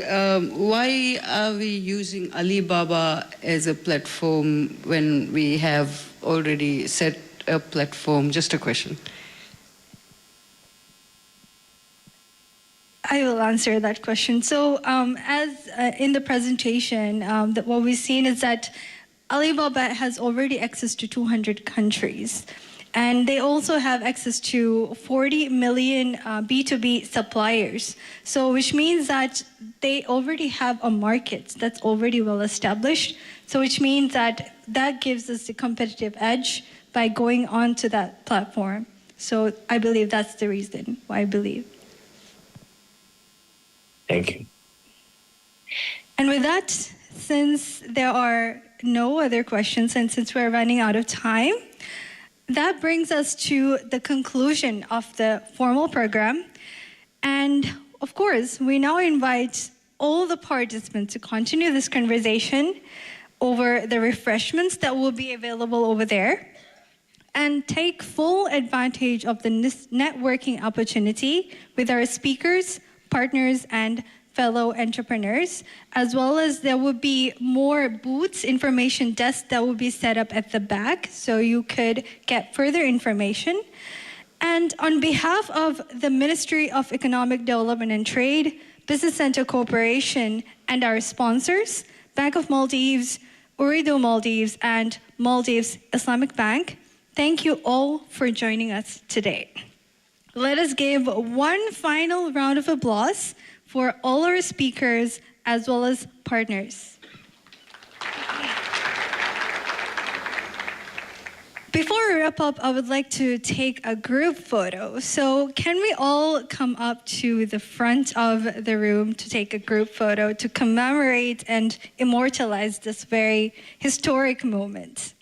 why are we using Alibaba as a platform when we have already set a platform? Just a question. I will answer that question. So as in the presentation, what we've seen is that Alibaba has already access to 200 countries. And they also have access to 40 million B2B suppliers. So which means that they already have a market that's already well established. So which means that that gives us the competitive edge by going on to that platform. So I believe that's the reason why I believe. Thank you. And with that, since there are no other questions and since we're running out of time, that brings us to the conclusion of the formal program. And of course, we now invite all the participants to continue this conversation over the refreshments that will be available over there and take full advantage of the networking opportunity with our speakers, partners, and fellow entrepreneurs, as well as there will be more booths, information desks that will be set up at the back so you could get further information. And on behalf of the Ministry of Economic Development and Trade, Business Center Corporation, and our sponsors, Bank of Maldives, Uridu Maldives, and Maldives Islamic Bank, thank you all for joining us today. Let us give one final round of applause for all our speakers as well as partners. Before we wrap up, I would like to take a group photo. So can we all come up to the front of the room to take a group photo to commemorate and immortalize this very historic moment?